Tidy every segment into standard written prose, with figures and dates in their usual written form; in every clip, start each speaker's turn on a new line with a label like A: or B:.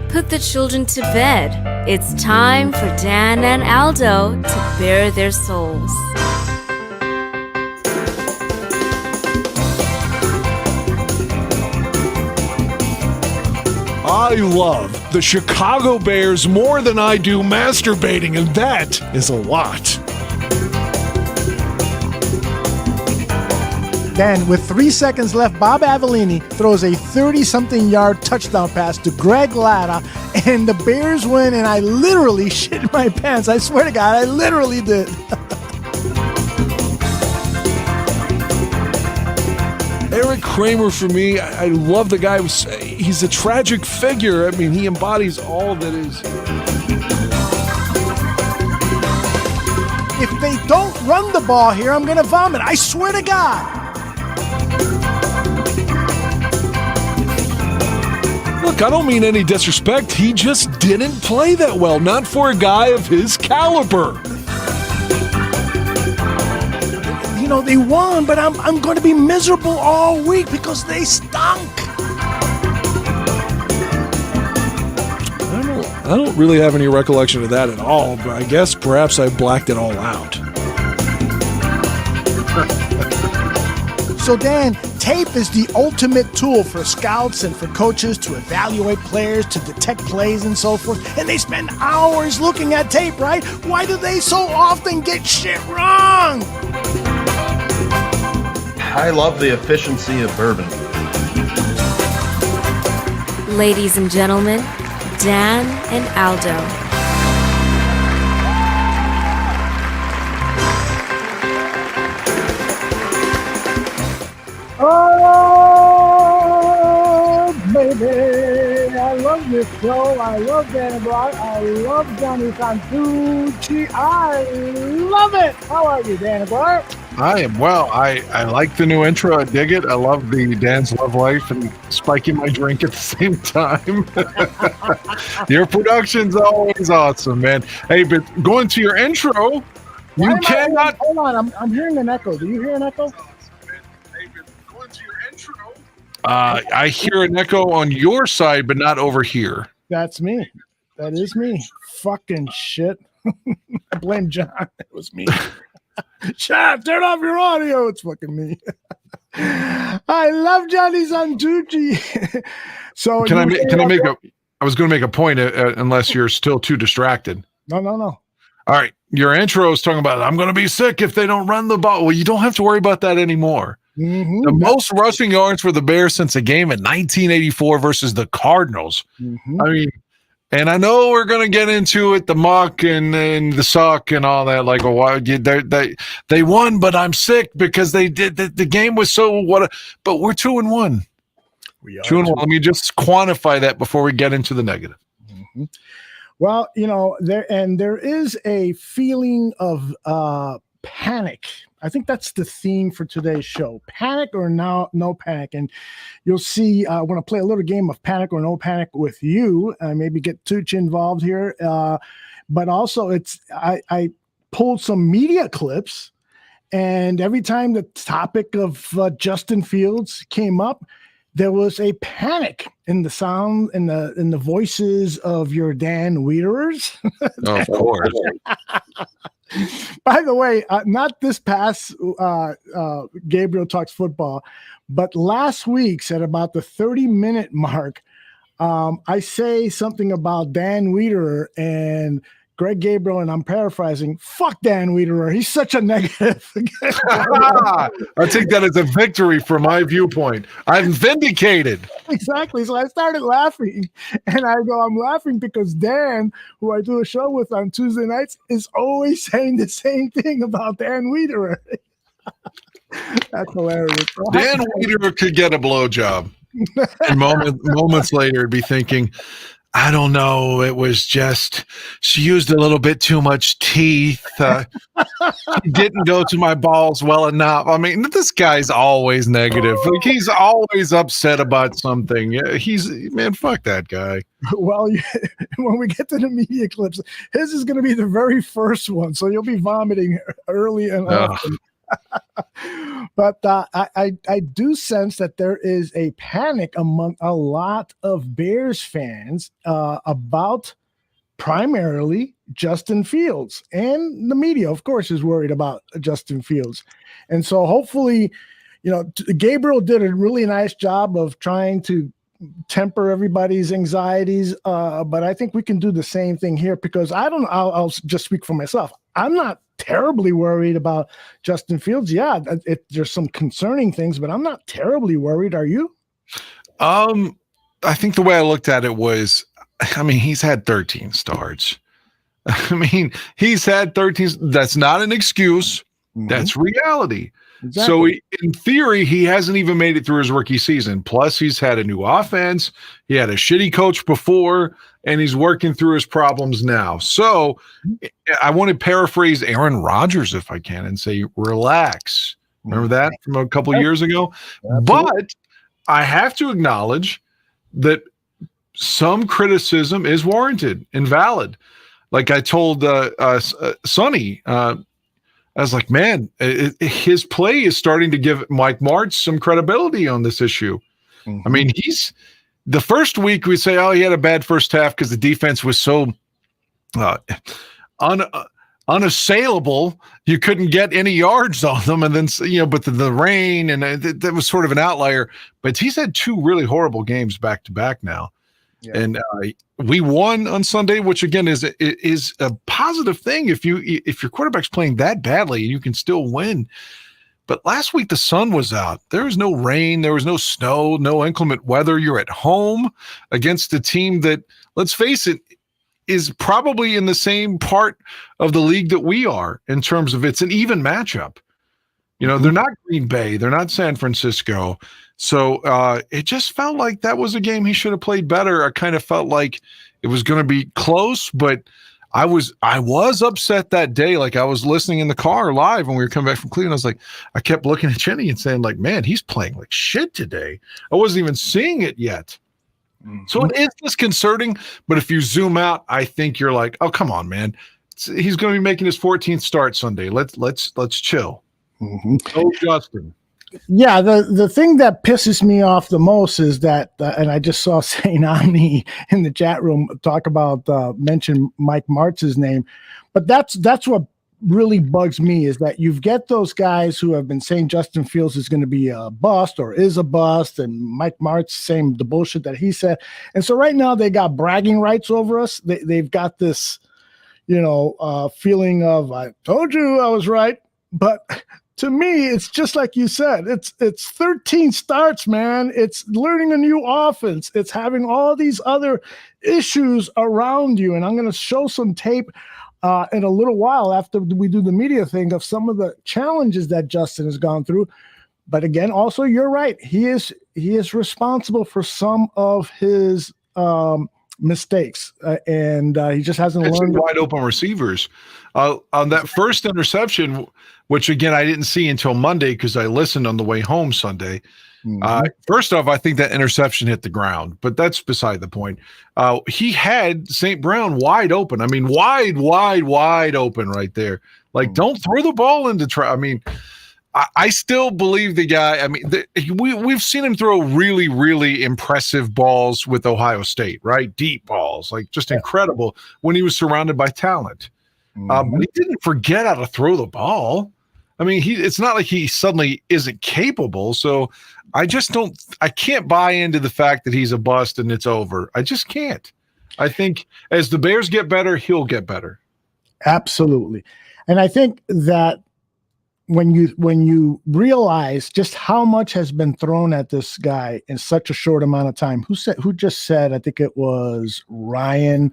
A: Put the children to bed. It's time for Dan and Aldo to bare their souls.
B: I love the Chicago Bears more than I do masturbating, and that is a lot.
C: Then, with 3 seconds left, Bob Avellini throws a 30-something yard touchdown pass to Greg Latta, and the Bears win, and I literally shit my pants. I swear to God, I literally did.
B: Eric Kramer, for me, I love the guy. He's a tragic figure. I mean, he embodies all that is.
C: If they don't run the ball here, I'm going to vomit. I swear to God.
B: Look, I don't mean any disrespect. He just didn't play that well. Not for a guy of his caliber.
C: You know, they won, but I'm going to be miserable all week because they stunk.
B: I don't really have any recollection of that at all, but I guess perhaps I blacked it all out.
C: So, Dan, tape is the ultimate tool for scouts and for coaches to evaluate players, to detect plays and so forth. And they spend hours looking at tape, right? Why do they so often get shit wrong?
D: I love the efficiency of bourbon.
A: Ladies and gentlemen, Dan and Aldo.
C: Oh, baby, I love this show. I love Dan Brock. I love Johnny Santucci. I love it. How are you, Dan Brock?
E: I am well. I like the new intro. I dig it. I love the Dan's Love Life and spiking my drink at the same time. Your production's always awesome, man. Hey, but going to your intro, you cannot.
C: Hold on, I'm hearing an echo. Do you hear an echo?
E: I hear an echo on your side, but not over here.
C: That's me. That is me. Fucking shit. I blame John. It was me. Shut up, turn off your audio. It's fucking me. I love Johnny Santucci. So
E: can I make a? I was going to make a point, unless you're still too distracted.
C: No.
E: All right, your intro is talking about I'm going to be sick if they don't run the ball. Well, you don't have to worry about that anymore.
C: Mm-hmm.
E: The most rushing yards for the Bears since a game in 1984 versus the Cardinals.
C: Mm-hmm.
E: I mean, and I know we're going to get into it, the muck and the suck and all that. Like, they won, but I'm sick because they did. The game was so what? But we're 2-1.
C: We are
E: 2-1. Let me just quantify that before we get into the negative.
C: Mm-hmm. Well, you know, there is a feeling of panic. I think that's the theme for today's show. Panic or no panic. And you'll see, I want to play a little game of panic or no panic with you. Maybe get Tucci involved here. But also I pulled some media clips, and every time the topic of Justin Fields came up, there was a panic in the sound, in the voices of your Dan Wiederers.
E: Oh, of course.
C: By the way, not this past Gabriel Talks Football, but last week's at about the 30-minute mark, I say something about Dan Wiederer and Greg Gabriel, and I'm paraphrasing, fuck Dan Wiederer. He's such a negative.
E: I take that as a victory from my viewpoint. I'm vindicated.
C: Exactly. So I started laughing, and I go, I'm laughing because Dan, who I do a show with on Tuesday nights, is always saying the same thing about Dan Wiederer. That's hilarious.
E: Dan Wiederer could get a blowjob. And moments later, be thinking, I don't know. It was just she used a little bit too much teeth. She didn't go to my balls well enough. I mean, this guy's always negative. Like he's always upset about something. Yeah, man, fuck that guy.
C: Well, when we get to the media clips, his is going to be the very first one, so you'll be vomiting early and often. But I do sense that there is a panic among a lot of Bears fans about primarily Justin Fields, and the media, of course, is worried about Justin Fields. And so hopefully, Gabriel did a really nice job of trying to temper everybody's anxieties. But I think we can do the same thing here, because I'll just speak for myself. I'm not terribly worried about Justin Fields. Yeah, there's some concerning things, but I'm not terribly worried. Are you?
E: I think the way I looked at it was, he's had 13 starts. He's had 13. That's not an excuse. Mm-hmm. That's reality. Exactly. So in theory, he hasn't even made it through his rookie season. Plus, he's had a new offense. He had a shitty coach before, and he's working through his problems now. So I want to paraphrase Aaron Rodgers, if I can, and say, relax. Remember that from a couple years ago? Absolutely. But I have to acknowledge that some criticism is warranted and valid. Like I told Sonny, I was like, man, his play is starting to give Mike Martz some credibility on this issue. Mm-hmm. He's the first week we say, oh, he had a bad first half because the defense was so unassailable. You couldn't get any yards on them. And then, but the rain, and that was sort of an outlier. But he's had two really horrible games back to back now. Yeah. And we won on Sunday, which again is a positive thing. If your quarterback's playing that badly, you can still win. But last week the sun was out. There was no rain, there was no snow, no inclement weather. You're at home against a team that, let's face it, is probably in the same part of the league that we are in terms of it's an even matchup. They're not Green Bay, they're not San Francisco. So it just felt like that was a game he should have played better. I kind of felt like it was going to be close, but I was upset that day. Like I was listening in the car live when we were coming back from Cleveland. I was like, I kept looking at Jenny and saying like, man, he's playing like shit today. I wasn't even seeing it yet. Mm-hmm. So it is disconcerting, but if you zoom out, I think you're like, oh, come on, man. He's going to be making his 14th start Sunday. Let's chill. Mm-hmm. Oh, Justin.
C: Yeah, the thing that pisses me off the most is that, and I just saw Saint Omni in the chat room talk about mention Mike Martz's name, but that's what really bugs me, is that you get those guys who have been saying Justin Fields is going to be a bust or is a bust, and Mike Martz saying the bullshit that he said, and so right now they got bragging rights over us. They've got this, feeling of I told you I was right, but. To me, it's just like you said. It's 13 starts, man. It's learning a new offense. It's having all these other issues around you. And I'm going to show some tape in a little while after we do the media thing of some of the challenges that Justin has gone through. But again, also, you're right. He is responsible for some of his mistakes, and he just hasn't learned.
E: Wide open receivers on that first interception, which again I didn't see until Monday because I listened on the way home Sunday. Mm-hmm. First off, I think that interception hit the ground, but that's beside the point. He had St. Brown wide open. Wide open right there. Like, don't throw the ball into I still believe the guy. We've seen him throw really, really impressive balls with Ohio State, right? Deep balls, like just incredible when he was surrounded by talent. But he didn't forget how to throw the ball. It's not like he suddenly isn't capable. So I can't buy into the fact that he's a bust and it's over. I just can't. I think as the Bears get better, he'll get better.
C: Absolutely. And I think that when you realize just how much has been thrown at this guy in such a short amount of time, who just said, I think it was Ryan,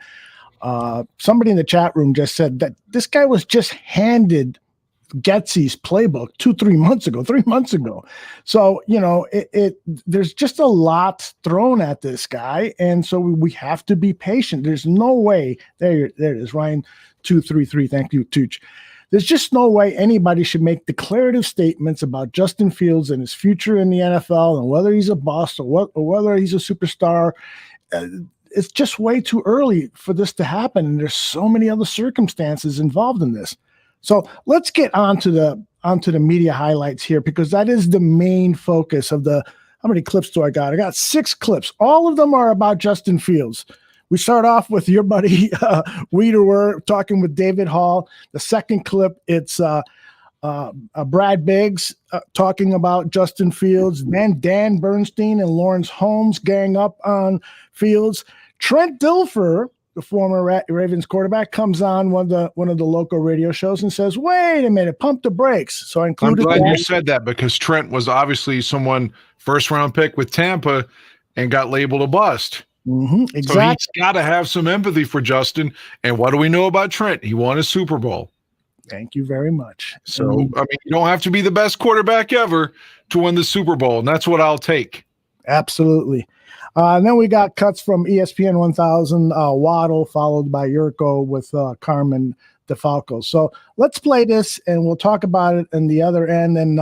C: somebody in the chat room just said that this guy was just handed Getsy's playbook 3 months ago. So, there's just a lot thrown at this guy. And so we have to be patient. There's no way. There it is, Ryan 233. Thank you, Tooch. There's just no way anybody should make declarative statements about Justin Fields and his future in the NFL and whether he's a bust or whether he's a superstar. It's just way too early for this to happen. And there's so many other circumstances involved in this. So let's get onto the media highlights here, because that is the main focus of how many clips do I got? I got 6 clips. All of them are about Justin Fields. We start off with your buddy Weeder talking with David Hall. The second clip, it's Brad Biggs talking about Justin Fields. Then Dan Bernstein and Lawrence Holmes gang up on Fields. Trent Dilfer, the former Ravens quarterback, comes on one of the local radio shows and says, "Wait a minute, pump the brakes." So I included.
E: I'm glad you said that, because Trent was obviously someone first-round pick with Tampa and got labeled a bust.
C: Mm-hmm, exactly.
E: So he's got to have some empathy for Justin. And what do we know about Trent? He won a Super Bowl.
C: Thank you very much.
E: So, I mean, you don't have to be the best quarterback ever to win the Super Bowl, and that's what I'll take.
C: Absolutely. And then we got cuts from ESPN 1000, Waddle, followed by Yurko with Carmen DeFalco. So let's play this, and we'll talk about it in the other end. And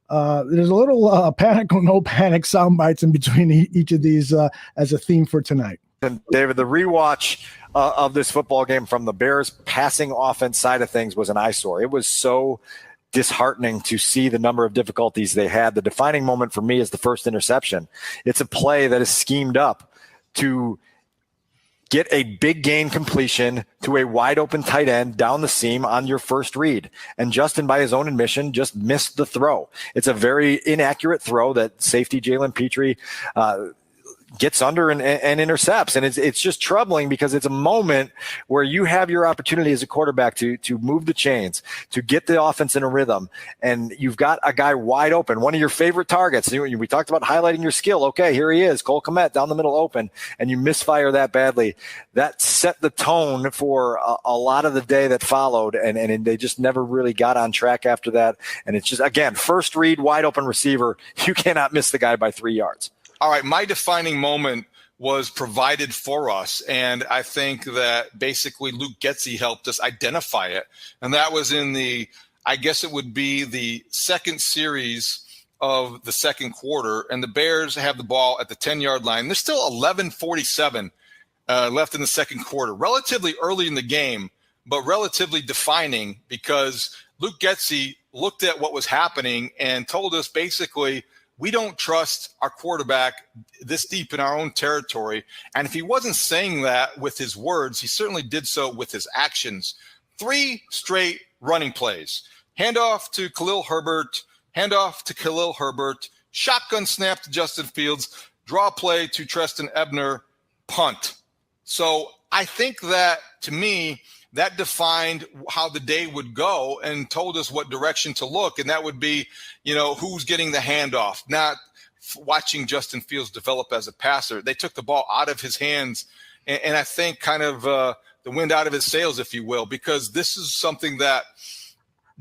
C: there's a little panic or no panic sound bites in between each of these as a theme for tonight.
F: And David, the rewatch of this football game from the Bears passing offense side of things was an eyesore. It was so disheartening to see the number of difficulties they had. The defining moment for me is the first interception. It's a play that is schemed up to get a big gain completion to a wide open tight end down the seam on your first read. And Justin, by his own admission, just missed the throw. It's a very inaccurate throw that safety Jalen Petrie gets under and intercepts. And it's just troubling, because it's a moment where you have your opportunity as a quarterback to move the chains, to get the offense in a rhythm. And you've got a guy wide open, one of your favorite targets. We talked about highlighting your skill. Okay, here he is, Cole Kmet down the middle open, and you misfire that badly. That set the tone for a lot of the day that followed. And they just never really got on track after that. And it's just, again, first read, wide open receiver. You cannot miss the guy by 3 yards.
G: All right, my defining moment was provided for us, and I think that basically Luke Getsy helped us identify it, and that was in I guess it would be the second series of the second quarter, and the Bears have the ball at the 10-yard line. There's still 11:47 left in the second quarter, relatively early in the game, but relatively defining, because Luke Getsy looked at what was happening and told us basically, we don't trust our quarterback this deep in our own territory. And if he wasn't saying that with his words, he certainly did so with his actions. 3 straight running plays. Handoff to Khalil Herbert, shotgun snap to Justin Fields, draw play to Treston Ebner, punt. So I think that, to me, that defined how the day would go and told us what direction to look. And that would be, who's getting the handoff, not watching Justin Fields develop as a passer. They took the ball out of his hands, and I think kind of the wind out of his sails, if you will, because this is something that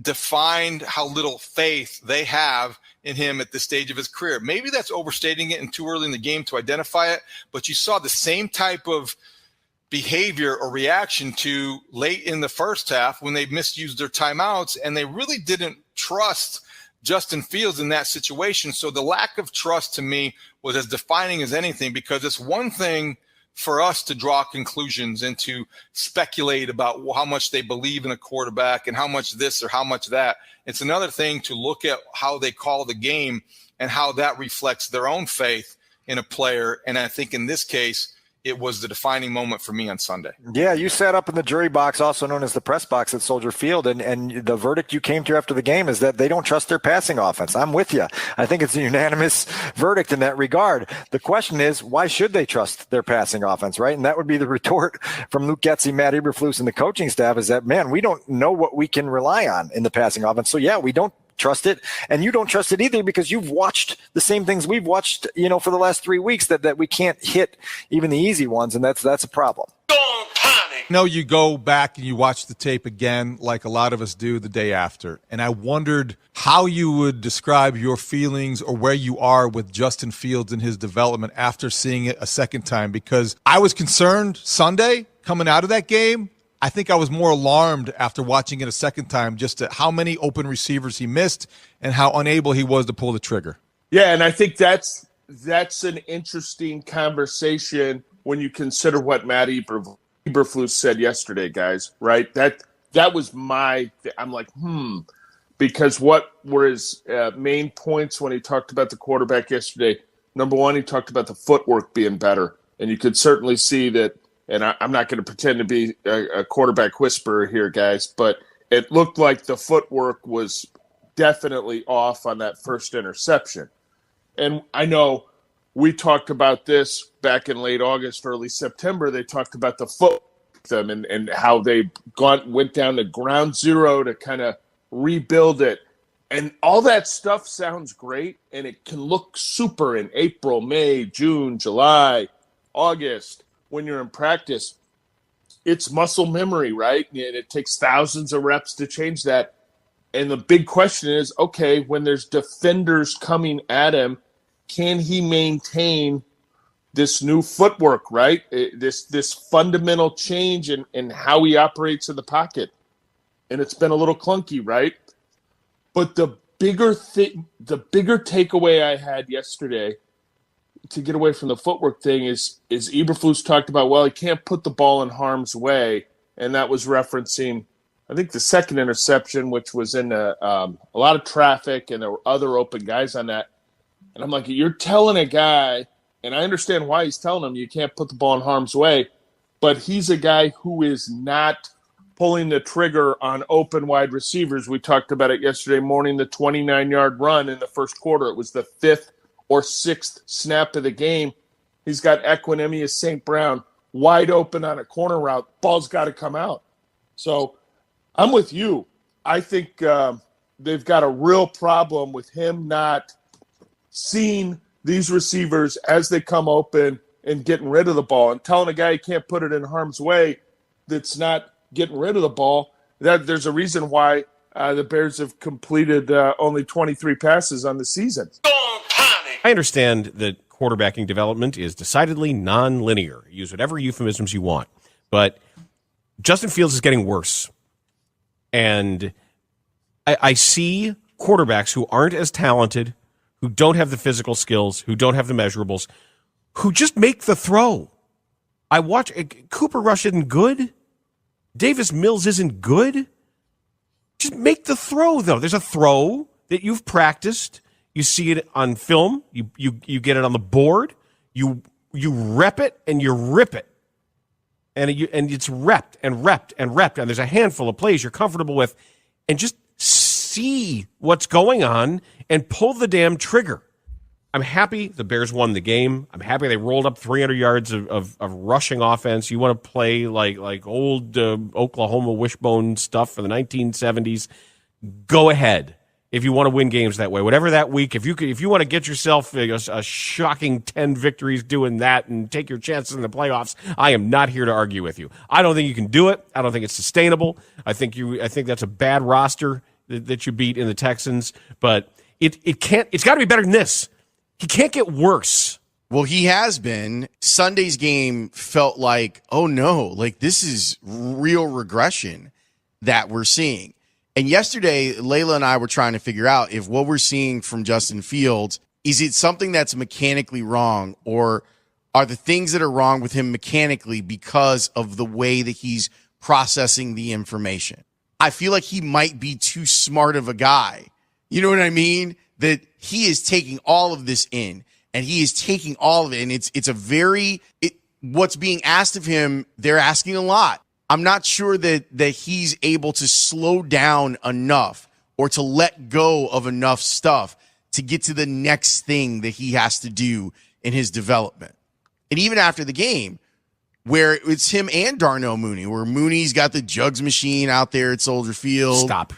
G: defined how little faith they have in him at this stage of his career. Maybe that's overstating it and too early in the game to identify it, but you saw the same type of behavior or reaction to late in the first half when they misused their timeouts, and they really didn't trust Justin Fields in that situation. So the lack of trust, to me, was as defining as anything, because it's one thing for us to draw conclusions and to speculate about how much they believe in a quarterback and how much this or how much that. It's another thing to look at how they call the game and how that reflects their own faith in a player. And I think in this case, it was the defining moment for me on Sunday.
F: Yeah, you sat up in the jury box, also known as the press box at Soldier Field, and the verdict you came to after the game is that they don't trust their passing offense. I'm with you. I think it's a unanimous verdict in that regard. The question is, why should they trust their passing offense, right? And that would be the retort from Luke Getsy, Matt Eberflus, and the coaching staff, is that, man, we don't know what we can rely on in the passing offense. So, yeah, we don't trust it, and you don't trust it either, because you've watched the same things we've watched, for the last 3 weeks, that we can't hit even the easy ones, and that's a problem.
H: Don't panic. know you go back and you watch the tape again like a lot of us do the day after, and I wondered how you would describe your feelings or where you are with Justin Fields and his development after seeing it a second time, because I was concerned Sunday coming out of that game. I think I was more alarmed after watching it a second time just at how many open receivers he missed and how unable he was to pull the trigger.
I: Yeah, and I think that's an interesting conversation when you consider what Matt Eberflus said yesterday, guys, right? That was I'm like, because what were his main points when he talked about the quarterback yesterday? Number one, he talked about the footwork being better, and you could certainly see that, and I'm not going to pretend to be a quarterback whisperer here, guys, but it looked like the footwork was definitely off on that first interception. And I know we talked about this back in late August, early September. They talked about the foot them and how they went down to ground zero to kind of rebuild it. And all that stuff sounds great, and it can look super in April, May, June, July, August when you're in practice. It's muscle memory, right? And it takes thousands of reps to change that. And the big question is, okay, when there's defenders coming at him, can he maintain this new footwork, right? This fundamental change in how he operates in the pocket. And it's been a little clunky, right? But the bigger takeaway I had yesterday, to get away from the footwork thing, is Eberflus talked about, well, he can't put the ball in harm's way. And that was referencing, I think, the second interception, which was in a lot of traffic, and there were other open guys on that. And I'm like, you're telling a guy, and I understand why he's telling him you can't put the ball in harm's way, but he's a guy who is not pulling the trigger on open wide receivers. We talked about it yesterday morning, the 29-yard run in the first quarter. It was the 5th or 6th snap of the game. He's got Equinemius St. Brown wide open on a corner route. Ball's got to come out. So I'm with you. I think they've got a real problem with him not seeing these receivers as they come open and getting rid of the ball, and telling a guy he can't put it in harm's way that's not getting rid of the ball. That there's a reason why the Bears have completed only 23 passes on the season.
J: I understand that quarterbacking development is decidedly non-linear. Use whatever euphemisms you want. But Justin Fields is getting worse. And I see quarterbacks who aren't as talented, who don't have the physical skills, who don't have the measurables, who just make the throw. I watch Cooper Rush isn't good. Davis Mills isn't good. Just make the throw, though. There's a throw that you've practiced. You see it on film. You get it on the board. You rep it and you rip it. And it's repped and repped and repped. And there's a handful of plays you're comfortable with. And just see what's going on and pull the damn trigger. I'm happy the Bears won the game. I'm happy they rolled up 300 yards of rushing offense. You want to play like old Oklahoma wishbone stuff from the 1970s, go ahead. If you want to win games that way, whatever that week, if you want to get yourself a shocking 10 victories doing that and take your chances in the playoffs, I am not here to argue with you. I don't think you can do it. I don't think it's sustainable. I think that's a bad roster that you beat in the Texans, but it can't. It's got to be better than this. He can't get worse.
K: Well, he has been. Sunday's game felt like, oh no, like this is real regression that we're seeing. And yesterday, Layla and I were trying to figure out if what we're seeing from Justin Fields, is it something that's mechanically wrong, or are the things that are wrong with him mechanically because of the way that he's processing the information? I feel like he might be too smart of a guy. You know what I mean? That he is taking all of this in, and he is taking all of it. And what's being asked of him, they're asking a lot. I'm not sure that he's able to slow down enough or to let go of enough stuff to get to the next thing that he has to do in his development. And even after the game, where it's him and Darnell Mooney, where Mooney's got the jugs machine out there at Soldier Field.
J: Stop.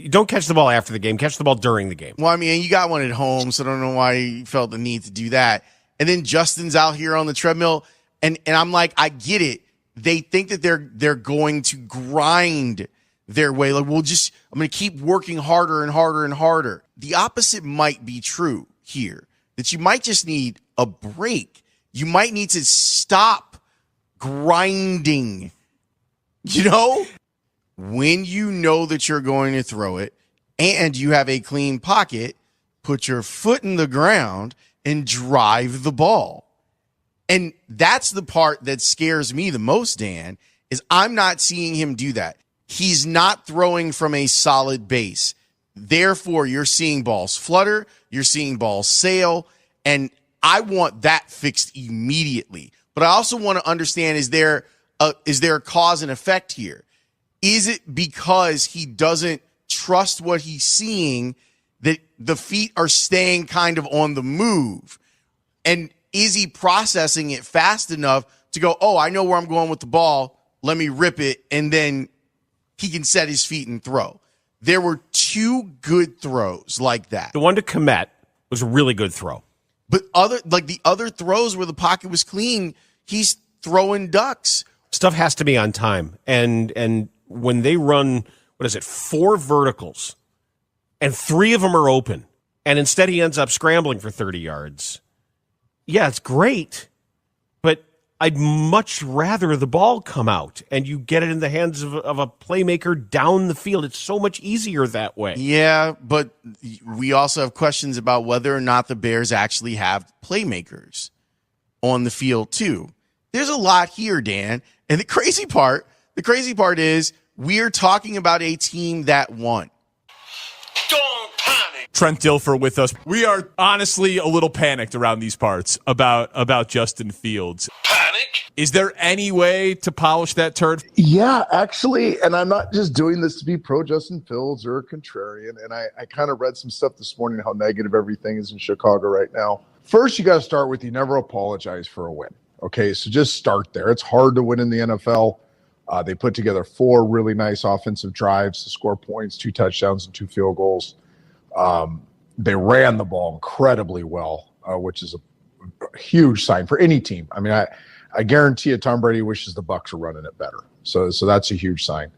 J: Don't catch the ball after the game. Catch the ball during the game.
K: Well, I mean, you got one at home, so I don't know why you felt the need to do that. And then Justin's out here on the treadmill, and I'm like, I get it, they think that they're going to grind their way. Like, I'm going to keep working harder and harder and harder. The opposite might be true here, that you might just need a break. You might need to stop grinding. When you know that you're going to throw it and you have a clean pocket, put your foot in the ground and drive the ball. And that's the part that scares me the most, Dan, is I'm not seeing him do that. He's not throwing from a solid base. Therefore, you're seeing balls flutter, you're seeing balls sail, and I want that fixed immediately. But I also want to understand, is there a cause and effect here? Is it because he doesn't trust what he's seeing, that the feet are staying kind of on the move? And is he processing it fast enough to go, oh, I know where I'm going with the ball, let me rip it, and then he can set his feet and throw? There were 2 good throws like that.
J: The one to Komet was a really good throw.
K: But the other throws where the pocket was clean, he's throwing ducks.
J: Stuff has to be on time. And when they run, 4 verticals, and 3 of them are open, and instead he ends up scrambling for 30 yards. Yeah, it's great, but I'd much rather the ball come out and you get it in the hands of a playmaker down the field. It's so much easier that way.
K: Yeah, but we also have questions about whether or not the Bears actually have playmakers on the field too. There's a lot here, Dan. And the crazy part is we're talking about a team that won.
L: Trent Dilfer with us. We are honestly a little panicked around these parts about Justin Fields. Panic? Is there any way to polish that turd?
B: Yeah, actually, and I'm not just doing this to be pro Justin Fields or a contrarian, and I kind of read some stuff this morning how negative everything is in Chicago right now. First, you got to start with you never apologize for a win. Okay, so just start there. It's hard to win in the NFL. They put together 4 really nice offensive drives to score points, 2 touchdowns and 2 field goals. They ran the ball incredibly well, which is a huge sign for any team. I mean, I guarantee you Tom Brady wishes the Bucs were running it better. So that's a huge sign.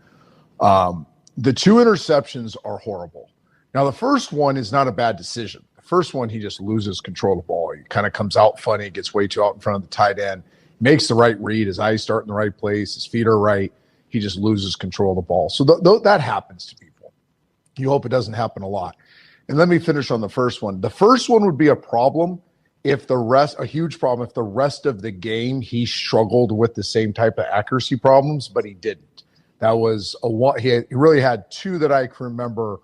B: The 2 interceptions are horrible. Now, the first one is not a bad decision. The first one, he just loses control of the ball. He kind of comes out funny, gets way too out in front of the tight end, makes the right read. His eyes start in the right place. His feet are right. He just loses control of the ball. So that happens to people. You hope it doesn't happen a lot. And let me finish on the first one. The first one would be a problem a huge problem if the rest of the game he struggled with the same type of accuracy problems, but he didn't. That was he really had 2 that I can remember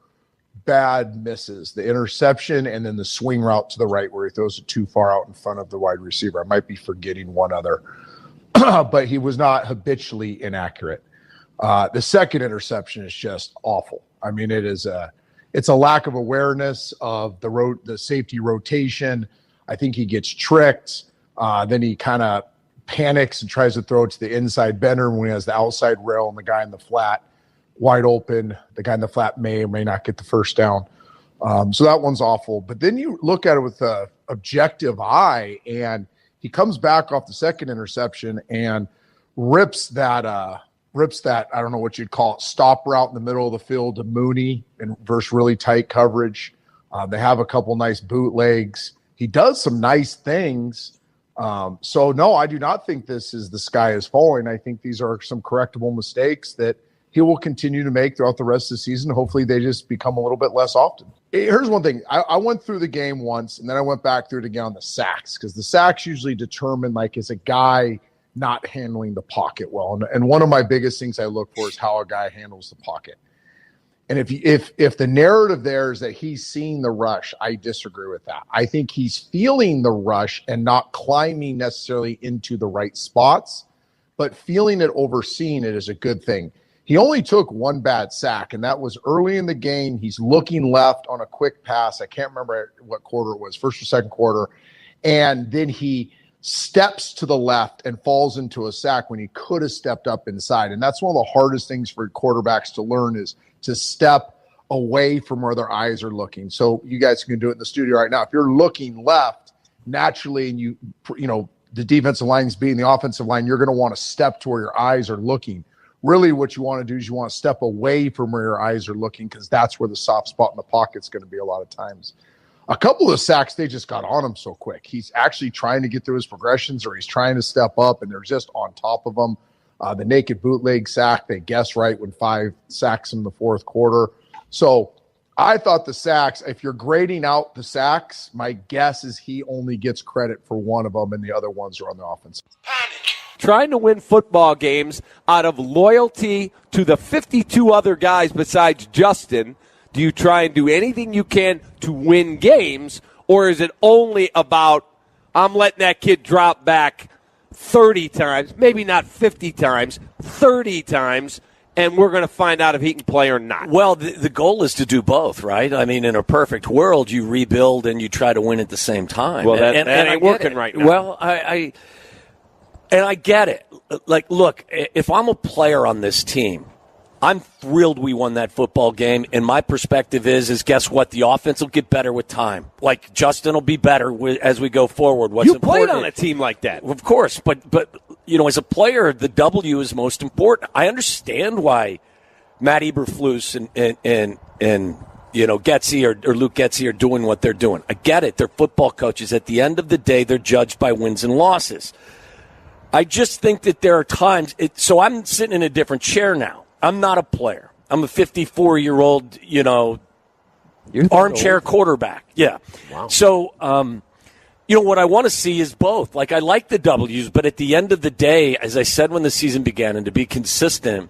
B: bad misses: the interception and then the swing route to the right where he throws it too far out in front of the wide receiver. I might be forgetting one other, but he was not habitually inaccurate. The second interception is just awful. I mean, it's a lack of awareness of the safety rotation. I think he gets tricked. Then he kind of panics and tries to throw it to the inside bender when he has the outside rail and the guy in the flat wide open. The guy in the flat may or may not get the first down. So that one's awful. But then you look at it with an objective eye, and he comes back off the second interception and rips that, I don't know what you'd call it, stop route in the middle of the field to Mooney and versus really tight coverage. They have a couple nice bootlegs. He does some nice things. So, no, I do not think this is the sky is falling. I think these are some correctable mistakes that he will continue to make throughout the rest of the season. Hopefully they just become a little bit less often. Here's one thing. I went through the game once, and then I went back through it again on the sacks, because the sacks usually determine, like, is a guy not handling the pocket well. And one of my biggest things I look for is how a guy handles the pocket. And if the narrative there is that he's seeing the rush, I disagree with that. I think he's feeling the rush and not climbing necessarily into the right spots, but feeling it, overseeing it is a good thing. He only took one bad sack, and that was early in the game. He's looking left on a quick pass. I can't remember what quarter it was, first or second quarter. And then he steps to the left and falls into a sack when he could have stepped up inside. And that's one of the hardest things for quarterbacks to learn, is to step away from where their eyes are looking. So you guys can do it in the studio right now. If you're looking left naturally and you the defensive line is beating the offensive line, you're going to want to step to where your eyes are looking. Really what you want to do is you want to step away from where your eyes are looking, because that's where the soft spot in the pocket's going to be a lot of times. A couple of sacks, they just got on him so quick. He's actually trying to get through his progressions, or he's trying to step up, and they're just on top of him. The naked bootleg sack, they guessed right when 5 sacks in the fourth quarter. So I thought the sacks, if you're grading out the sacks, my guess is he only gets credit for one of them, and the other ones are on the offense.
M: Trying to win football games out of loyalty to the 52 other guys besides Justin. Do you try and do anything you can to win games, or is it only about, I'm letting that kid drop back 30 times, maybe not 50 times, 30 times, and we're going to find out if he can play or not?
N: Well, the goal is to do both, right? I mean, in a perfect world, you rebuild and you try to win at the same time.
M: Well, that ain't working right now.
N: Well, I get it. Like, look, if I'm a player on this team, I'm thrilled we won that football game, and my perspective is guess what? The offense will get better with time. Like, Justin will be better as we go forward. What's
M: you
N: important,
M: played on a team like that.
N: of course, but you know, as a player, the W is most important. I understand why Matt Eberflus and you know, Getsy or Luke Getsy are doing what they're doing. I get it. They're football coaches. At the end of the day, they're judged by wins and losses. I just think that there are times. So I'm sitting in a different chair now. I'm not a player. I'm a 54-year-old, you know, armchair quarterback. Yeah.
M: Wow.
N: So, you know, what I want to see is both. Like, I like the W's, but at the end of the day, as I said when the season began, and to be consistent,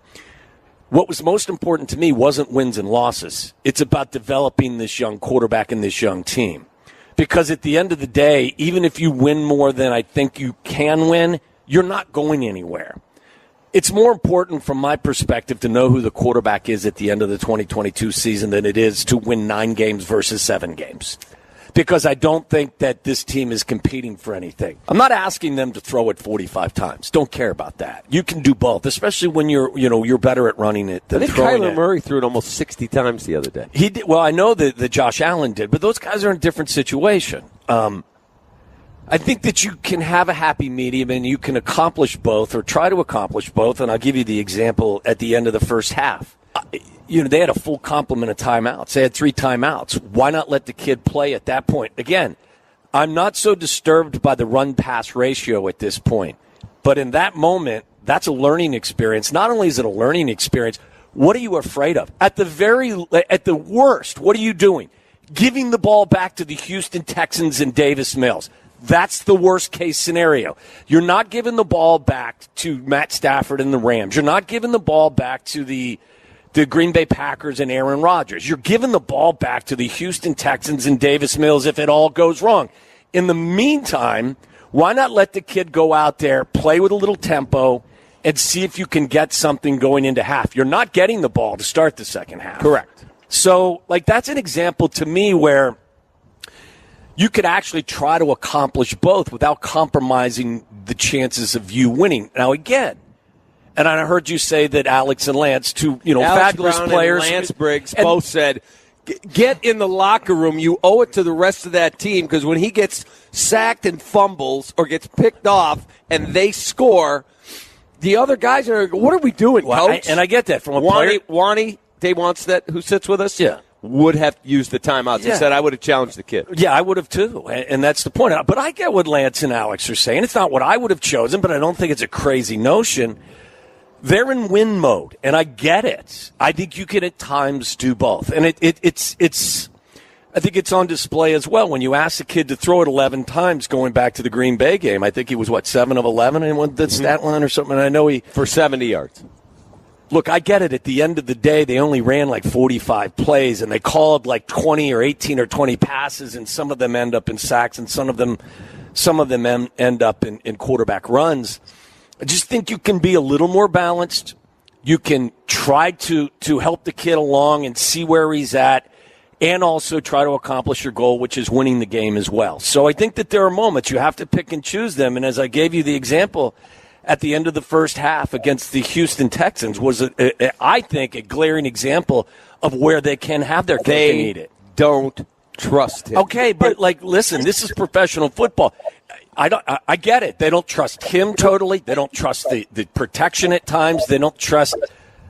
N: what was most important to me wasn't wins and losses. It's about developing this young quarterback and this young team. Because at the end of the day, even if you win more than I think you can win, you're not going anywhere. It's more important from my perspective to know who the quarterback is at the end of the 2022 season than it is to win 9 games versus 7 games. Because I don't think that this team is competing for anything. I'm not asking them to throw it 45 times. Don't care about that. You can do both, especially when you're better at running it than throwing it.
M: Kyler Murray threw it almost 60 times the other day.
N: He did. Well, I know that Josh Allen did, but those guys are in a different situation. I think that you can have a happy medium and you can accomplish both or try to accomplish both. And I'll give you the example at the end of the first half. You know, they had a full complement of timeouts. They had 3 timeouts. Why not let the kid play at that point? Again, I'm not so disturbed by the run-pass ratio at this point. But in that moment, that's a learning experience. Not only is it a learning experience, what are you afraid of? At the worst, what are you doing? Giving the ball back to the Houston Texans and Davis Mills. That's the worst case scenario. You're not giving the ball back to Matt Stafford and the Rams. You're not giving the ball back to the Green Bay Packers and Aaron Rodgers. You're giving the ball back to the Houston Texans and Davis Mills if it all goes wrong. In the meantime, why not let the kid go out there, play with a little tempo, and see if you can get something going into half? You're not getting the ball to start the second half.
M: Correct.
N: So, like, that's an example to me where you could actually try to accomplish both without compromising the chances of you winning. Now, again, and I heard you say that Alex and Lance, two fabulous
M: Brown
N: players,
M: and Lance Briggs both said, get in the locker room. You owe it to the rest of that team, because when he gets sacked and fumbles or gets picked off and they score, the other guys are, what are we doing, coach?
N: And I get that from a player.
M: Wani, Dave Wannstedt, who sits with us, would have used the timeouts. He said, I would have challenged the kid.
N: Yeah, I would have too, and that's the point. But I get what Lance and Alex are saying. It's not what I would have chosen, but I don't think it's a crazy notion. They're in win mode, and I get it. I think you can at times do both, and it's. I think it's on display as well when you ask the kid to throw it 11 times. Going back to the Green Bay game, I think he was 7 of 11 and the stat line or something. And I know he
M: for 70 yards.
N: Look, I get it. At the end of the day, they only ran like 45 plays, and they called like 20 or 18 or 20 passes, and some of them end up in sacks, and some of them end up in quarterback runs. I just think you can be a little more balanced. You can try to help the kid along and see where he's at, and also try to accomplish your goal, which is winning the game as well. So I think that there are moments you have to pick and choose them, and as I gave you the example at the end of the first half against the Houston Texans was, I think, a glaring example of where they can have their cake and eat it.
M: Don't trust him.
N: Okay, but, listen, this is professional football. I get it. They don't trust him totally. They don't trust the protection at times. They don't trust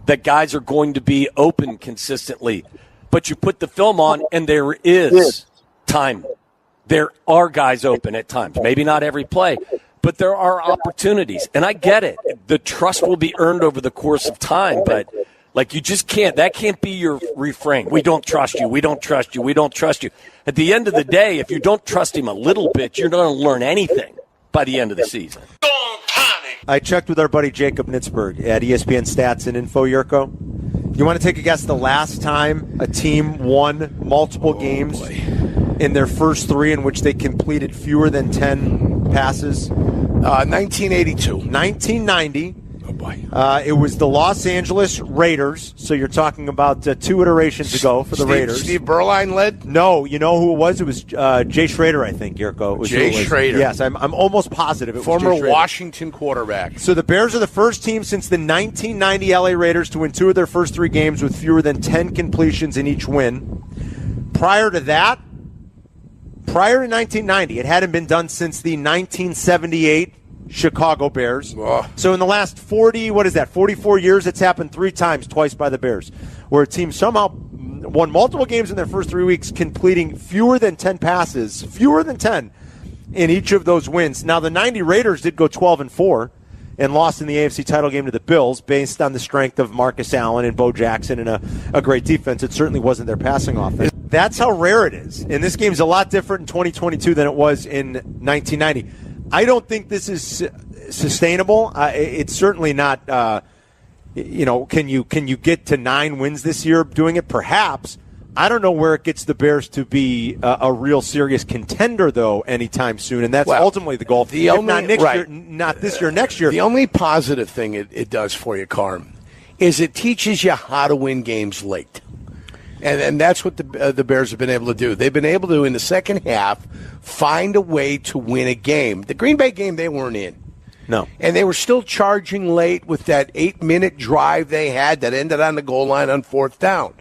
N: that guys are going to be open consistently. But you put the film on, and there is time. There are guys open at times. Maybe not every play, but there are opportunities. And I get it. The trust will be earned over the course of time, but like you just can't. That can't be your refrain. We don't trust you. We don't trust you. We don't trust you. At the end of the day, if you don't trust him a little bit, you're not going to learn anything by the end of the season.
O: I checked with our buddy Jacob Nitzberg at ESPN Stats and Info, Yurko. You want to take a guess the last time a team won multiple games in their first three in which they completed fewer than 10 passes?
P: 1982.
O: 1990.
P: Oh, boy.
O: It was the Los Angeles Raiders, so you're talking about 2 iterations ago for the Raiders.
P: Steve Berline led?
O: No, you know who it was? It was Jay Schrader, I think, Yurko.
P: Jay Schrader.
O: Yes, I'm almost positive it was
P: former
O: Jay Schrader.
P: Washington quarterback.
O: So the Bears are the first team since the 1990 LA Raiders to win 2 of their first 3 games with fewer than 10 completions in each win. Prior to 1990, it hadn't been done since the 1978 Chicago Bears.
P: Oh.
O: So in the last 44 years, it's happened 3 times, twice by the Bears, where a team somehow won multiple games in their first 3 weeks, completing fewer than 10 passes, in each of those wins. Now, the 90 Raiders did go 12-4 and lost in the AFC title game to the Bills based on the strength of Marcus Allen and Bo Jackson and a great defense. It certainly wasn't their passing offense. That's how rare it is. And this game's a lot different in 2022 than it was in 1990. I don't think this is sustainable. It's certainly not, can you get to 9 wins this year doing it? Perhaps. I don't know where it gets the Bears to be a real serious contender, though, anytime soon, and that's ultimately the goal. Not this year, next year.
P: The only positive thing it does for you, Carm, is it teaches you how to win games late. And that's what the Bears have been able to do. They've been able to, in the second half, find a way to win a game. The Green Bay game, they weren't in.
O: No.
P: And they were still charging late with that 8-minute drive they had that ended on the goal line on 4th down.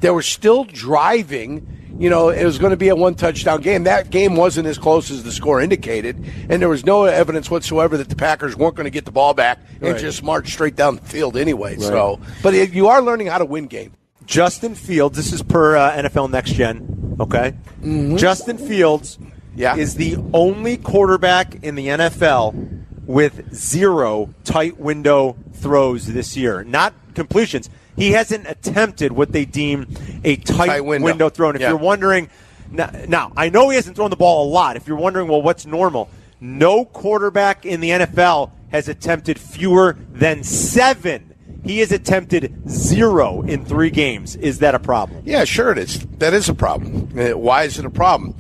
P: They were still driving. It was going to be a 1-touchdown game. That game wasn't as close as the score indicated, and there was no evidence whatsoever that the Packers weren't going to get the ball back and just march straight down the field anyway. Right. So, but you are learning how to win games.
O: Justin Fields, this is per NFL Next Gen, okay? Mm-hmm. Justin Fields is the only quarterback in the NFL with 0 tight window throws this year. Not completions. He hasn't attempted what they deem a tight window throw. And if you're wondering, now, I know he hasn't thrown the ball a lot. If you're wondering, well, what's normal? No quarterback in the NFL has attempted fewer than 7. He has attempted 0 in 3 games. Is that a problem?
P: Yeah, sure it is. That is a problem. Why is it a problem?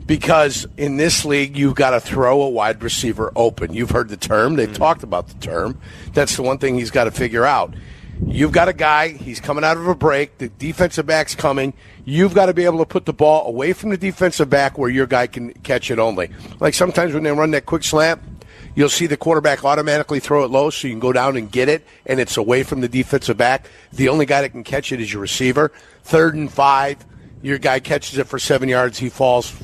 P: Because in this league, you've got to throw a wide receiver open. You've heard the term. They've talked about the term. That's the one thing he's got to figure out. You've got a guy, he's coming out of a break, the defensive back's coming. You've got to be able to put the ball away from the defensive back where your guy can catch it only. Like sometimes when they run that quick slant, you'll see the quarterback automatically throw it low so you can go down and get it, and it's away from the defensive back. The only guy that can catch it is your receiver. 3rd and 5, your guy catches it for 7 yards, he falls,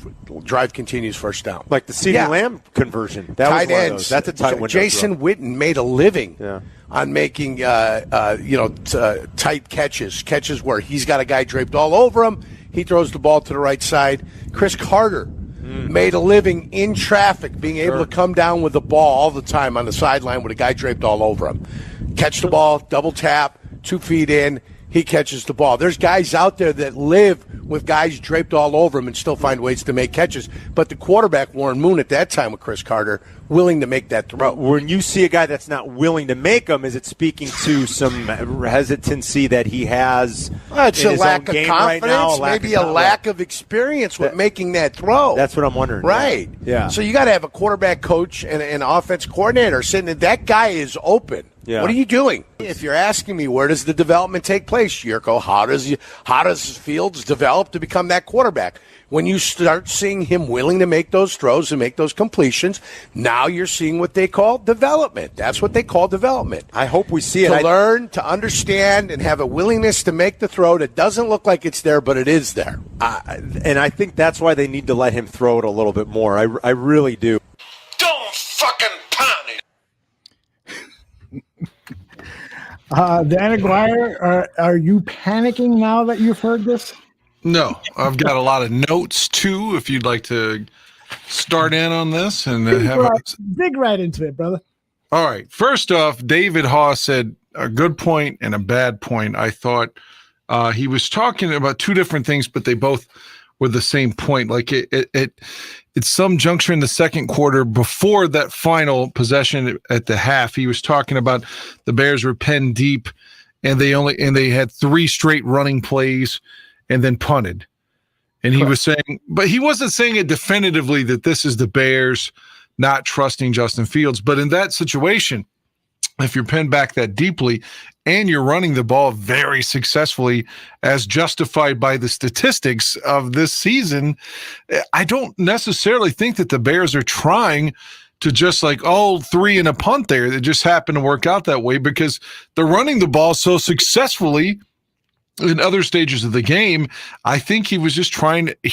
P: drive continues, first down.
O: Like the CeeDee Lamb conversion. That
P: tight
O: was one
P: ends.
O: of those. That's a tight window.
P: Jason Witten made a living on making tight catches where he's got a guy draped all over him. He throws the ball to the right side. Chris Carter made a living in traffic, being able to come down with the ball all the time on the sideline with a guy draped all over him. Catch the ball, double tap, 2 feet in, he catches the ball. There's guys out there that live with guys draped all over him and still find ways to make catches. But the quarterback, Warren Moon, at that time with Chris Carter, willing to make that throw.
O: When you see a guy that's not willing to make them, is it speaking to some hesitancy that he has
P: it's
O: in
P: a
O: his
P: lack
O: own
P: of
O: game
P: confidence,
O: right now?
P: maybe a lack of experience with making that throw.
O: That's what I'm wondering.
P: Right.
O: Yeah.
P: So you got to have a quarterback coach and an offense coordinator sitting there. That guy is open.
O: Yeah.
P: What are you doing? If you're asking me, where does the development take place, Yurko? How does Fields develop to become that quarterback? When you start seeing him willing to make those throws and make those completions, now you're seeing what they call development. That's what they call development.
O: I hope we see it.
P: To learn, to understand, and have a willingness to make the throw that doesn't look like it's there, but it is there.
O: And I think that's why they need to let him throw it a little bit more. I really do.
C: Dan Aguirre, are you panicking now that you've heard this?
E: No, I've got a lot of notes too. If you'd like to start in on this and
C: dig right into it, brother.
E: All right. First off, David Haas said a good point and a bad point. I thought he was talking about two different things, but they both were the same point. Like it's some juncture in the second quarter before that final possession at the half. He was talking about the Bears were pinned deep, and they had 3 straight running plays and then punted. And he was saying, but he wasn't saying it definitively that this is the Bears not trusting Justin Fields. But in that situation, if you're pinned back that deeply and you're running the ball very successfully, as justified by the statistics of this season, I don't necessarily think that the Bears are trying to just like, 3 and a punt there. It just happened to work out that way because they're running the ball so successfully in other stages of the game. I think he was just trying to get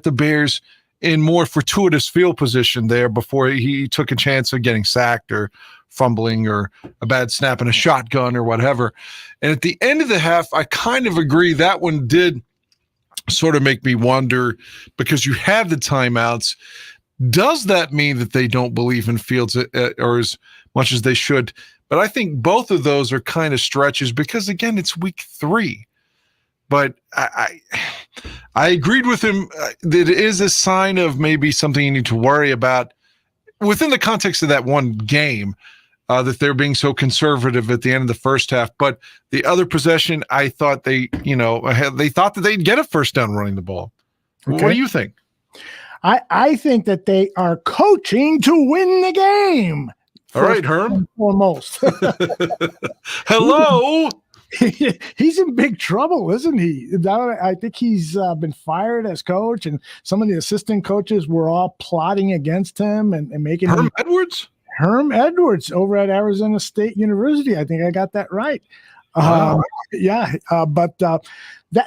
E: the Bears in more fortuitous field position there before he took a chance of getting sacked or fumbling or a bad snap in a shotgun or whatever. And at the end of the half, I kind of agree that one did sort of make me wonder, because you have the timeouts. Does that mean that they don't believe in Fields or as much as they should? But I think both of those are kind of stretches because, again, it's week 3. But I agreed with him that it is a sign of maybe something you need to worry about within the context of that one game, that they're being so conservative at the end of the first half. But the other possession, I thought they thought that they'd get a first down running the ball. Okay. What do you think?
C: I think that they are coaching to win the game.
E: All right, Herm.
C: Foremost.
E: Hello.
C: He's in big trouble, isn't he? I think he's been fired as coach, and some of the assistant coaches were all plotting against him and making
E: Herm Edwards?
C: Herm Edwards over at Arizona State University. I think I got that right.
E: Wow.
C: But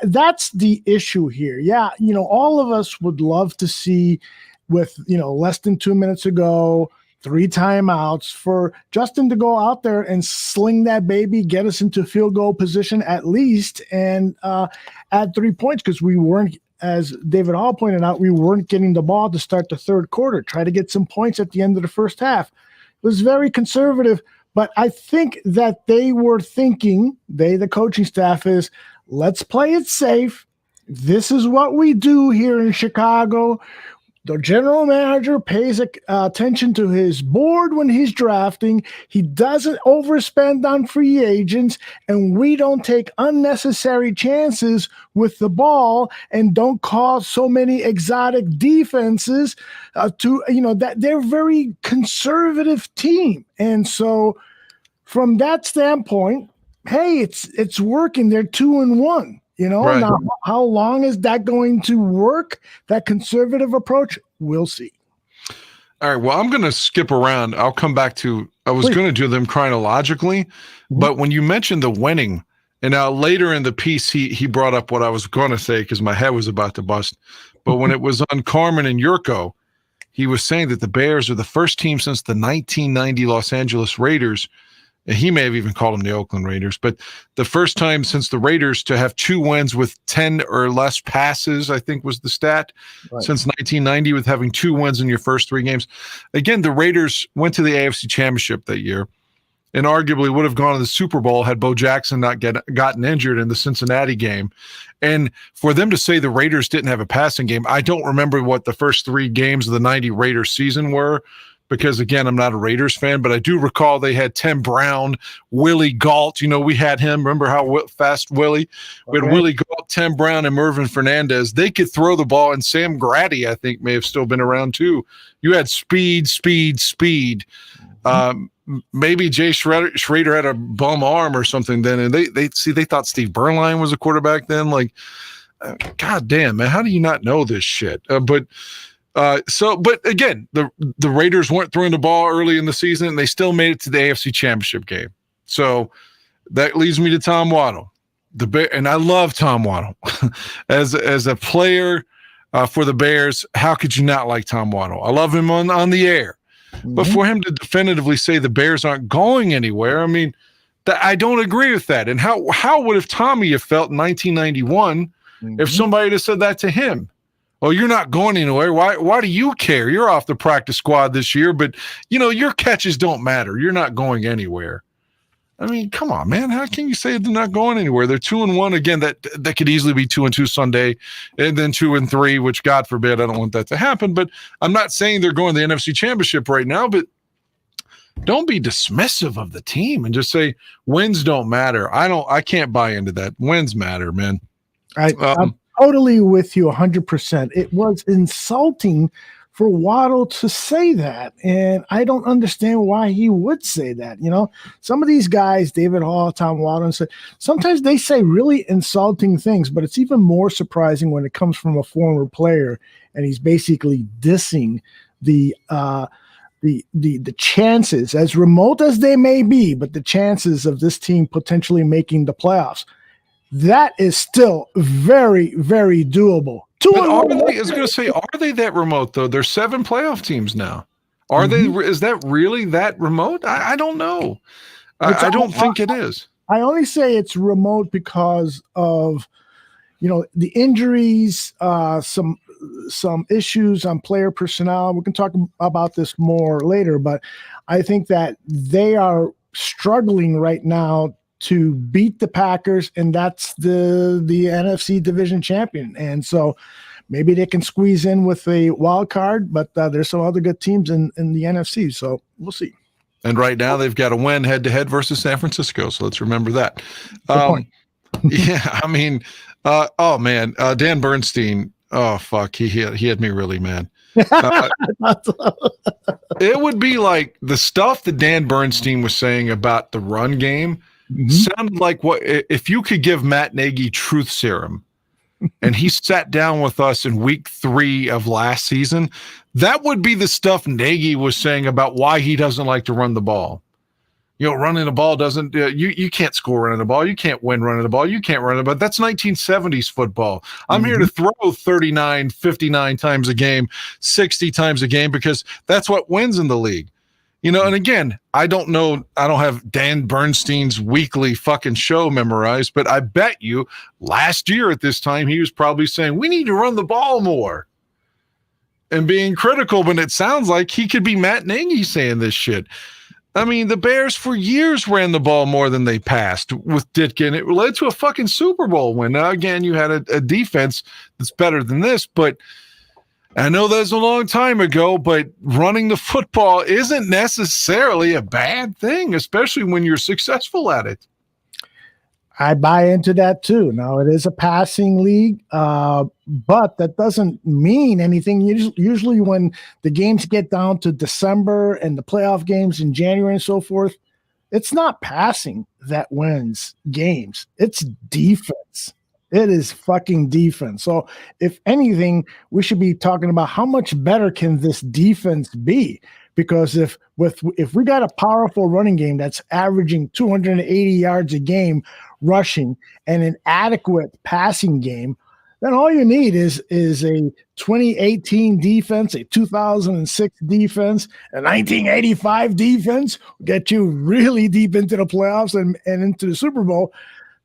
C: that's the issue here. Yeah, all of us would love to see, with less than 2 minutes to go, 3 timeouts, for Justin to go out there and sling that baby, get us into field goal position at least, and add 3 points, because we weren't, as David Hall pointed out, we weren't getting the ball to start the third quarter. Try to get some points at the end of the first half. It was very conservative, but I think that they were thinking, the coaching staff is, let's play it safe. This is what we do here in Chicago. The general manager pays attention to his board when he's drafting. He doesn't overspend on free agents, and we don't take unnecessary chances with the ball and don't cause so many exotic defenses that they're very conservative team. And so from that standpoint, hey, it's working. They're 2-1.
E: Right.
C: Now, how long is that going to work? That conservative approach, we'll see.
E: All right. Well, I'm going to skip around. I'll come back to, I was going to do them chronologically, but when you mentioned the winning, and now later in the piece, he brought up what I was going to say because my head was about to bust. But when it was on Carmen and Yurko, he was saying that the Bears are the first team since the 1990 Los Angeles Raiders. He may have even called them the Oakland Raiders, but the first time since the Raiders to have 2 wins with 10 or less passes, I think was the stat, right, since 1990, with having 2 wins in your first 3 games. Again, the Raiders went to the AFC Championship that year and arguably would have gone to the Super Bowl had Bo Jackson not gotten injured in the Cincinnati game. And for them to say the Raiders didn't have a passing game, I don't remember what the first 3 games of the 90 Raiders season were, because, again, I'm not a Raiders fan, but I do recall they had Tim Brown, Willie Gault. We had him. Remember how fast Willie? We had Willie Gault, Tim Brown, and Mervin Fernandez. They could throw the ball, and Sam Grady, I think, may have still been around too. You had speed. Maybe Jay Schrader had a bum arm or something then, and they thought Steve Bernline was a quarterback then. Like, God damn, man, how do you not know this shit? But again, the Raiders weren't throwing the ball early in the season, and they still made it to the AFC Championship game. So that leads me to Tom Waddle, and I love Tom Waddle as a player for the Bears. How could you not like Tom Waddle? I love him on the air. But for him to definitively say the Bears aren't going anywhere, I mean, I don't agree with that. And how would have Tommy have felt in 1991 if somebody had said that to him? Oh, you're not going anywhere. Why do you care? You're off the practice squad this year, but your catches don't matter. You're not going anywhere. I mean, come on, man. How can you say they're not going anywhere? They're 2-1 again. That could easily be 2-2 Sunday, and then 2-3, which God forbid, I don't want that to happen. But I'm not saying they're going to the NFC Championship right now. But don't be dismissive of the team and just say wins don't matter. I can't buy into that. Wins matter, man.
C: I'm totally with you 100%. It was insulting for Waddle to say that, and I don't understand why he would say that. Some of these guys, David Hall, Tom Waddle, sometimes they say really insulting things, but it's even more surprising when it comes from a former player, and he's basically dissing the chances, as remote as they may be, but the chances of this team potentially making the playoffs. That is still very, very doable.
E: Are they that remote though? There's 7 playoff teams now. Are they? Is that really that remote? I don't know. I don't think it is.
C: I only say it's remote because of the injuries, some issues on player personnel. We can talk about this more later, but I think that they are struggling right now to beat the Packers, and that's the NFC division champion. And so maybe they can squeeze in with a wild card, but there's some other good teams in the NFC. So we'll see.
E: And right now they've got a win head-to-head versus San Francisco. So let's remember that. Yeah, I mean, Dan Bernstein. Oh, fuck. He had me really mad. It would be like the stuff that Dan Bernstein was saying about the run game sounded like what if you could give Matt Nagy truth serum and he sat down with us in week 3 of last season, that would be the stuff Nagy was saying about why he doesn't like to run the ball. Running the ball doesn't you can't score running the ball. You can't win running the ball. You can't run it. But that's 1970s football. I'm here to throw 39, 59 times a game, 60 times a game, because that's what wins in the league. And again, I don't know. I don't have Dan Bernstein's weekly fucking show memorized, but I bet you last year at this time, he was probably saying, we need to run the ball more and being critical when it sounds like he could be Matt Nagy saying this shit. I mean, the Bears for years ran the ball more than they passed with Ditkin. It led to a fucking Super Bowl win. Now, again, you had a defense that's better than this, but I know that's a long time ago, but running the football isn't necessarily a bad thing, especially when you're successful at it.
C: I buy into that too. Now, it is a passing league, but that doesn't mean anything. Usually when the games get down to December and the playoff games in January and so forth, it's not passing that wins games. It's defense. It is fucking defense. So if anything, we should be talking about how much better can this defense be? Because if we got a powerful running game that's averaging 280 yards a game rushing and an adequate passing game, then all you need is a 2018 defense, a 2006 defense, a 1985 defense, get you really deep into the playoffs and into the Super Bowl.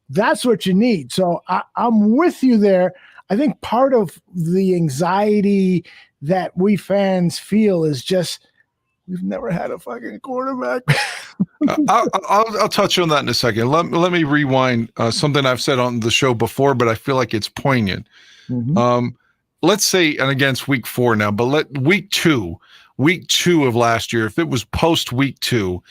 C: That's what you need. So I'm with you there. I think part of the anxiety that we fans feel is just we've never had a fucking quarterback.
E: I'll touch on that in a second. Let me rewind something I've said on the show before, but I feel like it's poignant. Let's say, and against week 4 now, but week two of last year, if it was post week 2,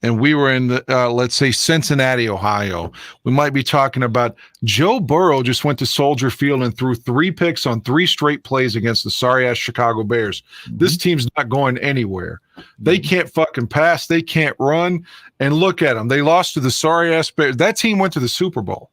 E: and we were in, let's say, Cincinnati, Ohio, we might be talking about Joe Burrow just went to Soldier Field and threw 3 picks on 3 straight plays against the sorry-ass Chicago Bears. This team's not going anywhere. They can't fucking pass. They can't run. And look at them. They lost to the sorry-ass Bears. That team went to the Super Bowl.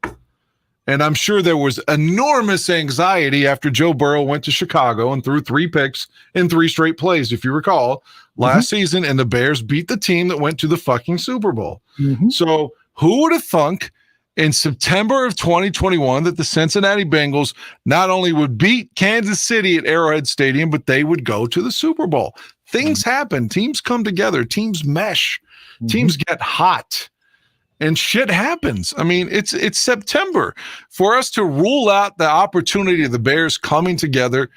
E: And I'm sure there was enormous anxiety after Joe Burrow went to Chicago and threw 3 picks in 3 straight plays, if you recall, last season, and the Bears beat the team that went to the fucking Super Bowl. So who would have thunk in September of 2021 that the Cincinnati Bengals not only would beat Kansas City at Arrowhead Stadium, but they would go to the Super Bowl? Things happen. Teams come together. Teams mesh. Teams get hot. And shit happens. I mean, it's September. For us to rule out the opportunity of the Bears coming together,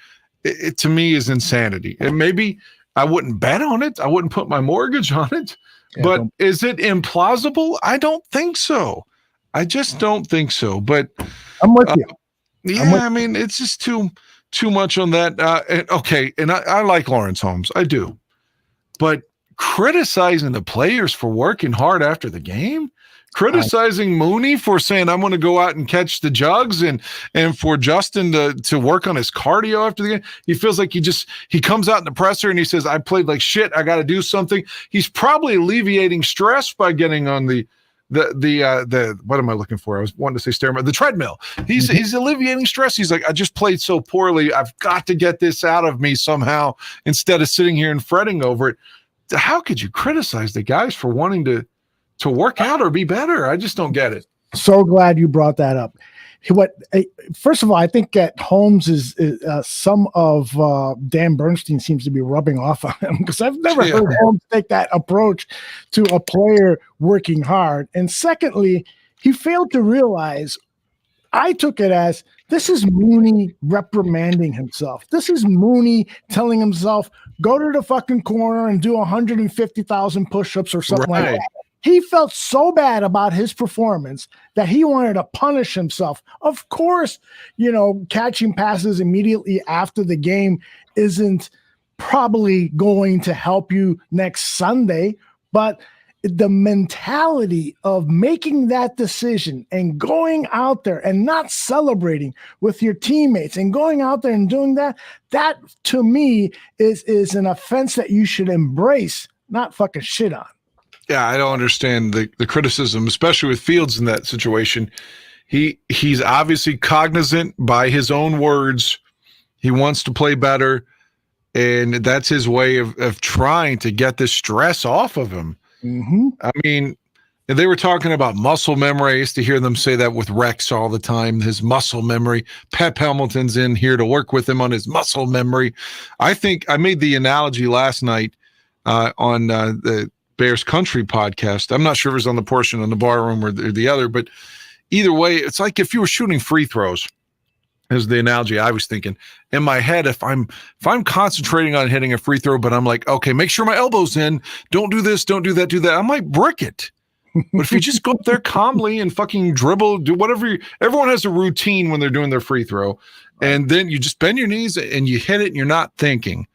E: it to me is insanity. And maybe I wouldn't bet on it. I wouldn't put my mortgage on it. Yeah, but is it implausible? I don't think so. I just don't think so. But
C: I'm with you.
E: Yeah, I mean, it's just too much on that. And I like Lawrence Holmes. I do. But criticizing the players for working hard after the game, criticizing Mooney for saying I'm going to go out and catch the jugs, and for Justin to work on his cardio after the game. He feels like he comes out in the presser and he says, I played like shit. I got to do something. He's probably alleviating stress by getting on the what am I looking for? I was wanting to say stairmaster, the treadmill. He's alleviating stress. He's like, I just played so poorly. I've got to get this out of me somehow instead of sitting here and fretting over it. How could you criticize the guys for wanting to work out or be better? I just don't get it.
C: So glad you brought that up. First of all, I think that Holmes is some of Dan Bernstein seems to be rubbing off on him, because I've never heard Holmes take that approach to a player working hard. And secondly, he failed to realize, I took it as, this is Mooney reprimanding himself. This is Mooney telling himself, go to the fucking corner and do 150,000 push-ups or something like that. He felt so bad about his performance that he wanted to punish himself. Of course, catching passes immediately after the game isn't probably going to help you next Sunday, but the mentality of making that decision and going out there and not celebrating with your teammates and going out there and doing that to me is an offense that you should embrace, not fucking shit on.
E: Yeah, I don't understand the criticism, especially with Fields in that situation. He's obviously cognizant by his own words. He wants to play better, and that's his way of trying to get the stress off of him.
C: Mm-hmm.
E: I mean, they were talking about muscle memory. I used to hear them say that with Rex all the time, his muscle memory. Pep Hamilton's in here to work with him on his muscle memory. I think I made the analogy last night on the Bears Country podcast. I'm not sure if it was on the portion on the bar room or the other, but either way, it's like if you were shooting free throws, is the analogy I was thinking. In my head, if I'm concentrating on hitting a free throw, but I'm like, okay, make sure my elbow's in, don't do this, don't do that, do that, I might brick it. But if you just go up there calmly and fucking dribble, do whatever everyone has a routine when they're doing their free throw, and then you just bend your knees and you hit it and you're not thinking.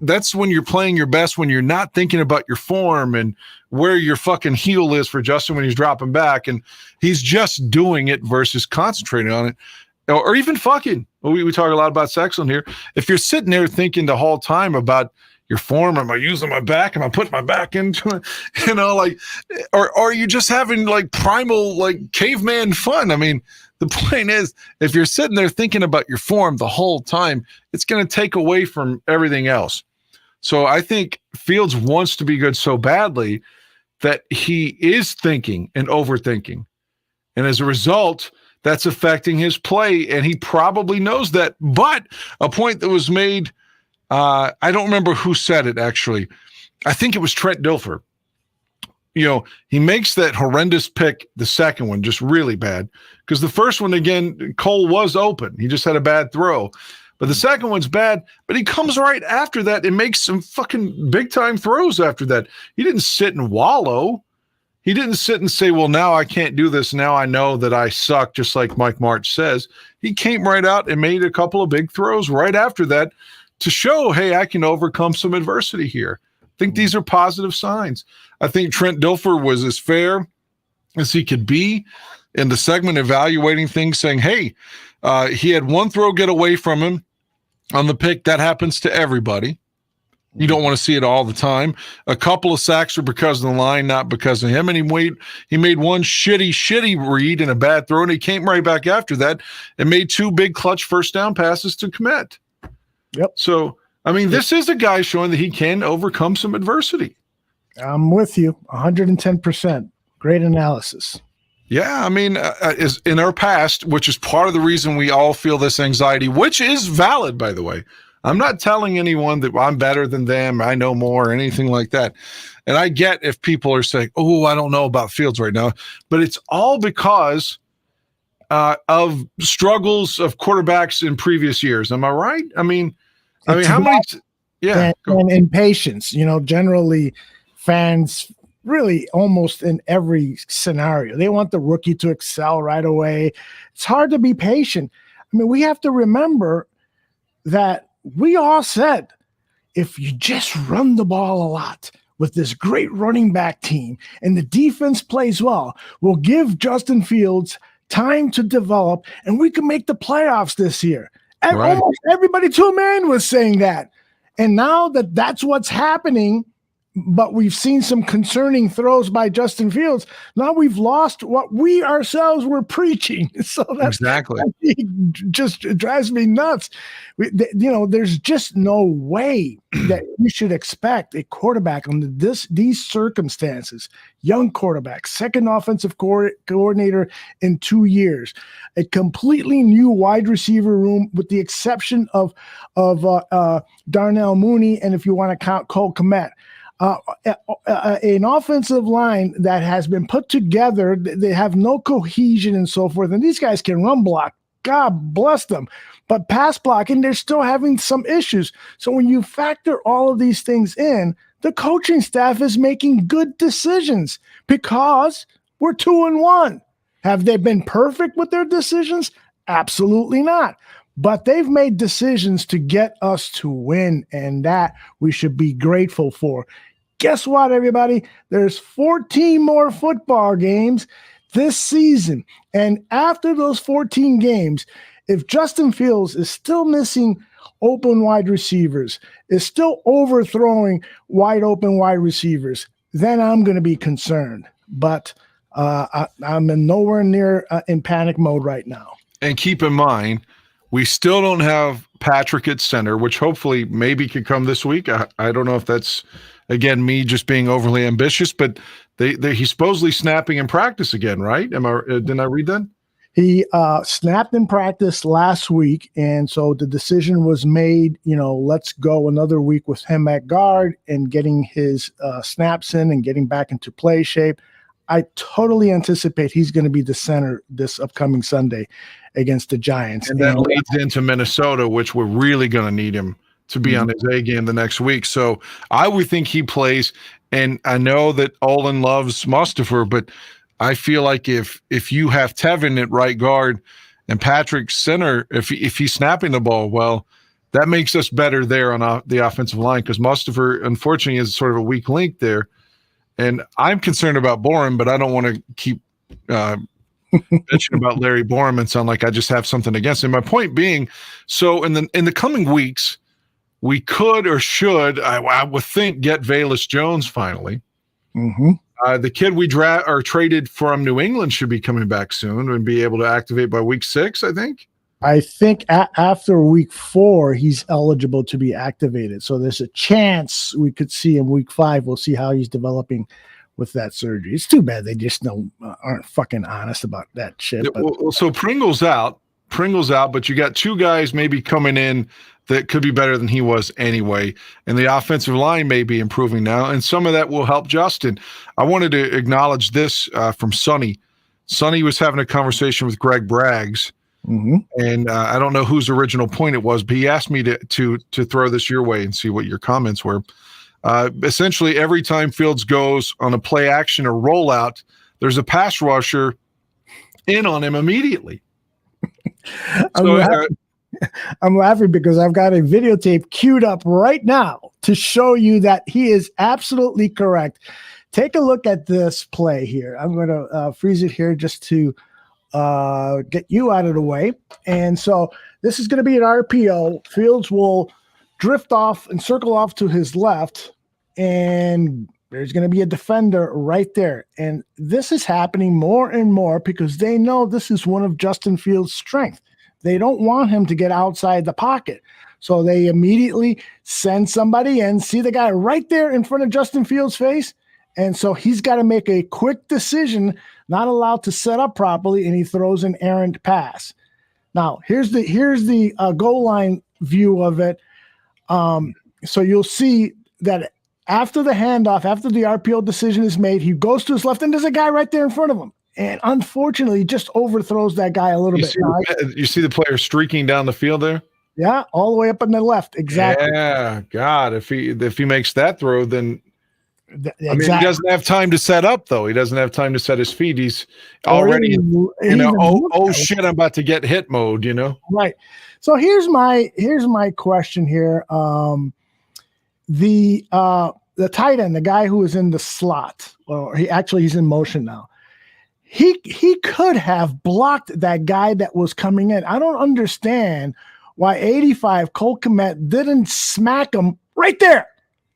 E: That's when you're playing your best, when you're not thinking about your form and where your fucking heel is for Justin when he's dropping back, and he's just doing it versus concentrating on it. Or even fucking, we talk a lot about sex on here. If you're sitting there thinking the whole time about your form, am I using my back? Am I putting my back into it? Or are you just having like primal, like caveman fun? I mean, the point is, if you're sitting there thinking about your form the whole time, it's going to take away from everything else. So I think Fields wants to be good so badly that he is thinking and overthinking. And as a result, that's affecting his play, and he probably knows that. But a point that was made, I don't remember who said it, actually. I think it was Trent Dilfer. He makes that horrendous pick, the second one, just really bad. Because the first one, again, Cole was open. He just had a bad throw. But the second one's bad, but he comes right after that and makes some fucking big-time throws after that. He didn't sit and wallow. He didn't sit and say, well, now I can't do this. Now I know that I suck, just like Mike March says. He came right out and made a couple of big throws right after that to show, hey, I can overcome some adversity here. I think these are positive signs. I think Trent Dilfer was as fair as he could be in the segment evaluating things, saying, hey, he had one throw get away from him on the pick. That happens to everybody. You don't want to see it all the time. A couple of sacks are because of the line, not because of him. And he made one shitty read and a bad throw, and he came right back after that and made two big clutch first down passes to commit.
C: Yep.
E: So, I mean, this is a guy showing that he can overcome some adversity.
C: I'm with you 110%. Great analysis.
E: Yeah, I mean, is in our past, which is part of the reason we all feel this anxiety, which is valid, by the way. I'm not telling anyone that I'm better than them, I know more, or anything like that. And I get if people are saying, oh, I don't know about Fields right now, but it's all because of struggles of quarterbacks in previous years. Am I right? I mean, how many?
C: And impatience. Generally, fans really almost in every scenario, they want the rookie to excel right away. It's hard to be patient. I mean, we have to remember that we all said if you just run the ball a lot with this great running back team and the defense plays well, we'll give Justin Fields time to develop and we can make the playoffs this year. And almost everybody to a man was saying that. And now that's what's happening, but we've seen some concerning throws by Justin Fields. Now we've lost what we ourselves were preaching. So that's
E: exactly
C: just drives me nuts. There's just no way that we should expect a quarterback under these circumstances, young quarterback, second offensive coordinator in 2 years, a completely new wide receiver room with the exception of Darnell Mooney, and if you want to count Cole Kmet. An offensive line that has been put together, they have no cohesion and so forth, and these guys can run block. God bless them. But pass blocking, they're still having some issues. So when you factor all of these things in, the coaching staff is making good decisions because we're 2-1. Have they been perfect with their decisions? Absolutely not. But they've made decisions to get us to win, and that we should be grateful for. Guess what, everybody? There's 14 more football games this season. And after those 14 games, if Justin Fields is still missing open wide receivers, is still overthrowing wide open wide receivers, then I'm going to be concerned. But I'm nowhere near in panic mode right now.
E: And keep in mind, we still don't have Patrick at center, which hopefully maybe could come this week. I don't know if that's, again, me just being overly ambitious, but he's supposedly snapping in practice again, right? Didn't I read that?
C: He snapped in practice last week, and so the decision was made, let's go another week with him at guard and getting his snaps in and getting back into play shape. I totally anticipate he's going to be the center this upcoming Sunday against the Giants.
E: And that leads into Minnesota, which we're really going to need him to be on his A game the next week. So I would think he plays, and I know that Olin loves Mustafa, but I feel like if you have Tevin at right guard and Patrick center, if he's snapping the ball well, that makes us better there on the offensive line, because Mustafa, unfortunately, is sort of a weak link there. And I'm concerned about Borum, but I don't want to keep bitching about Larry Borum and sound like I just have something against him. My point being, so in the coming weeks, we could or should, I would think, get Velus Jones finally.
C: Mm-hmm.
E: The kid we traded from New England should be coming back soon and be able to activate by week 6, I think.
C: I think after week 4, he's eligible to be activated. So there's a chance we could see him week 5. We'll see how he's developing with that surgery. It's too bad they just aren't fucking honest about that shit.
E: Well, so Pringle's out, but you got 2 guys maybe coming in that could be better than he was anyway. And the offensive line may be improving now, and some of that will help Justin. I wanted to acknowledge this from Sonny. Sonny was having a conversation with Greg Braggs.
C: Mm-hmm.
E: And I don't know whose original point it was, but he asked me to throw this your way and see what your comments were. Essentially, every time Fields goes on a play action or rollout, there's a pass rusher in on him immediately.
C: I'm laughing because I've got a videotape queued up right now to show you that he is absolutely correct. Take a look at this play here. I'm going to freeze it here just to get you out of the way. And so this is going to be an RPO. Fields will drift off and circle off to his left, and there's going to be a defender right there. And this is happening more and more because they know this is one of Justin Fields' strengths. They don't want him to get outside the pocket. So they immediately send somebody in, see the guy right there in front of Justin Fields' face. And so he's got to make a quick decision, not allowed to set up properly, and he throws an errant pass. Now, here's the goal line view of it. So you'll see that after the handoff, after the RPO decision is made, he goes to his left, and there's a guy right there in front of him. And unfortunately, he just overthrows that guy a little bit.
E: You see the player streaking down the field there?
C: Yeah, all the way up on the left. Exactly.
E: Yeah, God, if he makes that throw, then
C: exactly.
E: I mean, he doesn't have time to set up, though. He doesn't have time to set his feet. He's already oh shit, I'm about to get hit mode,
C: Right. So here's my question here. The tight end, the guy who is in the slot, or he's in motion now. He could have blocked that guy that was coming in. I don't understand why 85 Cole Kmet didn't smack him right there.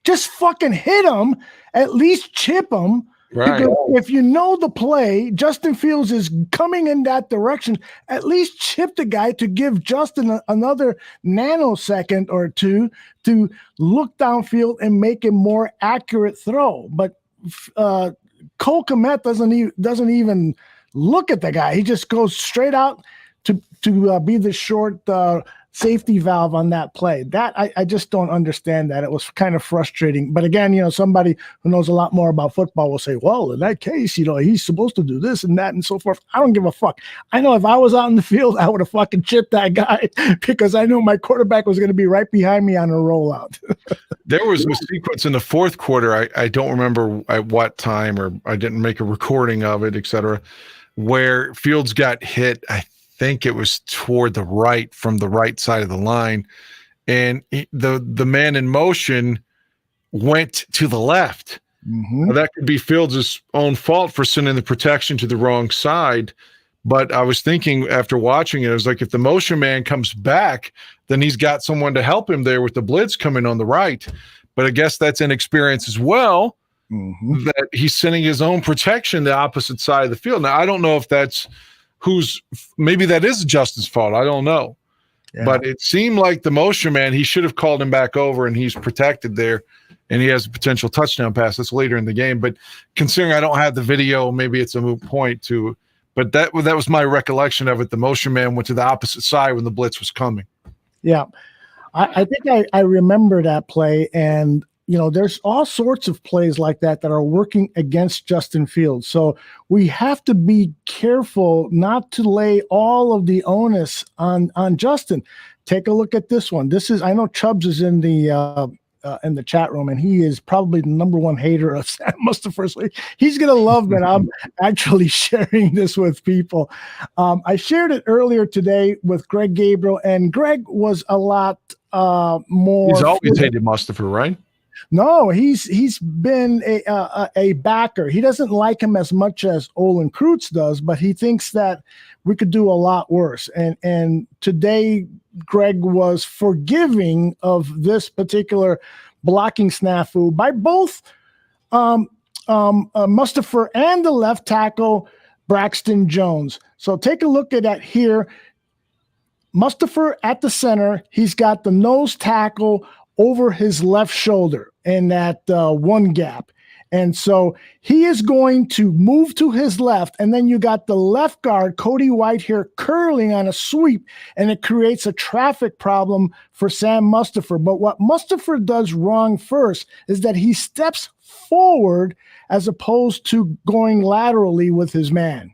C: Just fucking hit him, at least chip him.
E: Right.
C: Because if you know the play, Justin Fields is coming in that direction. At least chip the guy to give Justin another nanosecond or two to look downfield and make a more accurate throw. But Cole Kmet doesn't even look at the guy. He just goes straight out to be the short safety valve on that play. That I just don't understand that. It was kind of frustrating. But again, somebody who knows a lot more about football will say, well, in that case, he's supposed to do this and that and so forth. I don't give a fuck. I know if I was out in the field, I would have fucking chipped that guy because I knew my quarterback was going to be right behind me on a rollout.
E: There was a sequence in the fourth quarter. I don't remember at what time, or I didn't make a recording of it, etc., where Fields got hit. I think it was toward the right, from the right side of the line, and the man in motion went to the left.
C: Mm-hmm.
E: Now, that could be Fields' own fault for sending the protection to the wrong side, but I was thinking after watching it, I was like, if the motion man comes back, then he's got someone to help him there with the blitz coming on the right. But I guess that's inexperience as well, that he's sending his own protection the opposite side of the field. Now, I don't know if that's maybe that is Justin's fault. I don't know. Yeah. But it seemed like the motion man, he should have called him back over, and he's protected there, and he has a potential touchdown pass. That's later in the game. But considering I don't have the video, maybe it's a moot point too. But that was my recollection of it. The motion man went to the opposite side when the blitz was coming.
C: Yeah. I think I remember that play, and there's all sorts of plays like that are working against Justin Fields. So we have to be careful not to lay all of the onus on Justin. Take a look at this one. I know Chubbs is in the chat room, and he is probably the number one hater of Sam Mustipher. He's going to love that I'm actually sharing this with people. I shared it earlier today with Greg Gabriel, and Greg was a lot more.
E: He's always hated Mustipher, right?
C: No, he's been a backer. He doesn't like him as much as Olin Kreutz does, but he thinks that we could do a lot worse. And today, Greg was forgiving of this particular blocking snafu by both Mustipher and the left tackle Braxton Jones. So take a look at that here. Mustipher at the center. He's got the nose tackle over his left shoulder in that one gap. And so he is going to move to his left, and then you got the left guard, Cody White, here curling on a sweep, and it creates a traffic problem for Sam Mustipher. But what Mustipher does wrong first is that he steps forward as opposed to going laterally with his man.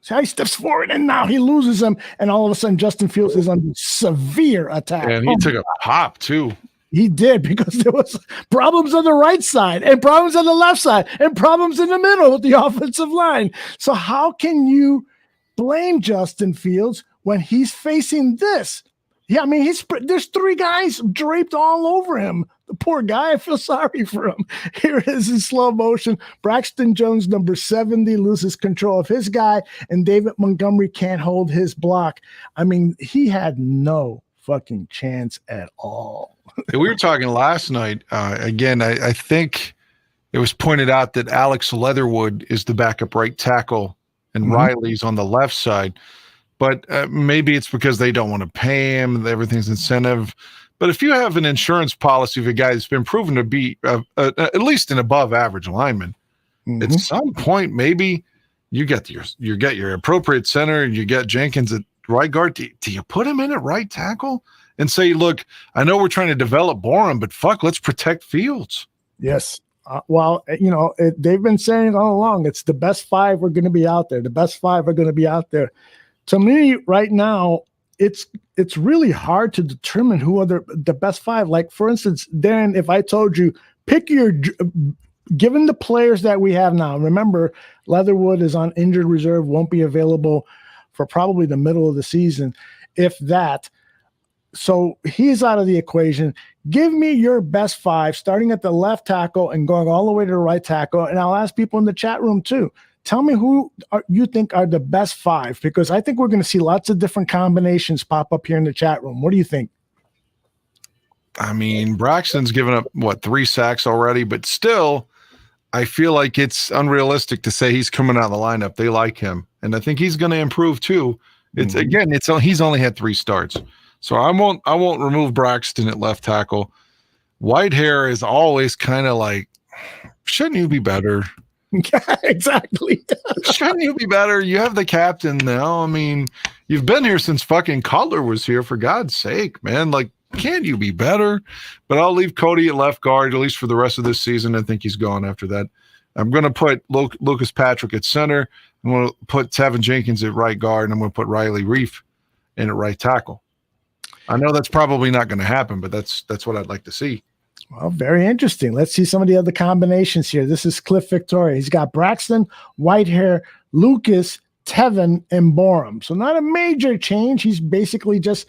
C: So he steps forward, and now he loses him, and all of a sudden Justin Fields is under severe attack.
E: And he took a pop, too.
C: He did, because there was problems on the right side and problems on the left side and problems in the middle with the offensive line. So how can you blame Justin Fields when he's facing this? Yeah, I mean, there's three guys draped all over him. The poor guy, I feel sorry for him. Here it is in slow motion. Braxton Jones, number 70, loses control of his guy, and David Montgomery can't hold his block. I mean, he had no fucking chance at all.
E: We were talking last night. Again, I think it was pointed out that Alex Leatherwood is the backup right tackle, and Riley's on the left side. But maybe it's because they don't want to pay him. Everything's incentive. But if you have an insurance policy of a guy that's been proven to be at least an above average lineman, at some point maybe you get your appropriate center, and you get Jenkins at right guard. Do you put him in at right tackle and say, look, I know we're trying to develop Borum, but fuck, let's protect Fields.
C: Yes. They've been saying all along, it's the best 5 are going to be out there. The best 5 are going to be out there. To me, right now, it's really hard to determine who are the best 5. Like, for instance, Darren, if I told you, given the players that we have now, remember, Leatherwood is on injured reserve, won't be available for probably the middle of the season, if that. So he's out of the equation. Give me your best 5, starting at the left tackle and going all the way to the right tackle. And I'll ask people in the chat room too. Tell me who you think are the best 5, because I think we're going to see lots of different combinations pop up here in the chat room. What do you think?
E: I mean, Braxton's given up, 3 sacks already, but still, I feel like it's unrealistic to say he's coming out of the lineup. They like him, and I think he's going to improve too. It's he's only had 3 starts. So I won't remove Braxton at left tackle. Whitehair is always kind of like, shouldn't you be better?
C: Exactly.
E: Shouldn't you be better? You have the captain now. I mean, you've been here since fucking Cutler was here, for God's sake, man. Like, can't you be better? But I'll leave Cody at left guard, at least for the rest of this season. I think he's gone after that. I'm going to put Lucas Patrick at center. I'm going to put Tevin Jenkins at right guard, and I'm going to put Riley Reif in at right tackle. I know that's probably not going to happen, but that's what I'd like to see.
C: Well, very interesting. Let's see some of the other combinations here. This is Cliff Victoria. He's got Braxton, Whitehair, Lucas, Tevin, and Borum. So not a major change. He's basically just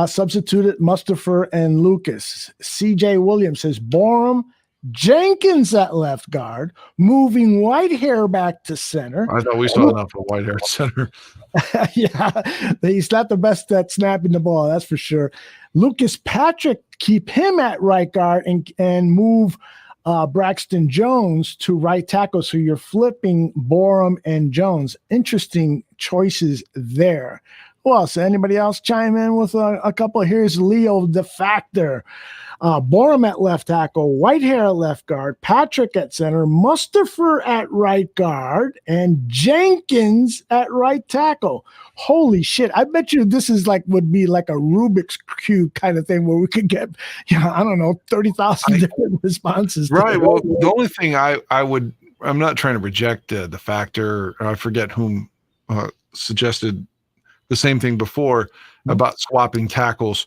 C: substituted Mustafa and Lucas. CJ Williams says Borum, Jenkins at left guard, moving Whitehair back to center.
E: I thought we saw enough of Whitehair at center.
C: Yeah, he's not the best at snapping the ball, that's for sure. Lucas Patrick, keep him at right guard and move Braxton Jones to right tackle. So you're flipping Borum and Jones. Interesting choices there. Who else? Anybody else chime in with a couple? Here's Leo the Factor. Borum at left tackle, Whitehair at left guard, Patrick at center, Mustafa at right guard, and Jenkins at right tackle. Holy shit. I bet you this is would be like a Rubik's Cube kind of thing where we could get, 30,000 different responses.
E: Right. Well, the only thing I'm not trying to reject the Factor. I forget whom suggested the same thing before about swapping tackles.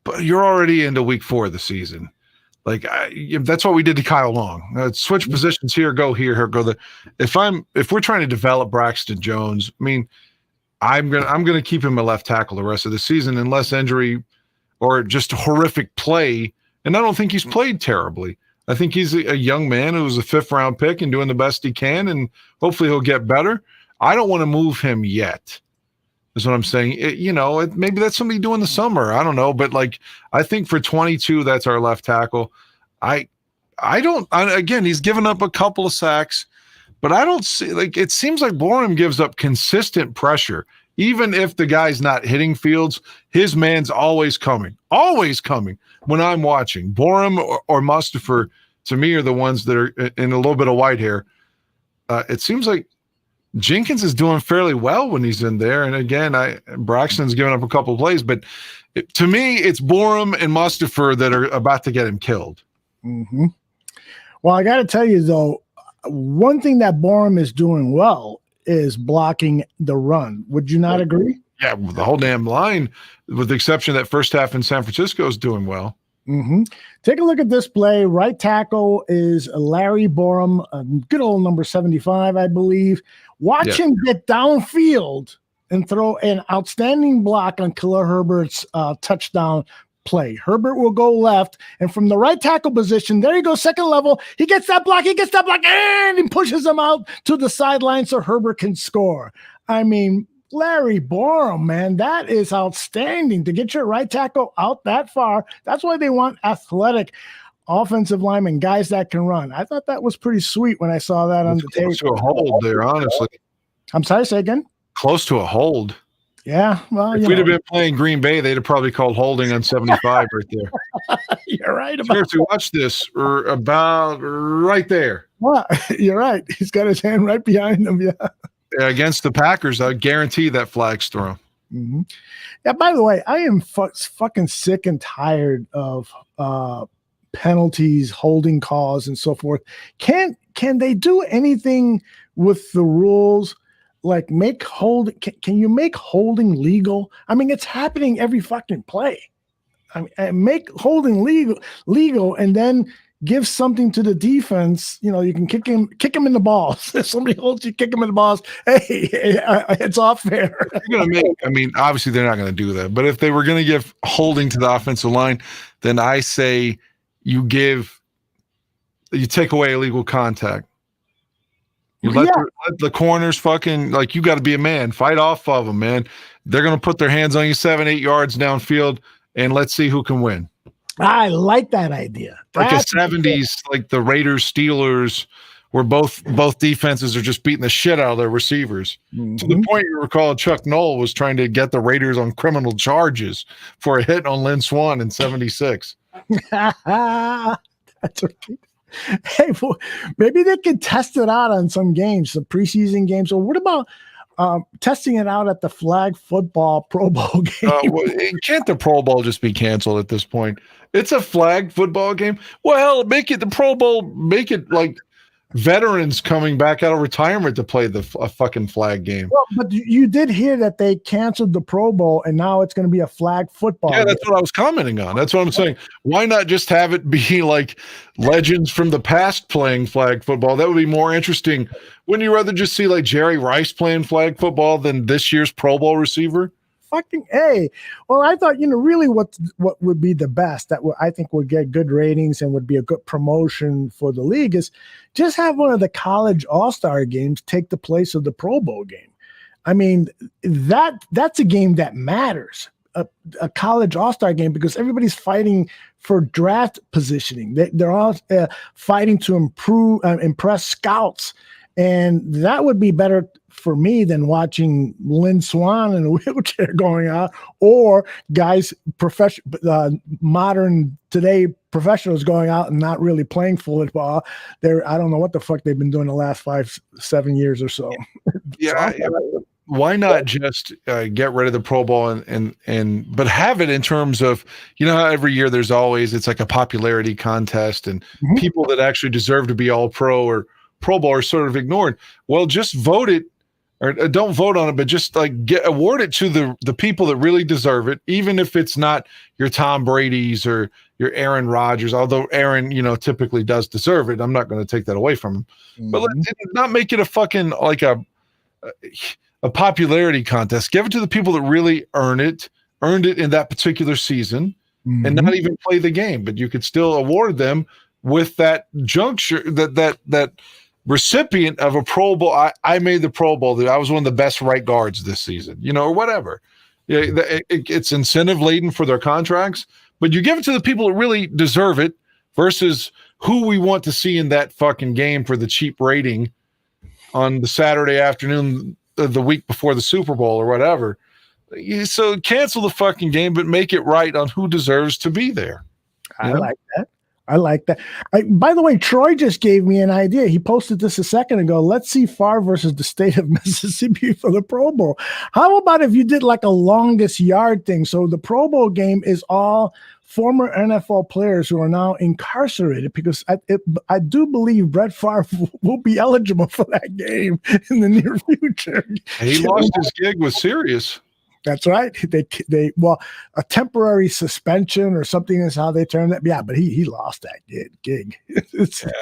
E: But you're already into week 4 of the season. Like that's what we did to Kyle Long. Switch positions here, go here, go there. If we're trying to develop Braxton Jones, I mean, I'm gonna keep him a left tackle the rest of the season unless injury or just horrific play. And I don't think he's played terribly. I think he's a young man who was a 5th round pick and doing the best he can, and hopefully he'll get better. I don't want to move him yet. Is what I'm saying. Maybe that's something you do in the summer. I don't know, but I think for 22, that's our left tackle. Again, he's given up a couple of sacks, but I don't see it seems like Borum gives up consistent pressure. Even if the guy's not hitting Fields, his man's always coming when I'm watching. Borum or Mustafa, to me, are the ones that are in a little bit of Whitehair. It seems like Jenkins is doing fairly well when he's in there. And again, Braxton's given up a couple of plays, but to me, it's Borum and Mustafa that are about to get him killed.
C: Mm-hmm. Well, I got to tell you, though, one thing that Borum is doing well is blocking the run. Would you not agree?
E: Yeah, the whole damn line, with the exception of that first half in San Francisco, is doing well.
C: Mm-hmm. Take a look at this play. Right tackle is Larry Borum, good old number 75, I believe. Watch him get downfield and throw an outstanding block on Khalil Herbert's touchdown play. Herbert will go left, and from the right tackle position, there you go, second level. He gets that block, and he pushes him out to the sideline so Herbert can score. I mean, Larry Borum, man, that is outstanding to get your right tackle out that far. That's why they want athletic offensive linemen, guys that can run. I thought that was pretty sweet when I saw that on the tape.
E: Close to a hold there, honestly.
C: I'm sorry, say again?
E: Close to a hold.
C: Yeah, well,
E: if we'd have been playing Green Bay, they'd have probably called holding on 75 right there.
C: You're right about
E: Seriously, watch this. Or about right there.
C: Well, you're right. He's got his hand right behind him, yeah.
E: Against the Packers, I guarantee that flag's thrown.
C: Mm-hmm. Yeah. By the way, I am fucking sick and tired of penalties, holding calls, and so forth. Can they do anything with the rules? Like can you make holding legal? I mean, it's happening every fucking play. I mean, make holding legal, and then give something to the defense. You know, you can kick him in the balls. If somebody holds you, kick him in the balls. Hey, it's off fair.
E: I mean, obviously they're not going to do that. But if they were going to give holding to the offensive line, then I say you take away illegal contact. You let the corners fucking, like, you got to be a man. Fight off of them, man. They're going to put their hands on you 7-8 yards downfield, and let's see who can win.
C: I like that idea.
E: Like a 70s, like the Raiders, Steelers, where both defenses are just beating the shit out of their receivers. Mm-hmm. To the point you recall Chuck Noll was trying to get the Raiders on criminal charges for a hit on Lynn Swann in 76.
C: That's okay. Hey, well, maybe they could test it out on some games, some preseason games. Or what about testing it out at the flag football Pro Bowl game?
E: Can't the Pro Bowl just be canceled at this point? It's a flag football game. Well, make it the Pro Bowl. Make it like veterans coming back out of retirement to play a fucking flag game.
C: Well, but you did hear that they canceled the Pro Bowl, and now it's going to be a flag football game.
E: That's what I was commenting on. That's what I'm saying. Why not just have it be like legends from the past playing flag football? That would be more interesting. Wouldn't you rather just see like Jerry Rice playing flag football than this year's Pro Bowl receiver?
C: Fucking A. Well, I thought, really what would be the best that I think would get good ratings and would be a good promotion for the league is just have one of the college all-star games take the place of the Pro Bowl game. I mean, that's a game that matters, a college all-star game, because everybody's fighting for draft positioning. They're all fighting to impress scouts. And that would be better for me than watching Lynn Swann in a wheelchair going out, or guys, modern today professionals going out and not really playing football. I don't know what the fuck they've been doing the last 5-7 years or so.
E: Yeah. Why not just get rid of the Pro Bowl but have it in terms of, how every year it's like a popularity contest, and people that actually deserve to be all pro or Pro Bowl are sort of ignored. Well, just vote it, or don't vote on it, but just like award it to the people that really deserve it, even if it's not your Tom Brady's or your Aaron Rodgers, although Aaron, typically does deserve it. I'm not going to take that away from him. Mm-hmm. But let's not make it a fucking like a popularity contest. Give it to the people that really earned it in that particular season, and not even play the game, but you could still award them with that juncture, that recipient of a Pro Bowl. I made the Pro Bowl. I was one of the best right guards this season, or whatever. It's incentive laden for their contracts, but you give it to the people that really deserve it versus who we want to see in that fucking game for the cheap rating on the Saturday afternoon, the week before the Super Bowl or whatever. So cancel the fucking game, but make it right on who deserves to be there.
C: I like that. By the way, Troy just gave me an idea. He posted this a second ago. Let's see Favre versus the state of Mississippi for the Pro Bowl. How about if you did like a longest yard thing? So the Pro Bowl game is all former NFL players who are now incarcerated, because I do believe Brett Favre will be eligible for that game in the near future.
E: He lost his gig with Sirius.
C: That's right. They a temporary suspension or something is how they term that. Yeah, but he lost that gig.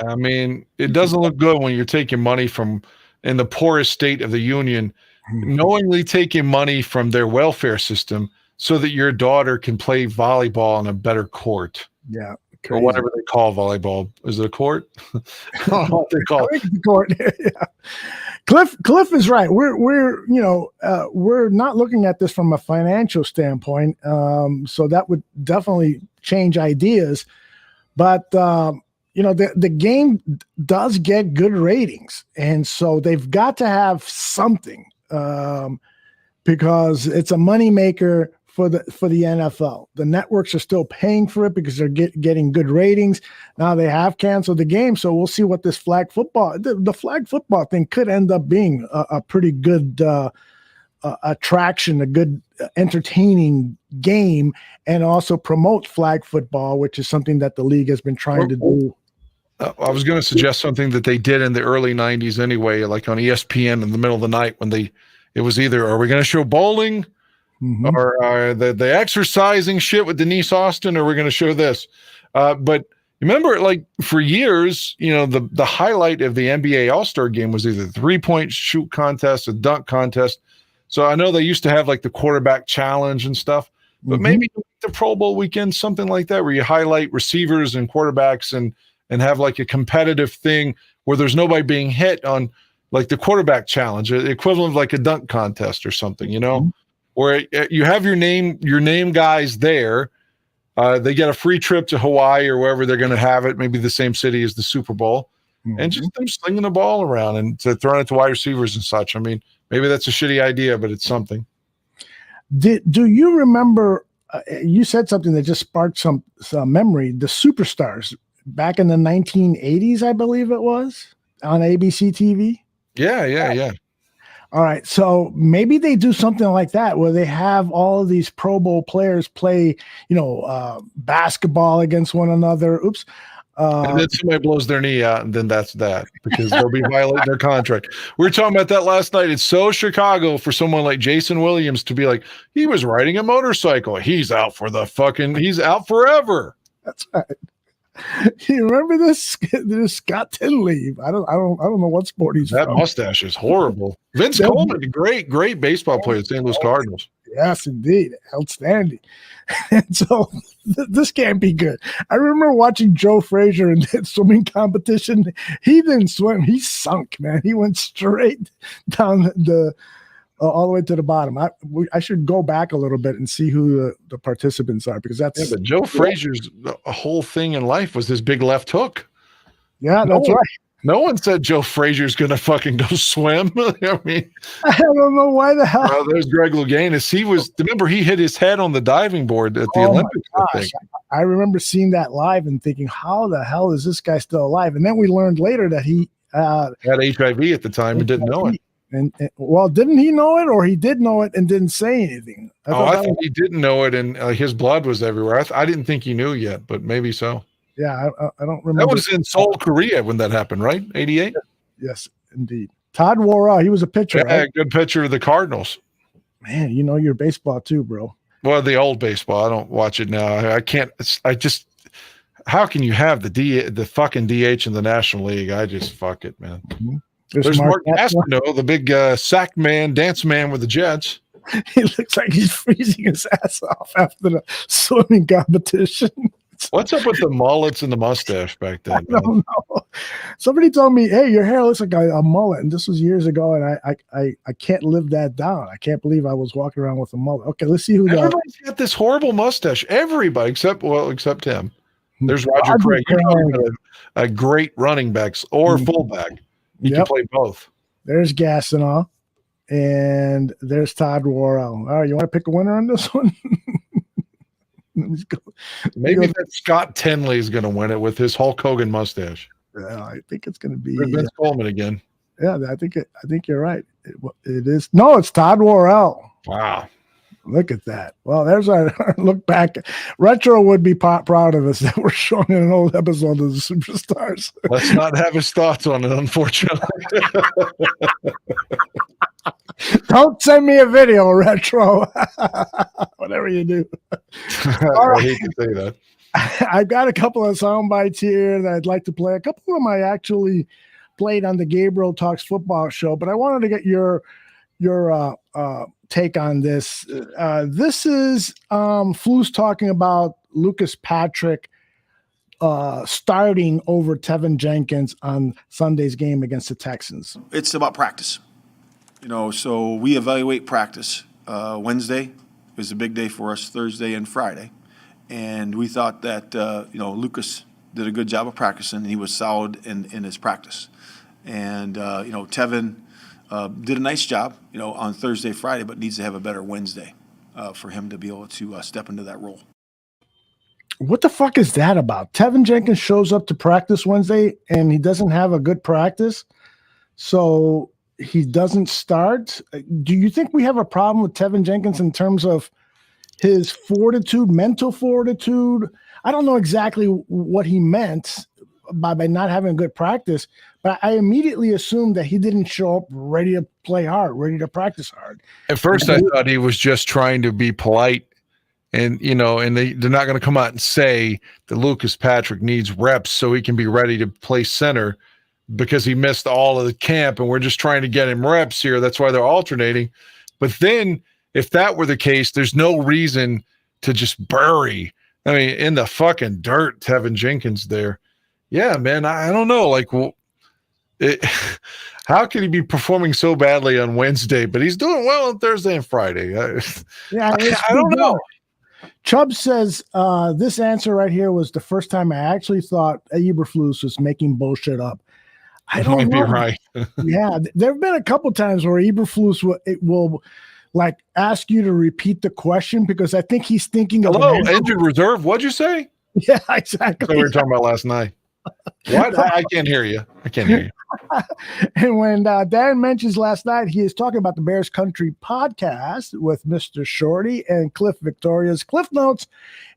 E: I mean, it doesn't look good when you're taking money from, in the poorest state of the union, knowingly taking money from their welfare system so that your daughter can play volleyball on a better court.
C: Yeah.
E: Crazy. Or whatever they call volleyball. Is it a court? I don't know what they call it.
C: Court. Yeah. Cliff is right. We're not looking at this from a financial standpoint. So that would definitely change ideas. But the game does get good ratings, and so they've got to have something because it's a moneymaker for the NFL. The networks are still paying for it because they're getting good ratings. Now they have canceled the game, so we'll see what this flag football, the flag football thing could end up being a pretty good attraction, a good entertaining game and also promote flag football, which is something that the league has been trying to do.
E: I was going to suggest something that they did in the early 90s anyway, like on ESPN in the middle of the night when it was either, are we going to show bowling or the exercising shit with Denise Austin, or we're going to show this. But remember, like for years, the highlight of the NBA All-Star game was either the 3-point shoot contest, a dunk contest. So I know they used to have like the quarterback challenge and stuff, but maybe the Pro Bowl weekend, something like that, where you highlight receivers and quarterbacks and have like a competitive thing where there's nobody being hit on like the quarterback challenge, the equivalent of like a dunk contest or something, where you have your name guys there. They get a free trip to Hawaii or wherever they're going to have it, maybe the same city as the Super Bowl, and just them slinging the ball around and throwing it to wide receivers and such. I mean, maybe that's a shitty idea, but it's something.
C: Do you remember, you said something that just sparked some memory, the Superstars back in the 1980s, I believe it was, on ABC TV?
E: Yeah.
C: All right, so maybe they do something like that where they have all of these Pro Bowl players play, basketball against one another. Oops.
E: And then somebody blows their knee out, and then that's that, because they'll be violating their contract. We were talking about that last night. It's so Chicago for someone like Jason Williams to be like, he was riding a motorcycle. He's out he's out forever.
C: That's right. You remember this? There's Scott Tinley. I don't know what sport he's
E: that
C: from.
E: Mustache is horrible. Vince Coleman, great baseball player, St. Louis Cardinals.
C: Yes, indeed, outstanding. And so this can't be good. I remember watching Joe Frazier in that swimming competition. He didn't swim; he sunk. Man, he went straight down all the way to the bottom. I should go back a little bit and see who the participants are, because that's
E: but Joe Frazier's whole thing in life was his big left hook.
C: Yeah, that's right.
E: No one said Joe Frazier's going to fucking go swim. I mean,
C: I don't know why the hell.
E: There's Greg Louganis. Remember, he hit his head on the diving board at the Olympics.
C: I remember seeing that live and thinking, how the hell is this guy still alive? And then we learned later that he
E: had HIV at the time and didn't know it.
C: And well, didn't he know it, or he did know it and didn't say anything?
E: I think he didn't know it, and his blood was everywhere. I didn't think he knew yet, but maybe so.
C: Yeah, I don't remember.
E: That was in Seoul, Korea when that happened, right? 88?
C: Yes, indeed. Todd Worrell, he was a pitcher, right?
E: Good pitcher of the Cardinals.
C: Man, you know your baseball too, bro.
E: Well, the old baseball. I don't watch it now. I can't. How can you have the fucking DH in the National League? I just fuck it, man.
C: Mm-hmm.
E: There's Mark Gastineau, the big sack man, dance man with the Jets.
C: He looks like he's freezing his ass off after the swimming competition.
E: What's up with the mullets and the mustache back then?
C: I don't know. Somebody told me, hey, your hair looks like a mullet. And this was years ago. And I can't live that down. I can't believe I was walking around with a mullet. Okay, let's see who
E: everybody's got this horrible mustache. Everybody except him. There's Roger Craig. A great running backs or fullback. You can play both.
C: There's Gastineau. And there's Todd Worrell. All right, you want to pick a winner on this one?
E: Let's go. Maybe that Scott Tinley is going to win it with his Hulk Hogan mustache.
C: Yeah, I think it's going to be
E: Vince Coleman again.
C: Yeah, I think you're right. It is. No, it's Todd Worrell.
E: Wow.
C: Look at that. Well, there's our look back. Retro would be proud of us that we're showing an old episode of the Superstars.
E: Let's not have his thoughts on it, unfortunately.
C: Don't send me a video, Retro. Whatever you do.
E: I hate to say that.
C: I've got a couple of sound bites here that I'd like to play. A couple of them I actually played on the Gabriel Talks Football show, but I wanted to get your take on this. This is Flus talking about Lucas Patrick starting over Tevin Jenkins on Sunday's game against the Texans.
Q: It's about practice. So we evaluate practice. Wednesday is a big day for us, Thursday and Friday. And we thought that, Lucas did a good job of practicing. He was solid in his practice. And, Tevin did a nice job, on Thursday, Friday, but needs to have a better Wednesday for him to be able to step into that role.
C: What the fuck is that about? Tevin Jenkins shows up to practice Wednesday and he doesn't have a good practice. So he doesn't start. Do you think we have a problem with Tevin Jenkins in terms of his fortitude, mental fortitude? I don't know exactly what he meant by not having good practice, but I immediately assumed that he didn't show up ready to play hard, ready to practice hard.
E: At first, I thought he was just trying to be polite, and they're not going to come out and say that Lucas Patrick needs reps so he can be ready to play center because he missed all of the camp, and we're just trying to get him reps here. That's why they're alternating. But then, if that were the case, there's no reason to just bury, in the fucking dirt, Tevin Jenkins there. Yeah, man, I don't know. How could he be performing so badly on Wednesday, but he's doing well on Thursday and Friday?
C: Yeah,
E: I don't know.
C: Chubb says this answer right here was the first time I actually thought Eberflus was making bullshit up. I don't know.
E: Might be right.
C: Yeah, there have been a couple times where Eberflus will like ask you to repeat the question because I think he's thinking of
E: injured reserve. What'd you say?
C: Yeah, exactly.
E: So we were talking about last night. What? I can't hear you.
C: And when Dan mentions last night, he is talking about the Bears Country podcast with Mr. Shorty and Cliff Victoria's Cliff Notes.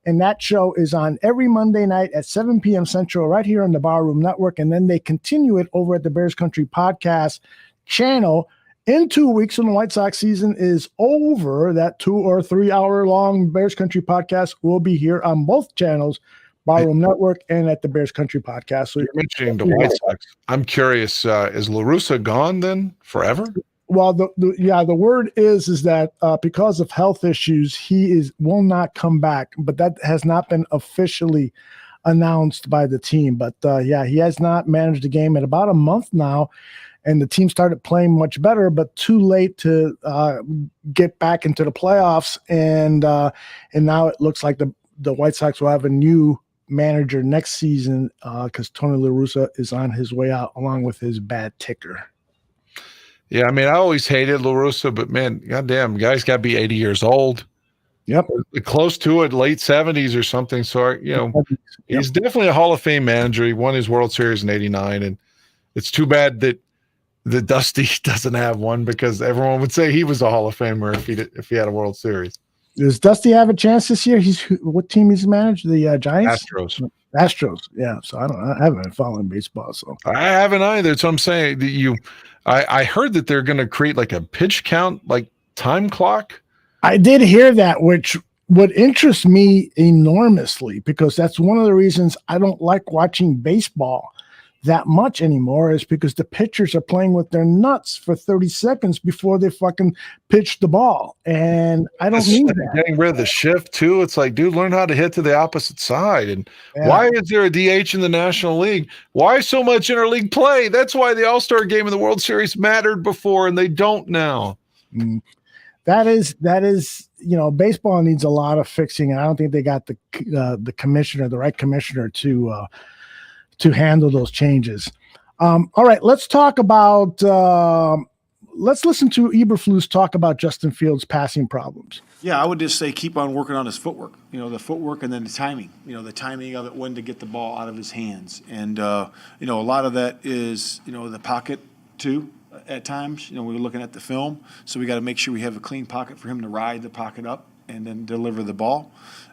C: And that show is on every Monday night at 7 p.m. Central right here on the Barroom Network. And then they continue it over at the Bears Country podcast channel. In 2 weeks, when the White Sox season is over, that 2 or 3 hour long Bears Country podcast will be here on both channels, Barroom Network and at the Bears Country podcast. So
E: you're mentioning the White Sox. I'm curious, is La Russa gone then forever?
C: Well, the word is that because of health issues, he will not come back, but that has not been officially announced by the team. But he has not managed the game in about a month now. And the team started playing much better, but too late to get back into the playoffs. And now it looks like the White Sox will have a new manager next season because Tony La Russa is on his way out along with his bad ticker.
E: Yeah, I always hated La Russa, but man, goddamn, guy's got to be 80 years old.
C: Yep.
E: Close to it, late 70s or something. So, he's definitely a Hall of Fame manager. He won his World Series in 89, and it's too bad that the Dusty doesn't have one because everyone would say he was a Hall of Famer if he had a World Series.
C: Does Dusty have a chance this year? What team he's managed? The Giants?
E: Astros.
C: Yeah. So I haven't been following baseball. So
E: I haven't either. So I'm saying that I heard that they're going to create like a pitch count, like time clock.
C: I did hear that, which would interest me enormously because that's one of the reasons I don't like watching baseball that much anymore is because the pitchers are playing with their nuts for 30 seconds before they fucking pitch the ball. And I don't need that.
E: Getting rid of the shift too. It's like, dude, learn how to hit to the opposite side. And why is there a DH in the National League? Why so much interleague play? That's why the All-Star game in the World Series mattered before and they don't now.
C: That is, baseball needs a lot of fixing. And I don't think they got the right commissioner to handle those changes. All right, let's talk about let's listen to Eberflus talk about Justin Fields' passing problems.
Q: Yeah, I would just say keep on working on his footwork. The footwork and then the timing. The timing of it, when to get the ball out of his hands. And, a lot of that is, the pocket too at times. We're looking at the film. So we got to make sure we have a clean pocket for him to ride the pocket up and then deliver the ball.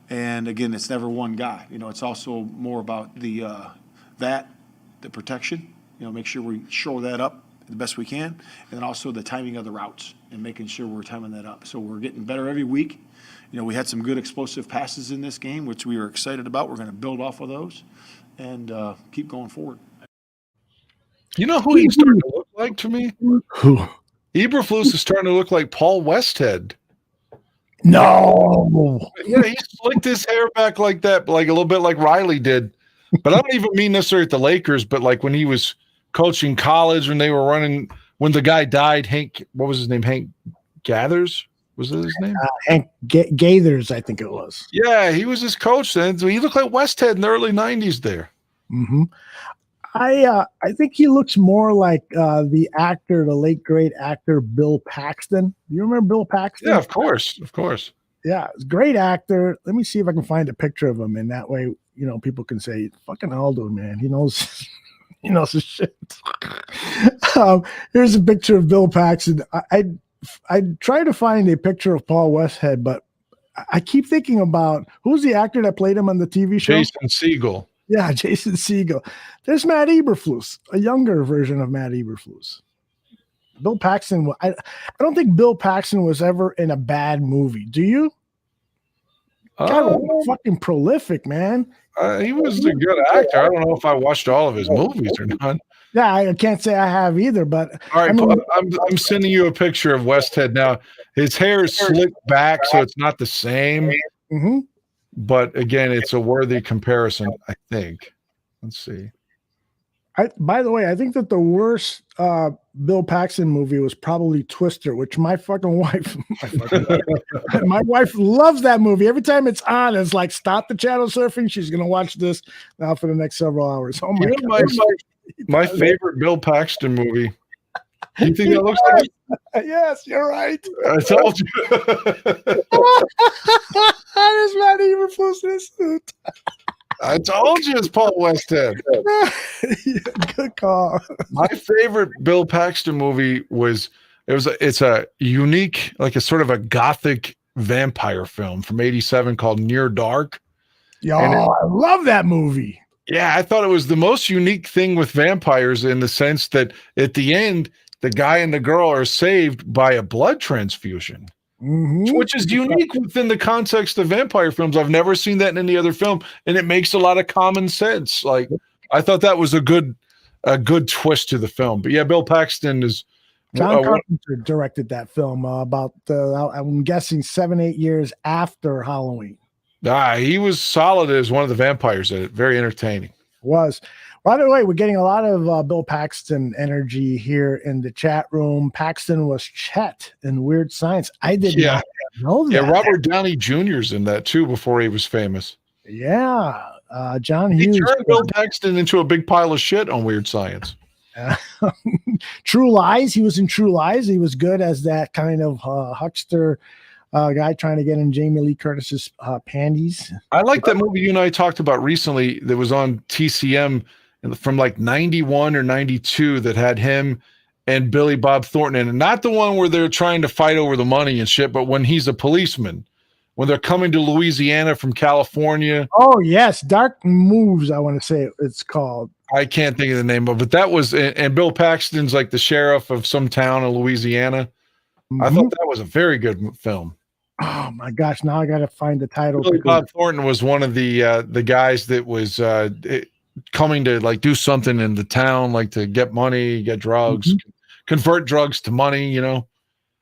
Q: And, again, it's never one guy. It's also more about the protection, make sure we shore that up the best we can, and then also the timing of the routes and making sure we're timing that up. So we're getting better every week. We had some good explosive passes in this game, which we were excited about. We're going to build off of those and keep going forward.
E: You know who he's starting to look like to me?
C: Who?
E: Eberflus is starting to look like Paul Westhead.
C: No.
E: Yeah, he slicked his hair back like that, like a little bit like Riley did. But I don't even mean necessarily at the Lakers, but like when he was coaching college, when they were running, when the guy died, what was his name? Hank Gathers? Was that his name?
C: Hank Gathers, I think it was.
E: Yeah, he was his coach then. So he looked like Westhead in the early 90s there.
C: Mm-hmm. I think he looks more like the late great actor Bill Paxton. Do you remember Bill Paxton?
E: Yeah, of course.
C: Yeah, great actor. Let me see if I can find a picture of him, and that way, people can say, "Fucking Aldo, man, he knows He knows his shit. Here's a picture of Bill Paxton. I try to find a picture of Paul Westhead, but I keep thinking about who's the actor that played him on the TV show?
E: Jason Segel.
C: Yeah, Jason Segel. There's Matt Eberflus, a younger version of Matt Eberflus. Bill Paxton. I don't think Bill Paxton was ever in a bad movie. Do you? God, fucking prolific, man.
E: He was a good actor. I don't know if I watched all of his movies or not.
C: Yeah, I can't say I have either. But
E: all right,
C: I mean,
E: I'm sending you a picture of Westhead now. His hair is slicked back, so it's not the same.
C: Mm-hmm.
E: But again, it's a worthy comparison, I think. Let's see.
C: By the way, I think that the worst Bill Paxton movie was probably Twister, which my wife loves that movie. Every time it's on, it's like, stop the channel surfing. She's going to watch this now for the next several hours. Oh my God.
E: My favorite Bill Paxton movie. Do you think that looks like it?
C: Yes, you're right.
E: I told you.
C: There's Matt Eberflus in his suit.
E: I told you it's Paul Westhead.
C: Good call.
E: My favorite Bill Paxton movie it's a unique, like a sort of a gothic vampire film from '87 called Near Dark.
C: I love that movie.
E: Yeah, I thought it was the most unique thing with vampires in the sense that at the end, the guy and the girl are saved by a blood transfusion.
C: Mm-hmm.
E: Which is unique within the context of vampire films. I've never seen that in any other film, and it makes a lot of common sense. Like, I thought that was a good twist to the film. But yeah, Bill Paxton is
C: John Carpenter directed that film about I'm guessing 7-8 years after Halloween.
E: He was solid as one of the vampires in it. Very entertaining.
C: Was. By the way, we're getting a lot of Bill Paxton energy here in the chat room. Paxton was Chet in Weird Science. I did not know that.
E: Yeah, Robert Downey Jr.'s in that too before he was famous.
C: Yeah, John Hughes.
E: He turned Bill Paxton into a big pile of shit on Weird Science.
C: True Lies. He was in True Lies. He was good as that kind of huckster guy trying to get in Jamie Lee Curtis's panties.
E: I like that movie you and I talked about recently that was on TCM from like 91 or 92 that had him and Billy Bob Thornton in it. Not the one where they're trying to fight over the money and shit, but when he's a policeman, when they're coming to Louisiana from California.
C: Oh, yes. Dark Moves, I want to say it's called.
E: I can't think of the name of it, but that was, and Bill Paxton's like the sheriff of some town in Louisiana. Mm-hmm. I thought that was a very good film.
C: Oh my gosh! Now I got to find the title.
E: Billy Bob Thornton was one of the guys that was coming to like do something in the town, like to get money, get drugs, convert drugs to money. You know,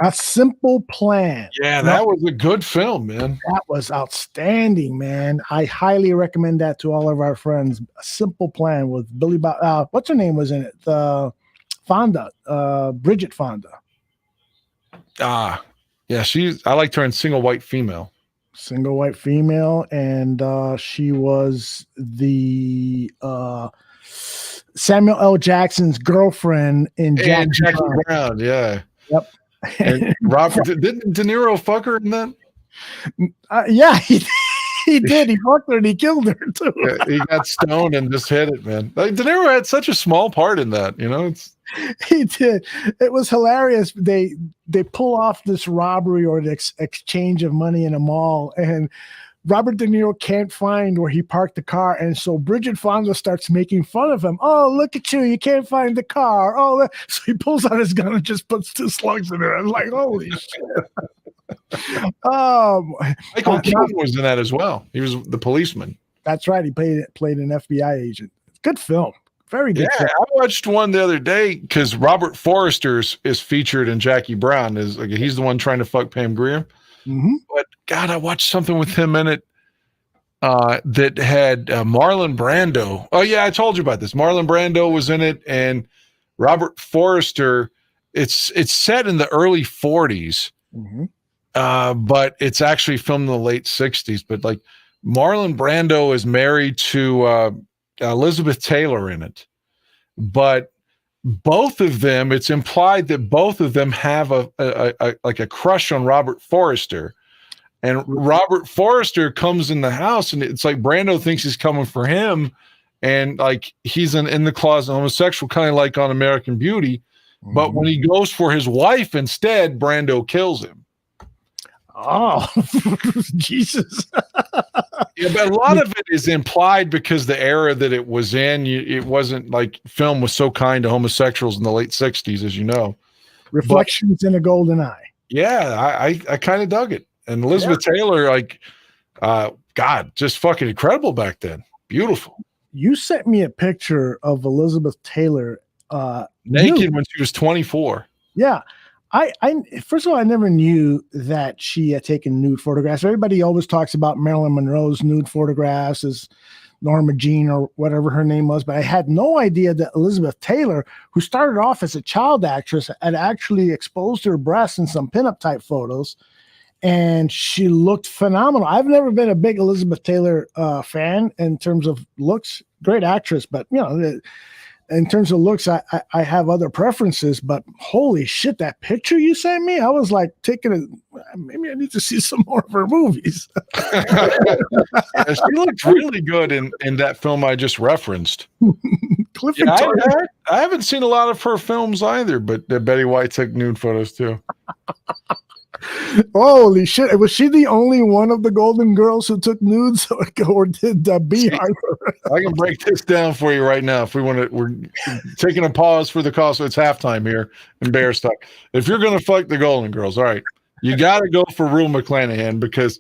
C: A Simple Plan.
E: Yeah, that was a good film, man.
C: That was outstanding, man. I highly recommend that to all of our friends. A Simple Plan with Billy Bob. What's her name was in it? Fonda, Bridget Fonda.
E: Yeah, I liked her in Single White Female.
C: Single White Female, and she was the Samuel L. Jackson's girlfriend in
E: Jackie Brown. Yeah.
C: Yep.
E: And Robert didn't De Niro fuck her in that?
C: Yeah, he did. He fucked her and he killed her too.
E: Yeah, he got stoned and just hit it, man. Like, De Niro had such a small part in that, you know.
C: He did. It was hilarious. They pull off this robbery or the exchange of money in a mall, and Robert De Niro can't find where he parked the car, and so Bridget Fonda starts making fun of him. Oh, look at you! You can't find the car. Oh, so he pulls out his gun and just puts 2 slugs in it. I'm like, holy shit!
E: Michael Keaton was in that as well. He was the policeman.
C: That's right. He played an FBI agent. Good film. Very good.
E: Yeah, I watched one the other day because Robert Forrester is featured in Jackie Brown. He's the one trying to fuck Pam Grier.
C: Mm-hmm.
E: But God, I watched something with him in it that had Marlon Brando. Oh yeah, I told you about this. Marlon Brando was in it, and Robert Forrester. It's set in the early 40s, but it's actually filmed in the late 60s. But like Marlon Brando is married to Elizabeth Taylor in it, but both of them, it's implied that both of them have a crush on Robert Forrester, and Robert Forrester comes in the house and it's like Brando thinks he's coming for him, and like he's in the closet homosexual, kind of like on American Beauty. But when he goes for his wife instead, Brando kills him.
C: Oh, Jesus.
E: Yeah, but a lot of it is implied because the era that it was in, it wasn't like film was so kind to homosexuals in the late 60s, as you know.
C: Reflections in a Golden Eye.
E: Yeah, I kind of dug it. And Elizabeth Taylor, like, God, just fucking incredible back then. Beautiful.
C: You sent me a picture of Elizabeth Taylor
E: naked when she was 24.
C: Yeah. I first of all, I never knew that she had taken nude photographs. Everybody always talks about Marilyn Monroe's nude photographs as Norma Jean or whatever her name was, but I had no idea that Elizabeth Taylor, who started off as a child actress, had actually exposed her breasts in some pinup type photos, and she looked phenomenal. I've never been a big Elizabeth Taylor fan in terms of looks. Great actress, but you know, in terms of looks, I have other preferences, but holy shit, that picture you sent me, I was like maybe I need to see some more of her movies.
E: She looked really good in that film I just referenced. I haven't seen a lot of her films either, but Betty White took nude photos too.
C: Holy shit. Was she the only one of the Golden Girls who took nudes or did Beehive?
E: I can break this down for you right now. If we want to, we're taking a pause for the call. So it's halftime here in Bears Talk. If you're going to fuck the Golden Girls, all right, you got to go for Rue McClanahan because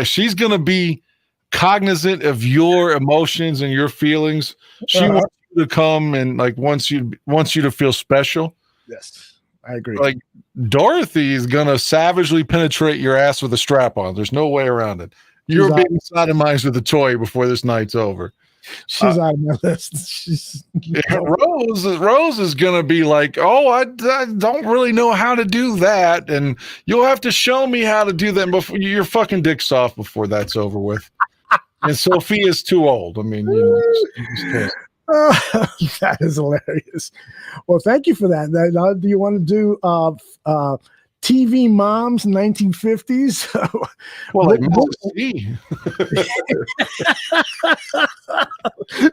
E: she's going to be cognizant of your emotions and your feelings. She wants you to come and like wants you to feel special.
C: Yes. I agree.
E: Like Dorothy is gonna savagely penetrate your ass with a strap on. There's no way around it. You're being sodomized with a toy before this night's over.
C: She's out of my list.
E: Rose is gonna be like, oh, I don't really know how to do that, and you'll have to show me how to do that before your fucking dick's soft before that's over with. And Sophia's too old. I mean,
C: that is hilarious. Well, thank you for that. Now, do you want to do TV moms 1950s?
E: Well, like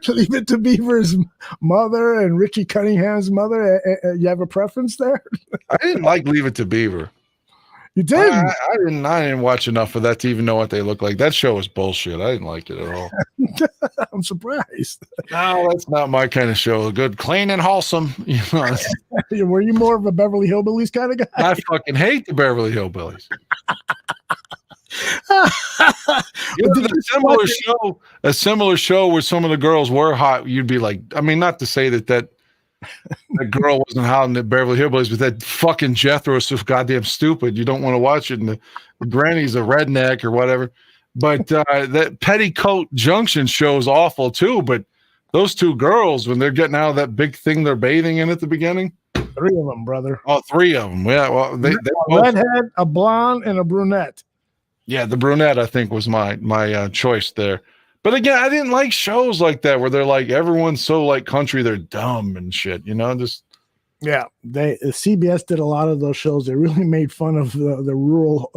C: Leave It to Beaver's mother and Richie Cunningham's mother. You have a preference there?
E: I didn't like Leave It to Beaver.
C: You did?
E: I didn't watch enough of that to even know what they look like. That show was bullshit. I didn't like it at all.
C: I'm surprised.
E: No, that's not my kind of show. Good, clean, and wholesome. You know,
C: were you more of a Beverly Hillbillies kind of guy?
E: I fucking hate the Beverly Hillbillies. A similar show where some of the girls were hot. You'd be like, I mean, not to say that girl wasn't hot in the Beverly Hillbillies, but that fucking Jethro's so goddamn stupid. You don't want to watch it. And the granny's a redneck or whatever. But that Petticoat Junction show is awful too. But those two girls, when they're getting out of that big thing they're bathing in at the beginning,
C: 3 of them, brother.
E: Oh, 3 of them. Yeah, well, they
C: a redhead, a blonde, and a brunette.
E: Yeah, the brunette I think was my choice there. But again, I didn't like shows like that where they're like everyone's so like country, they're dumb and shit. You know, just CBS did a lot of those shows. They really made fun of the rural,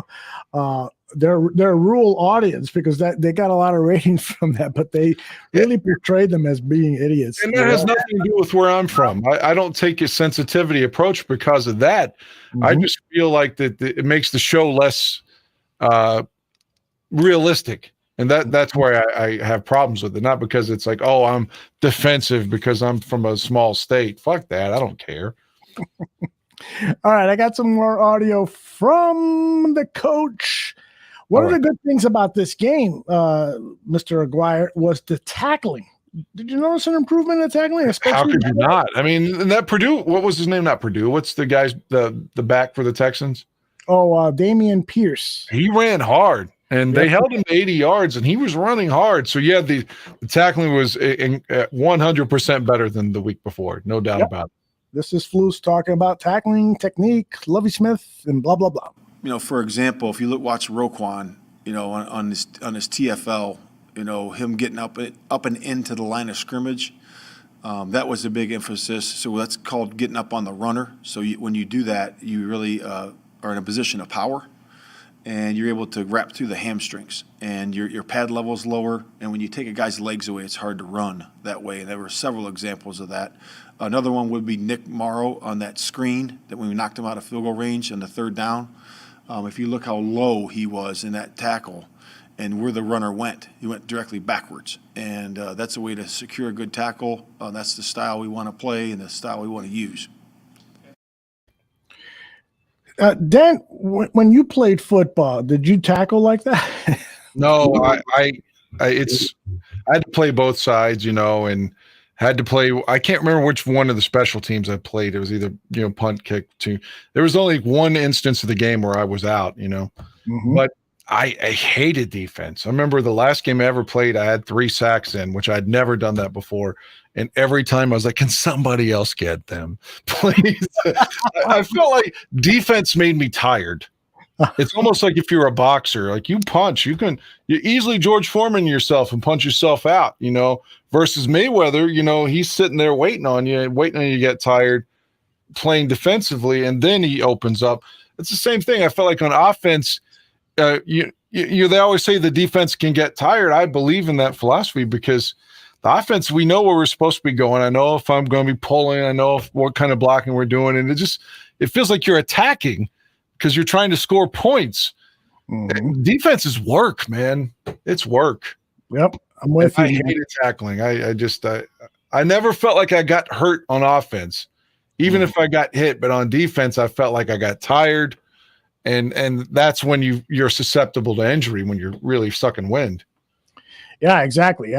E: their rural audience because they got a lot of ratings from that. But they really portrayed them as being idiots. And that has nothing to do with where I'm from. I don't take a sensitivity approach because of that. Mm-hmm. I just feel like that it makes the show less realistic. And that's where I have problems with it. Not because it's like, oh, I'm defensive because I'm from a small state. Fuck that. I don't care.
C: All right. I got some more audio from the coach. One of the good things about this game, Mr. Aguirre, was the tackling. Did you notice an improvement in tackling?
E: How could you not? I mean, that Purdue, what was his name? Not Purdue. What's the guy's, the back for the Texans?
C: Oh, Damian Pierce.
E: He ran hard. And they held him to 80 yards, and he was running hard. So, yeah, the tackling was 100% better than the week before. No doubt about it.
C: This is Flus talking about tackling, technique, Lovie Smith, and blah, blah, blah.
Q: You know, for example, if you watch Roquan, you know, on his TFL, you know, him getting up and into the line of scrimmage, that was a big emphasis. So that's called getting up on the runner. So when you do that, you really are in a position of power. and you're able to wrap through the hamstrings, and your pad level is lower. And when you take a guy's legs away, it's hard to run that way. And there were several examples of that. Another one would be Nick Morrow on that screen that when we knocked him out of field goal range on the third down. If you look how low he was in that tackle and where the runner went, he went directly backwards. And that's a way to secure a good tackle. That's the style we want to play and the style we want to use.
C: Dan, when you played football, did you tackle like that?
E: No, I had to play both sides, and had to play. I can't remember which one of the special teams I played. It was either punt, kick. There was only one instance of the game where I was out, but I hated defense. I remember the last game I ever played, I had 3 sacks in, which I'd never done that before. And every time I was like, can somebody else get them, please? I felt like defense made me tired. It's almost like if you're a boxer, like you punch, you easily George Foreman yourself and punch yourself out, versus Mayweather, he's sitting there waiting on you to get tired, playing defensively, and then he opens up. It's the same thing. I felt like on offense, they always say the defense can get tired. I believe in that philosophy because the offense, we know where we're supposed to be going. I know if I'm going to be pulling. I know what kind of blocking we're doing. And it feels like you're attacking because you're trying to score points. Mm-hmm. Defense is work, man. It's work.
C: Yep. I'm with you.
E: I hated tackling. I never felt like I got hurt on offense, even if I got hit. But on defense, I felt like I got tired. And that's when you're susceptible to injury, when you're really sucking wind.
C: Yeah, exactly.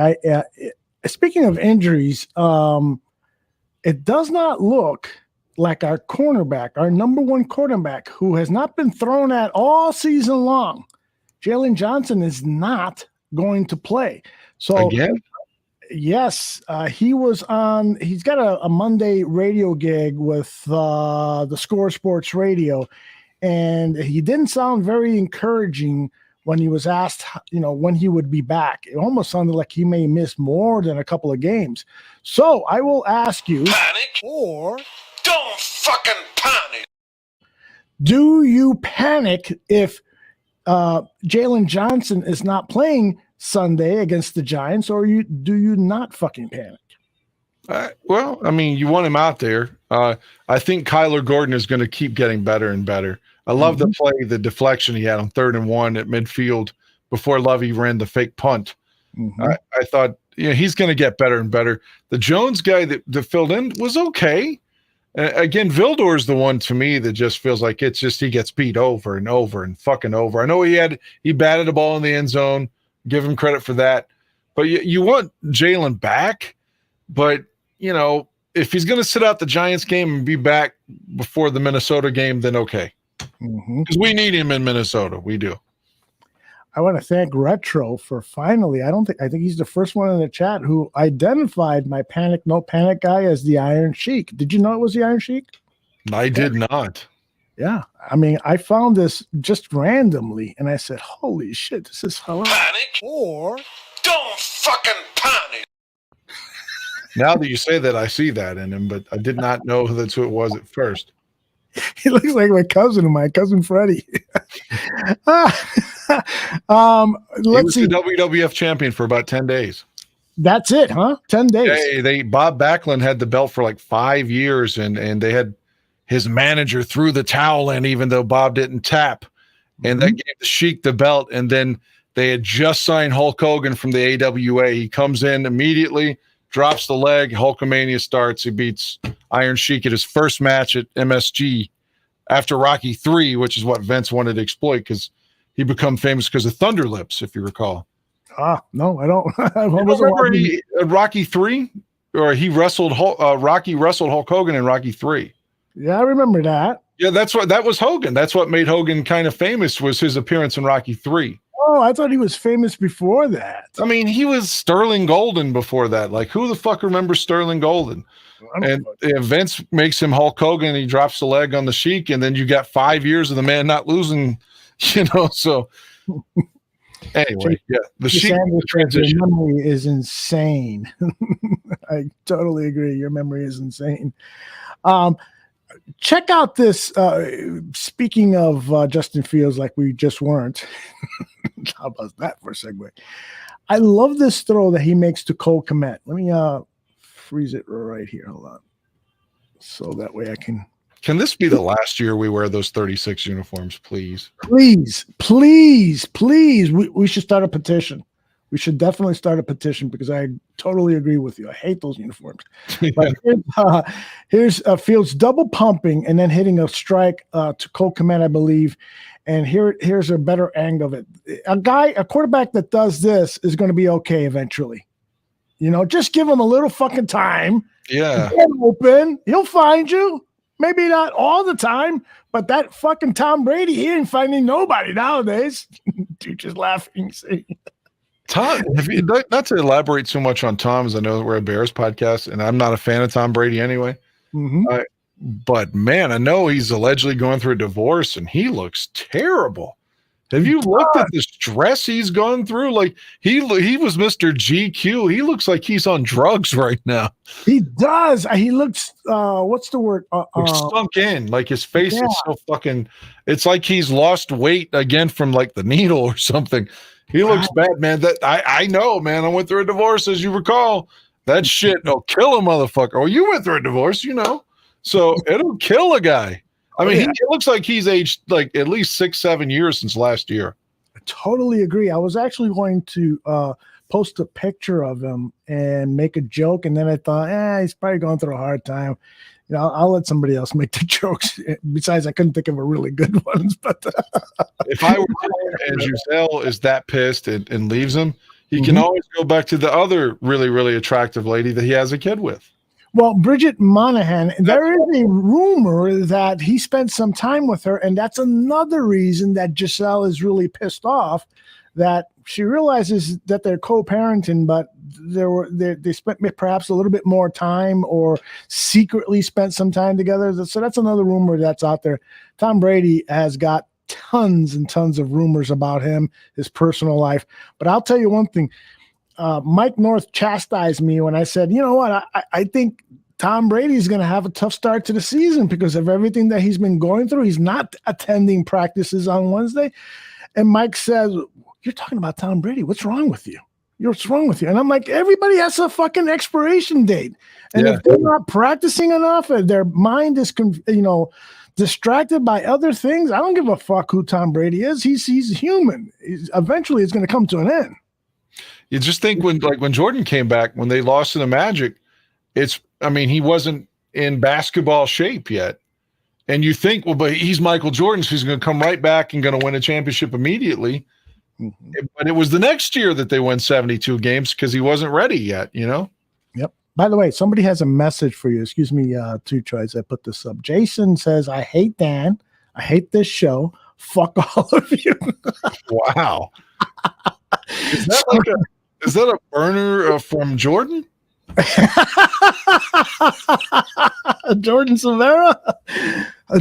C: Speaking of injuries, it does not look like our cornerback, our number one quarterback, who has not been thrown at all season long, Jalen Johnson, is not going to play. So
E: again,
C: yes, he's got a Monday radio gig with the Score Sports Radio, and he didn't sound very encouraging when he was asked, when he would be back. It almost sounded like he may miss more than a couple of games. So I will ask you,
P: Panic or don't fucking panic.
C: Do you panic if Jalen Johnson is not playing Sunday against the Giants, or do you not fucking panic?
E: Well, I mean, you want him out there. I think Kyler Gordon is going to keep getting better and better. I love the play, the deflection he had on 3rd and 1 at midfield before Lovie ran the fake punt. I thought he's going to get better and better. The Jones guy that filled in was okay. Again, Vildor is the one to me that just feels like it's just he gets beat over and over and fucking over. I know he batted a ball in the end zone. Give him credit for that. But you want Jalen back. But, if he's going to sit out the Giants game and be back before the Minnesota game, then okay. Because we need him in Minnesota. We do.
C: I want to thank Retro for finally, I think he's the first one in the chat who identified my Panic No Panic guy as the Iron Sheik. Did you know it was the Iron Sheik?
E: I did not.
C: Yeah. I mean, I found this just randomly and I said, holy shit, this is hilarious.
P: Panic or don't fucking panic.
E: Now that you say that, I see that in him, but I did not know that's who it was at first.
C: He looks like my cousin Freddie.
E: Let's see. The WWF champion for about 10 days.
C: That's it, huh? 10 days.
E: Yeah, Bob Backlund had the belt for like 5 years, and they had his manager threw the towel in, even though Bob didn't tap, and that gave the Sheik the belt. And then they had just signed Hulk Hogan from the AWA. He comes in immediately, drops the leg. Hulkamania starts. He beats Iron Sheik at his first match at MSG after Rocky 3, which is what Vince wanted to exploit because he become famous because of Thunder Lips, if you recall.
C: No, I don't. I
E: remember Rocky 3, or Rocky wrestled Hulk Hogan in Rocky 3.
C: Yeah, I remember that.
E: Yeah, that was Hogan. That's what made Hogan kind of famous, was his appearance in Rocky 3.
C: Oh, I thought he was famous before that.
E: I mean, he was Sterling Golden before that. Like, who the fuck remembers Sterling Golden? And Vince makes him Hulk Hogan. He drops the leg on the Sheik, and then you got 5 years of the man not losing, so anyway, yeah. The Sheik transition.
C: Your memory is insane. I totally agree. Your memory is insane. check out this. Speaking of Justin Fields, like we just weren't. How about that for a segue? I love this throw that he makes to Cole Kmet. Let me freeze it right here. Hold on. So that way I can.
E: Can this be the last year we wear those 36 uniforms, please?
C: Please, please, please. We should start a petition. We should definitely start a petition because I totally agree with you. I hate those uniforms. But here's Fields double pumping and then hitting a strike to Cole Kmet, I believe. And here's a better angle of it. A quarterback that does this is going to be okay eventually. You know, just give him a little fucking time.
E: Yeah.
C: Get open. He'll find you. Maybe not all the time, but that fucking Tom Brady, he ain't finding nobody nowadays. Dude, just laughing.
E: Tom, not to elaborate so much on Tom, as I know we're a Bears podcast, and I'm not a fan of Tom Brady anyway.
C: Mm-hmm.
E: But man, I know he's allegedly going through a divorce, and he looks terrible. Have you looked at the stress he's gone through? Like he was Mr. GQ. He looks like he's on drugs right now.
C: He does. He looks. What's the word?
E: Sunk in. Like his face is so fucking. It's like he's lost weight again from like the needle or something. He looks bad, man. That I know, man. I went through a divorce, as you recall. That shit will kill a motherfucker. Oh, you went through a divorce, you know. So it'll kill a guy. I mean, it looks like he's aged like at least 6-7 years since last year.
C: I totally agree. I was actually going to post a picture of him and make a joke, and then I thought, he's probably going through a hard time. You know, I'll let somebody else make the jokes. Besides, I couldn't think of a really good ones. But
E: if I were and Giselle is that pissed and leaves him, he can always go back to the other really, really attractive lady that he has a kid with.
C: Well, Bridget Monahan, there is a rumor that he spent some time with her, and that's another reason that Giselle is really pissed off, that she realizes that they're co-parenting, but they spent perhaps a little bit more time or secretly spent some time together. So that's another rumor that's out there. Tom Brady has got tons and tons of rumors about him, his personal life. But I'll tell you one thing. Mike North chastised me when I said, you know what, I think Tom Brady is going to have a tough start to the season because of everything that he's been going through. He's not attending practices on Wednesday. And Mike says, you're talking about Tom Brady. What's wrong with you? What's wrong with you? And I'm like, everybody has a fucking expiration date. And if they're not practicing enough, if their mind is, distracted by other things, I don't give a fuck who Tom Brady is. He's human. Eventually, it's going to come to an end.
E: You just think when Jordan came back, when they lost to the Magic, he wasn't in basketball shape yet. And you think, well, but he's Michael Jordan, so he's going to come right back and going to win a championship immediately. Mm-hmm. But it was the next year that they won 72 games because he wasn't ready yet, you know?
C: Yep. By the way, somebody has a message for you. Excuse me, two choice. I put this up. Jason says, I hate Dan. I hate this show. Fuck all of you.
E: Wow. Is that a burner from Jordan?
C: Jordan Silvera?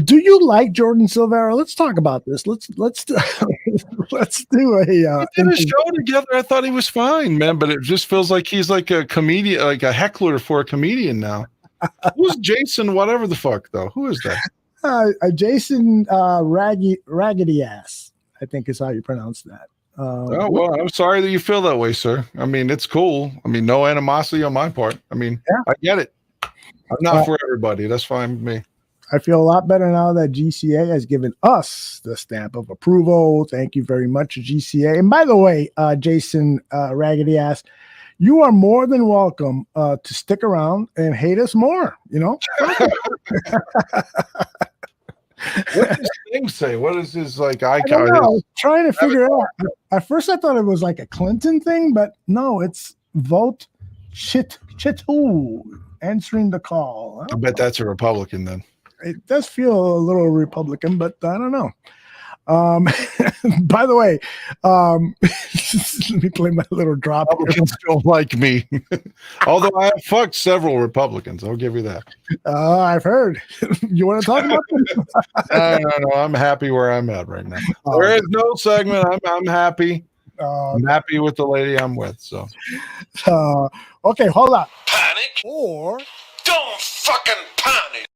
C: Do you like Jordan Silvera? Let's talk about this. Let's do a. We
E: did a show together. I thought he was fine, man, but it just feels like he's like a comedian, like a heckler for a comedian now. Who's Jason? Whatever the fuck, though. Who is that?
C: Jason Raggedy Ass, I think is how you pronounce that.
E: Oh, well, I'm sorry that you feel that way, sir. I mean, it's cool. I mean, no animosity on my part. I mean, I get it. I'm not for everybody. That's fine with me.
C: I feel a lot better now that GCA has given us the stamp of approval. Thank you very much, GCA. And by the way, Jason Raggedy Ass, you are more than welcome to stick around and hate us more, you know?
E: What does thing say? What is his icon?
C: I was trying to figure out. At first, I thought it was like a Clinton thing, but no, it's vote Chitu answering the call.
E: I bet that's a Republican then.
C: It does feel a little Republican, but I don't know. By the way, let me play my little drop.
E: Republicans don't like me, although I have fucked several Republicans. I'll give you that.
C: I've heard. You want to talk about them?
E: No. I'm happy where I'm at right now. There is no segment. I'm happy. I'm happy with the lady I'm with. So,
C: okay, hold on.
R: Panic or don't fucking panic.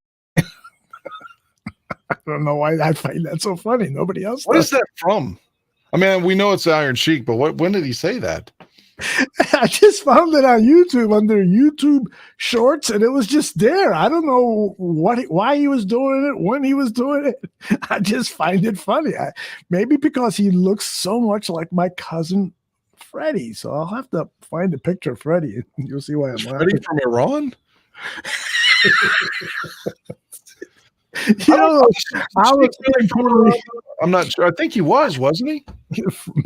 C: I don't know why I find that so funny. Nobody else.
E: What is that from? I mean, we know it's Iron Sheik, but when did he say that?
C: I just found it on YouTube under YouTube Shorts, and it was just there. I don't know why he was doing it, when he was doing it. I just find it funny. Maybe because he looks so much like my cousin Freddie. So I'll have to find a picture of Freddie, and you'll see why I'm
E: Freddie
C: laughing.
E: from Iran?
C: You know, I was totally,
E: I'm not sure. I think he wasn't he?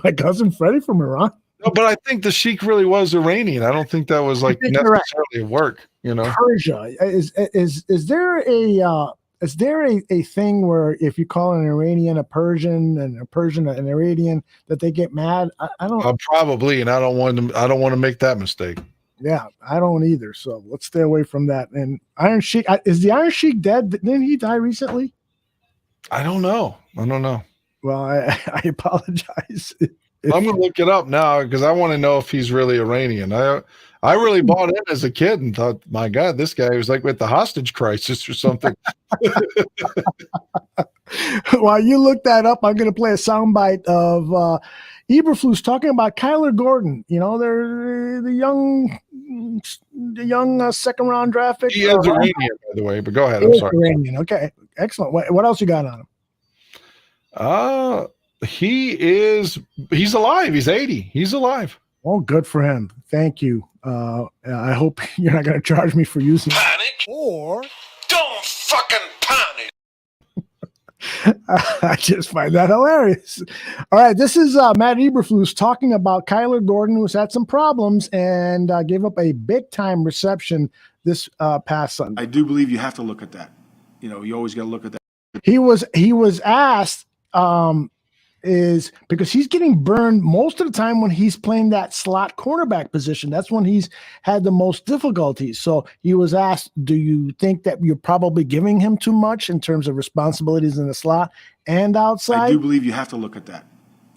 C: My cousin Freddie from Iran.
E: No, but I think the Sheik really was Iranian. I don't think that was like necessarily work, you know.
C: Persia. Is there a thing where if you call an Iranian a Persian and a Persian an Iranian that they get mad? I don't
E: probably, and I don't want to make that mistake.
C: Yeah, I don't either. So let's stay away from that. And Iron Sheik, is the Iron Sheik dead? Didn't he die recently?
E: I don't know.
C: Well, I apologize.
E: I'm going to look it up now because I want to know if he's really Iranian. I really bought in as a kid and thought, my God, this guy was like with the hostage crisis or something.
C: While you look that up, I'm going to play a soundbite of Eberflus talking about Kyler Gordon. You know, they're the young second round draft pick.
E: He is Iranian, by the way, but go ahead.
C: He
E: I'm
C: is
E: sorry.
C: Iranian. Okay, excellent. What else you got on him?
E: He's alive. He's 80. He's alive.
C: Oh, good for him. Thank you. I hope you're not going to charge me for using
P: Panic
C: or
P: don't fucking panic.
C: I just find that hilarious. All right, this is Matt Eberflus talking about Kyler Gordon, who's had some problems and gave up a big-time reception this past Sunday.
Q: I do believe you have to look at that. You know, you always got to look at that.
C: He was asked is because he's getting burned most of the time when he's playing that slot cornerback position. That's when he's had the most difficulties. So he was asked, do you think that you're probably giving him too much in terms of responsibilities in the slot and outside?
Q: I do believe you have to look at that.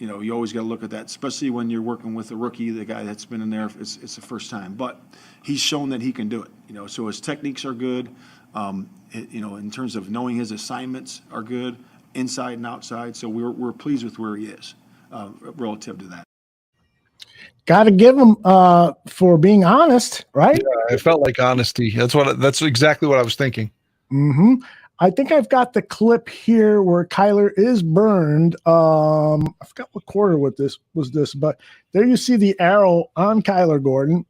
Q: You know, you always got to look at that, especially when you're working with a rookie, the guy that's been in there. It's the first time, but he's shown that he can do it. You know, so his techniques are good. You know, in terms of knowing his assignments are good, inside and outside. So we're pleased with where he is relative to that.
C: Got to give him for being honest, right?
E: Yeah, it felt like honesty. That's exactly what I was thinking.
C: Mm-hmm. I think I've got the clip here where Kyler is burned. I forgot what quarter was this, but there you see the arrow on Kyler Gordon.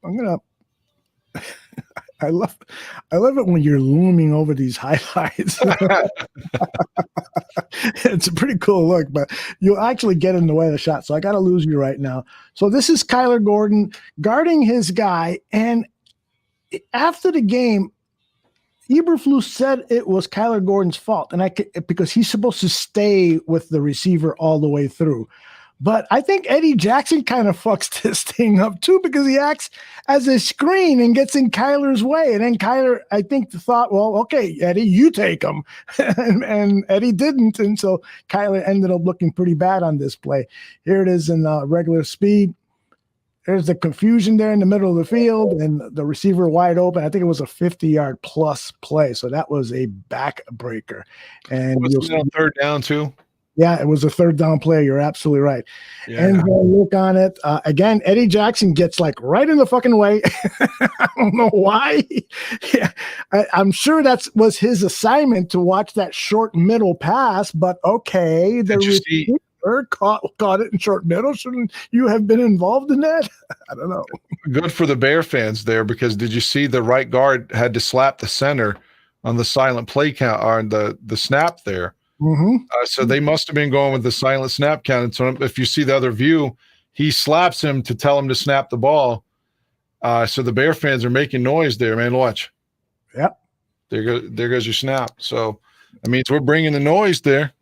C: I love it when you're looming over these highlights. It's a pretty cool look, but you'll actually get in the way of the shot. So I got to lose you right now. So this is Kyler Gordon guarding his guy. And after the game, Eberflus said it was Kyler Gordon's fault, because he's supposed to stay with the receiver all the way through. But I think Eddie Jackson kind of fucks this thing up too, because he acts as a screen and gets in Kyler's way. And then Kyler, I think, thought, well, okay, Eddie, you take him. and Eddie didn't. And so Kyler ended up looking pretty bad on this play. Here it is in regular speed. There's the confusion there in the middle of the field and the receiver wide open. I think it was a 50-yard plus play. So that was a backbreaker. And
E: was it on third down too?
C: Yeah, it was a third down play. You're absolutely right.
E: Yeah.
C: And look on it. Again, Eddie Jackson gets like right in the fucking way. I don't know why. Yeah, I'm sure that was his assignment to watch that short middle pass, but okay. The receiver caught it in short middle. Shouldn't you have been involved in that? I don't know.
E: Good for the Bear fans there, because did you see the right guard had to slap the center on the silent play count on the snap there?
C: Mm-hmm.
E: So they must have been going with the silent snap count. And so if you see the other view, he slaps him to tell him to snap the ball. So the Bear fans are making noise there, man. Watch.
C: Yep.
E: There goes your snap. So that means we're bringing the noise there.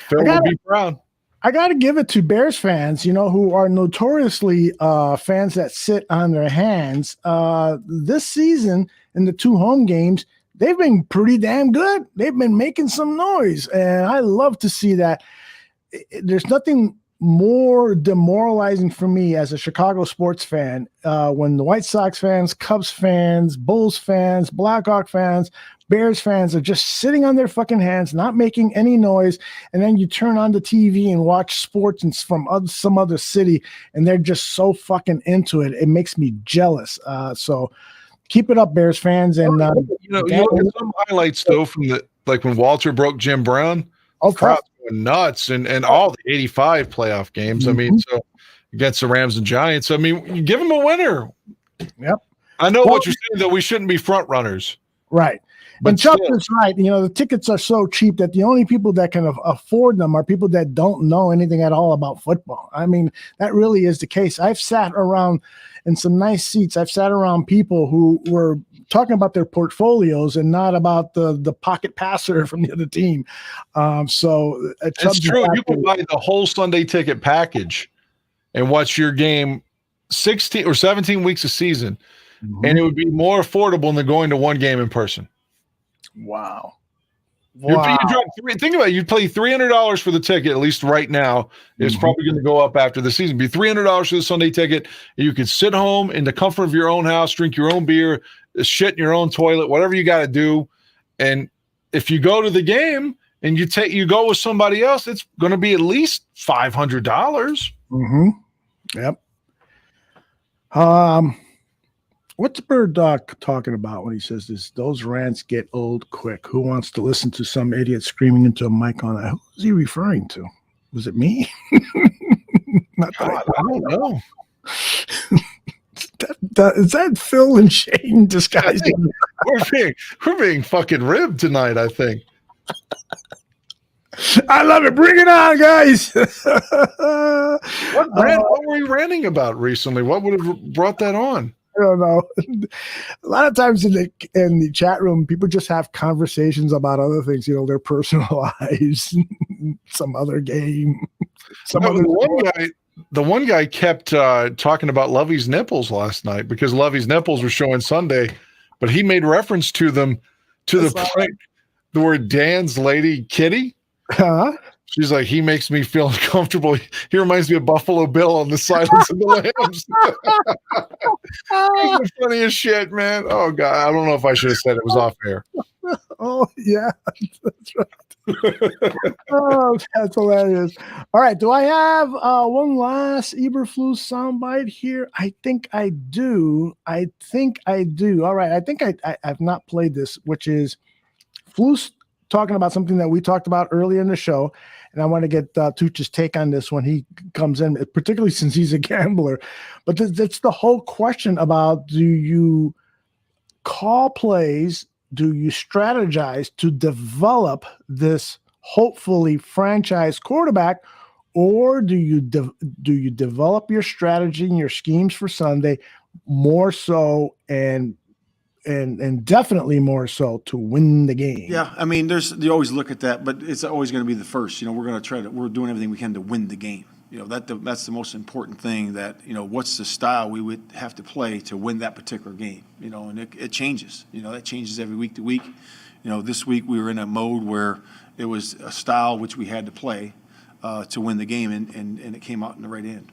E: Phil will be proud.
C: I got to give it to Bears fans, who are notoriously fans that sit on their hands. This season in the 2 home games, they've been pretty damn good. They've been making some noise, and I love to see that. There's nothing more demoralizing for me as a Chicago sports fan when the White Sox fans, Cubs fans, Bulls fans, Blackhawk fans, Bears fans are just sitting on their fucking hands, not making any noise, and then you turn on the TV and watch sports and from some other city, and they're just so fucking into it. It makes me jealous. So keep it up, Bears fans. And
E: you look at some highlights though from like when Walter broke Jim Brown. Crowds going nuts, and all the 85 playoff games. I mean, so against the Rams and Giants. I mean, you give them a winner.
C: Yep.
E: I know what you're saying, though. We shouldn't be front runners.
C: Right. And Chuck is right. The tickets are so cheap that the only people that can afford them are people that don't know anything at all about football. I mean, that really is the case. I've sat around in some nice seats. I've sat around people who were talking about their portfolios and not about the pocket passer from the other team. So
E: it's true. You can buy the whole Sunday ticket package and watch your game 16 or 17 weeks a season, and it would be more affordable than going to one game in person.
C: Wow.
E: Think about it. You'd pay $300 for the ticket, at least right now. It's probably going to go up after the season. It'd be $300 for the Sunday ticket. And you could sit home in the comfort of your own house, drink your own beer, shit in your own toilet, whatever you got to do. And if you go to the game and you go with somebody else, it's going to be at least $500.
C: Yep. What's Bird Dog talking about when he says this? Those rants get old quick. Who wants to listen to some idiot screaming into a mic on that? Who is he referring to? Was it me? Not that I don't know. Is that Phil and Shane disguising?
E: We're being fucking ribbed tonight, I think.
C: I love it. Bring it on, guys.
E: What were we ranting about recently? What would have brought that on?
C: I don't know. A lot of times in the chat room, people just have conversations about other things, their personal lives, some other game.
E: The one guy kept talking about Lovie's nipples last night because Lovie's nipples were showing Sunday, but he made reference to them to the point where Dan's lady Kitty. She's like, he makes me feel uncomfortable. He reminds me of Buffalo Bill on the Silence of the Lambs. That's the funniest shit, man. Oh, God. I don't know if I should have said it was off air.
C: Oh, yeah. That's right. Oh, that's hilarious. All right. Do I have one last Eberflus soundbite here? I think I do. All right. I think I've not played this, which is Flus talking about something that we talked about earlier in the show. And I want to get Tuch's take on this when he comes in, particularly since he's a gambler. But that's the whole question about, do you call plays? Do you strategize to develop this hopefully franchise quarterback? Or do you develop your strategy and your schemes for Sunday more so and definitely more so to win the game?
Q: Yeah, I mean, you always look at that, but it's always going to be the first. We're going to we're doing everything we can to win the game. That's the most important thing. That what's the style we would have to play to win that particular game. And it changes. That changes every week to week. This week we were in a mode where it was a style which we had to play to win the game, and it came out in the right end.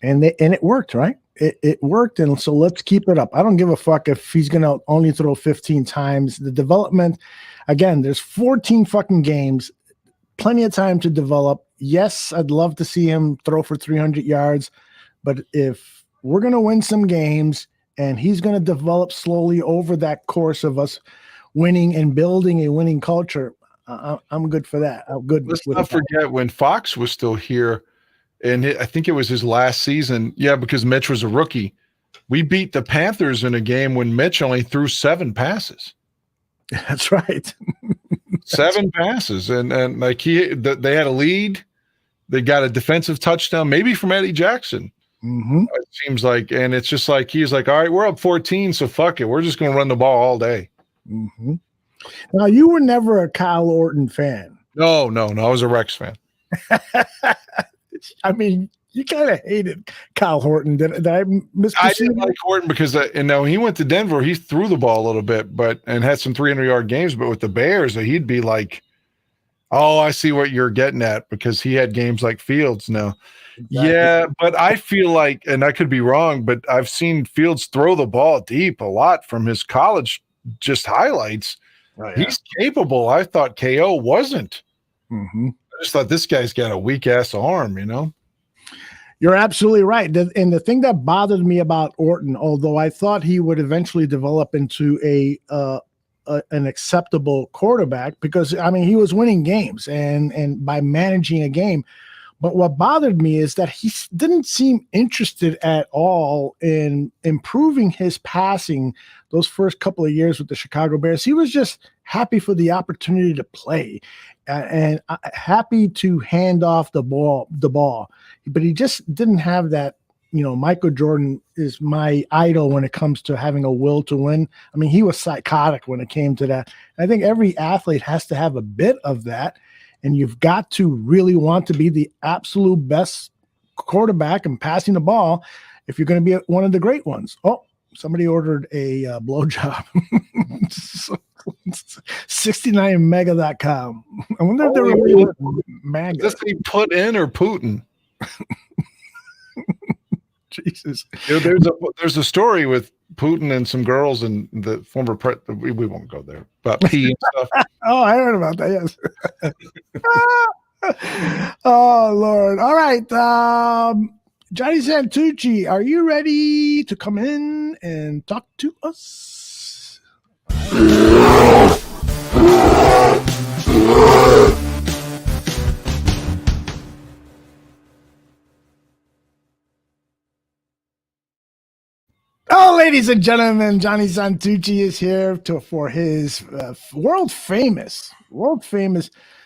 C: And it worked, right? It worked, and so let's keep it up. I don't give a fuck if he's going to only throw 15 times. The development, again, there's 14 fucking games, plenty of time to develop. Yes, I'd love to see him throw for 300 yards, but if we're going to win some games and he's going to develop slowly over that course of us winning and building a winning culture, I'm good for that. I'm good.
E: Let's not forget when Fox was still here. And I think it was his last season. Yeah, because Mitch was a rookie. We beat the Panthers in a game when Mitch only threw 7 passes.
C: That's right.
E: 7 passes. And like they had a lead. They got a defensive touchdown, maybe from Eddie Jackson. It seems like. And it's just like he's like, all right, we're up 14, so fuck it. We're just going to run the ball all day.
C: Now, you were never a Kyle Orton fan.
E: No. I was a Rex fan.
C: I mean, you kind of hated Kyle Horton. Did I misperceive?
E: I didn't like Horton because he went to Denver. He threw the ball a little bit, and had some 300-yard games. But with the Bears, he'd be like, Oh, I see what you're getting at because he had games like Fields now.
C: Exactly.
E: Yeah, but I feel like, and I could be wrong, but I've seen Fields throw the ball deep a lot from his college just highlights.
C: Oh, yeah.
E: He's capable. I thought KO wasn't.
C: Mm-hmm.
E: I just thought this guy's got a weak ass arm, you know?
C: You're absolutely right. And the thing that bothered me about Orton, although I thought he would eventually develop into an acceptable quarterback, because I mean he was winning games and by managing a game. But what bothered me is that he didn't seem interested at all in improving his passing those first couple of years with the Chicago Bears. He was just happy for the opportunity to play and happy to hand off the ball. But he just didn't have that. You know, Michael Jordan is my idol when it comes to having a will to win. I mean, he was psychotic when it came to that. I think every athlete has to have a bit of that. And you've got to really want to be the absolute best quarterback and passing the ball if you're going to be one of the great ones. Oh, somebody ordered a blowjob. 69mega.com. I wonder if they're really mega.
E: Does he put in or Putin?
C: Jesus.
E: You know, there's a story with Putin and some girls and the former we won't go there, but pee and stuff.
C: Oh, I heard about that. Yes. Oh Lord. All right. Johnny Santucci, are you ready to come in and talk to us? Oh, ladies and gentlemen, Johnny Santucci is here for his world famous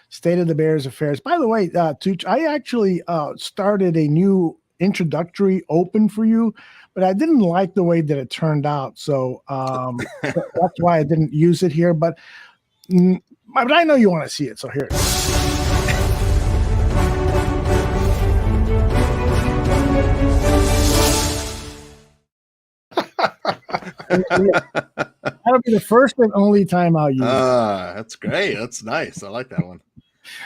C: State of the Bears affairs. By the way, Tucci, I actually started a new introductory open for you, but I didn't like the way that it turned out. So that's why I didn't use it here. But I know you want to see it. So here it is. That'll be the first and only time I'll use it.
D: That's great. That's nice. I like that one.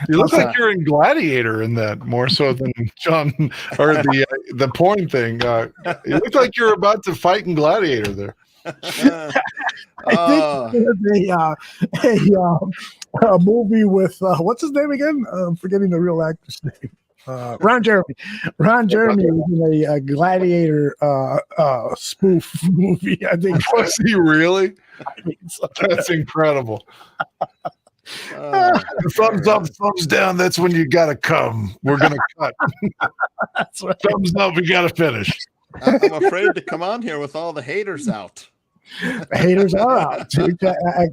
E: You look like you're in Gladiator in that more so than John or the porn thing. You look like you're about to fight in Gladiator there.
C: I think there's a movie with what's his name again? I'm forgetting the real actor's name. Ron Jeremy. Ron Jeremy was in a Gladiator spoof movie. I think.
E: Was he really?
C: I think so.
E: That's incredible. Thumbs up, thumbs down. That's when you gotta come. We're gonna cut.
C: That's right.
E: Thumbs up. We gotta finish.
D: I'm afraid to come on here with all the haters out.
C: The haters are out, Tooch.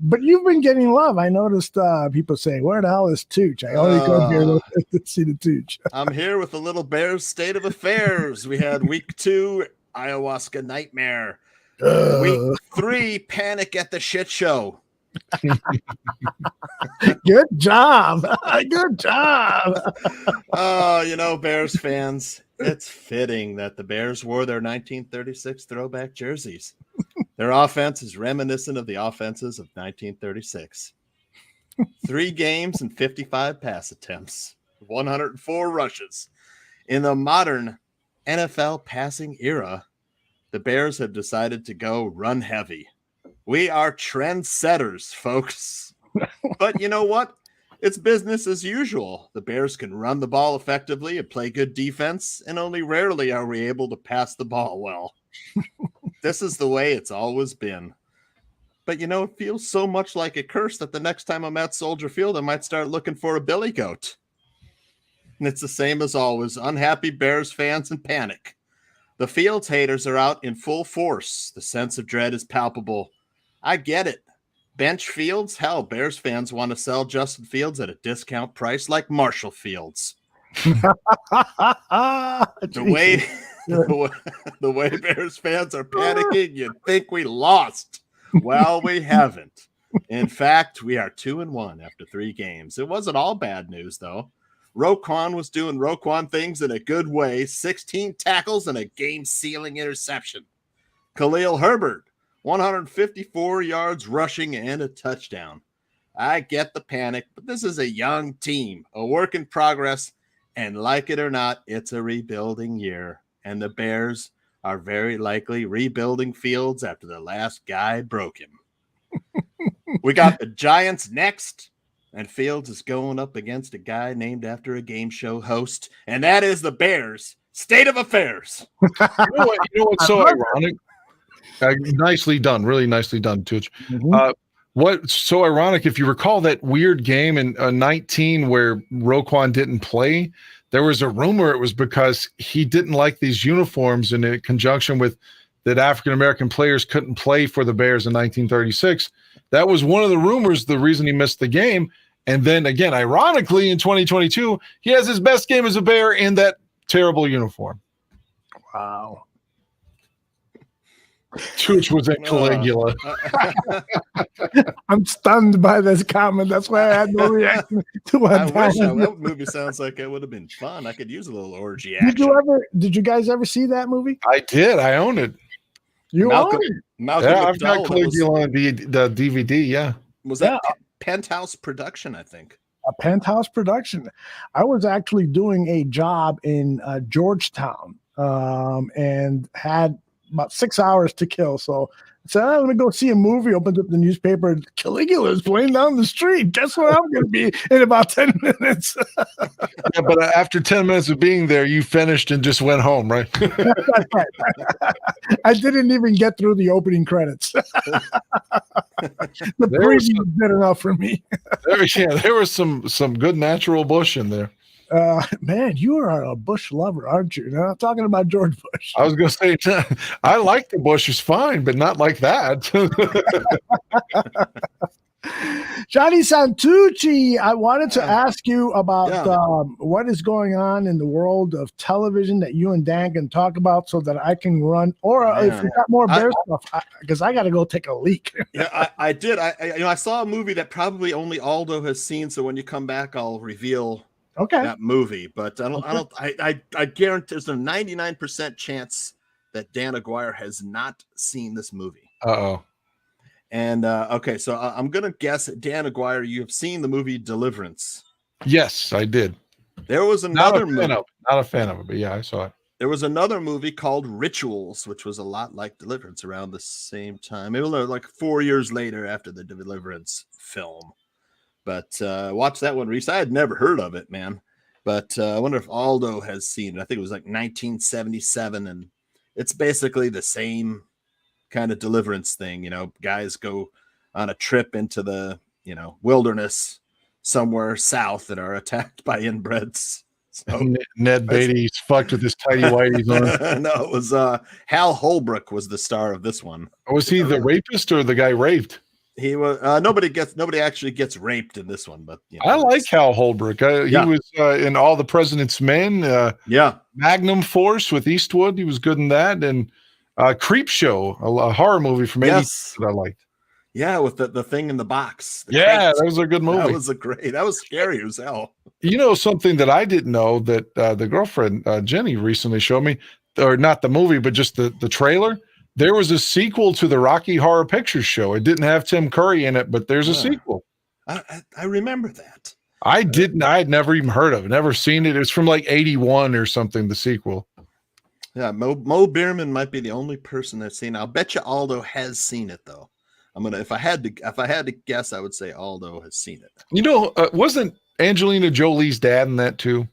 C: But you've been getting love. I noticed people saying, "Where the hell is Tooch?" I only come here to see the Tooch.
D: I'm here with the little Bears state of affairs. We had week 2, ayahuasca nightmare. Week 3, panic at the shit show.
C: Good job. Good job.
D: Oh, Bears fans, it's fitting that the Bears wore their 1936 throwback jerseys. Their offense is reminiscent of the offenses of 1936. 3 games and 55 pass attempts, 104 rushes. In the modern NFL passing era, the Bears have decided to go run heavy. We are trendsetters, folks. But you know what? It's business as usual. The Bears can run the ball effectively and play good defense, and only rarely are we able to pass the ball well. This is the way it's always been. But it feels so much like a curse that the next time I'm at Soldier Field, I might start looking for a billy goat. And it's the same as always. Unhappy Bears fans and panic. The Fields haters are out in full force. The sense of dread is palpable. I get it. Bench Fields? Hell, Bears fans want to sell Justin Fields at a discount price like Marshall Fields. The way Bears fans are panicking, you'd think we lost. Well, we haven't. In fact, we are 2-1 after 3 games. It wasn't all bad news, though. Roquan was doing Roquan things in a good way. 16 tackles and a game-sealing interception. Khalil Herbert, 154 yards rushing and a touchdown. I get the panic, but this is a young team, a work in progress, and like it or not, it's a rebuilding year, and the Bears are very likely rebuilding Fields after the last guy broke him. We got the Giants next, and Fields is going up against a guy named after a game show host, and that is the Bears. State of affairs.
E: You know what's so ironic? Nicely done, really nicely done, Tooch. What's so ironic, if you recall that weird game in 19 where Roquan didn't play, there was a rumor it was because he didn't like these uniforms in conjunction with that African-American players couldn't play for the Bears in 1936. That was one of the rumors, the reason he missed the game. And then again, ironically, in 2022, he has his best game as a Bear in that terrible uniform.
C: Wow.
E: Tooch was at Caligula.
C: I'm stunned by this comment. That's why I had no reaction to what
D: I wish that movie sounds like it would have been fun. I could use a little orgy action.
C: Did you guys ever see that movie?
E: I did. I own it.
C: You own it?
E: Yeah, I've got Caligula on the DVD. Yeah.
D: Was that Penthouse production? I think
C: a Penthouse production. I was actually doing a job in Georgetown and had about 6 hours to kill. So I said, I'm going to go see a movie. Opened up the newspaper. Caligula is playing down the street. Guess where I'm going to be in about 10 minutes.
E: Yeah, but after 10 minutes of being there, you finished and just went home, right?
C: I didn't even get through the opening credits. The preview was good enough for me.
E: There was some good natural bush in there.
C: Man, you are a Bush lover, aren't you? Now, I'm talking about George Bush.
E: I was going to say, I like the Bush is fine, but not like that.
C: Johnny Santucci, I wanted to ask you about what is going on in the world of television that you and Dan can talk about so that I can run, or if you got more Bear stuff, because I got to go take a leak.
D: Yeah, I did. I saw a movie that probably only Aldo has seen. So when you come back, I'll reveal that movie. But I guarantee there's a 99% chance that Dan Aguirre has not seen this movie.
E: Uh-oh.
D: And okay, so I'm gonna guess, Dan Aguirre, you have seen the movie Deliverance.
E: Yes, I did.
D: There was another movie.
E: Not a fan of it, but yeah, I saw it.
D: There was another movie called Rituals, which was a lot like Deliverance around the same time. Maybe like 4 years later after the Deliverance film. But watch that one recently. I had never heard of it, man. But I wonder if Aldo has seen it. I think it was like 1977, and it's basically the same kind of Deliverance thing. You know, guys go on a trip into the, wilderness somewhere south and are attacked by inbreds. So,
E: Ned Beatty's fucked with his tidy whities on.
D: No, it was Hal Holbrook was the star of this one.
E: Was he the rapist or the guy raped?
D: He was nobody actually gets raped in this one, but
E: I like Hal Holbrook. He was in All the President's Men. Magnum Force with Eastwood. He was good in that, and Creep Show, a horror movie from '80s that I liked.
D: Yeah, with the thing in the box.
E: That was a good movie.
D: That was scary as hell.
E: You know, something that I didn't know that the girlfriend Jenny recently showed me, or not the movie, but just the trailer. There was a sequel to the Rocky Horror Picture Show. It didn't have Tim Curry in it, but there's a sequel.
D: I remember that.
E: I didn't. I had never even heard of it. Never seen it. It's from like '81 or something. The sequel.
D: Yeah, Mo Bierman might be the only person that's seen it. I'll bet you Aldo has seen it though. If I had to guess, I would say Aldo has seen it.
E: You know, wasn't Angelina Jolie's dad in that too?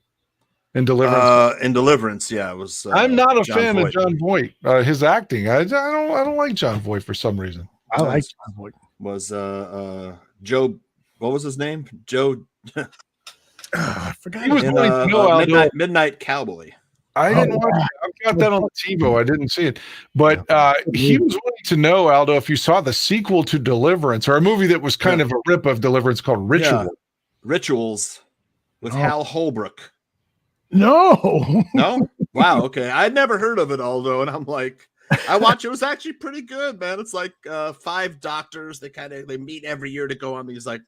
E: In Deliverance.
D: In Deliverance, yeah, it was.
E: I'm not a fan of John Voight. His acting, I don't like John Voight for some reason.
C: I like John Voight.
D: Was Joe? What was his name? Joe.
C: I forgot.
E: He was going
D: Midnight Cowboy.
E: I didn't watch it. I've got that on TiVo. I didn't see it. But he was wanting to know, Aldo, if you saw the sequel to Deliverance, or a movie that was kind of a rip of Deliverance called Ritual.
D: Yeah. Rituals with Hal Holbrook.
C: No.
D: Wow. Okay. I'd never heard of it, Aldo. And I'm like, I watched it. It was actually pretty good, man. It's like 5 doctors. They meet every year to go on these like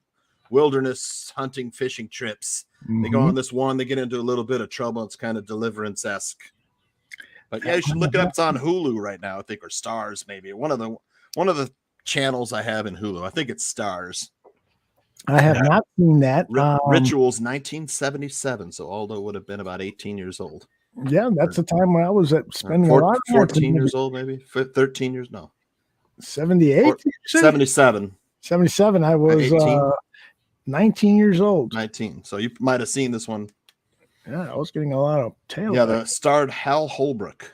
D: wilderness hunting, fishing trips. Mm-hmm. They go on this one, they get into a little bit of trouble. It's kind of Deliverance-esque. But yeah, you should look it up. It's on Hulu right now, I think, or Stars maybe. One of the channels I have in Hulu. I think it's Stars.
C: I have not seen that.
D: Rituals 1977, so Aldo would have been about 18 years old.
C: Yeah, that's the time when I was spending a lot of time.
D: 14 years old, maybe 13 years. No,
C: 78,
D: 77.
C: 77. I was 19 years old.
D: 19. So you might have seen this one.
C: Yeah, I was getting a lot of tails.
D: Yeah, that starred Hal Holbrook.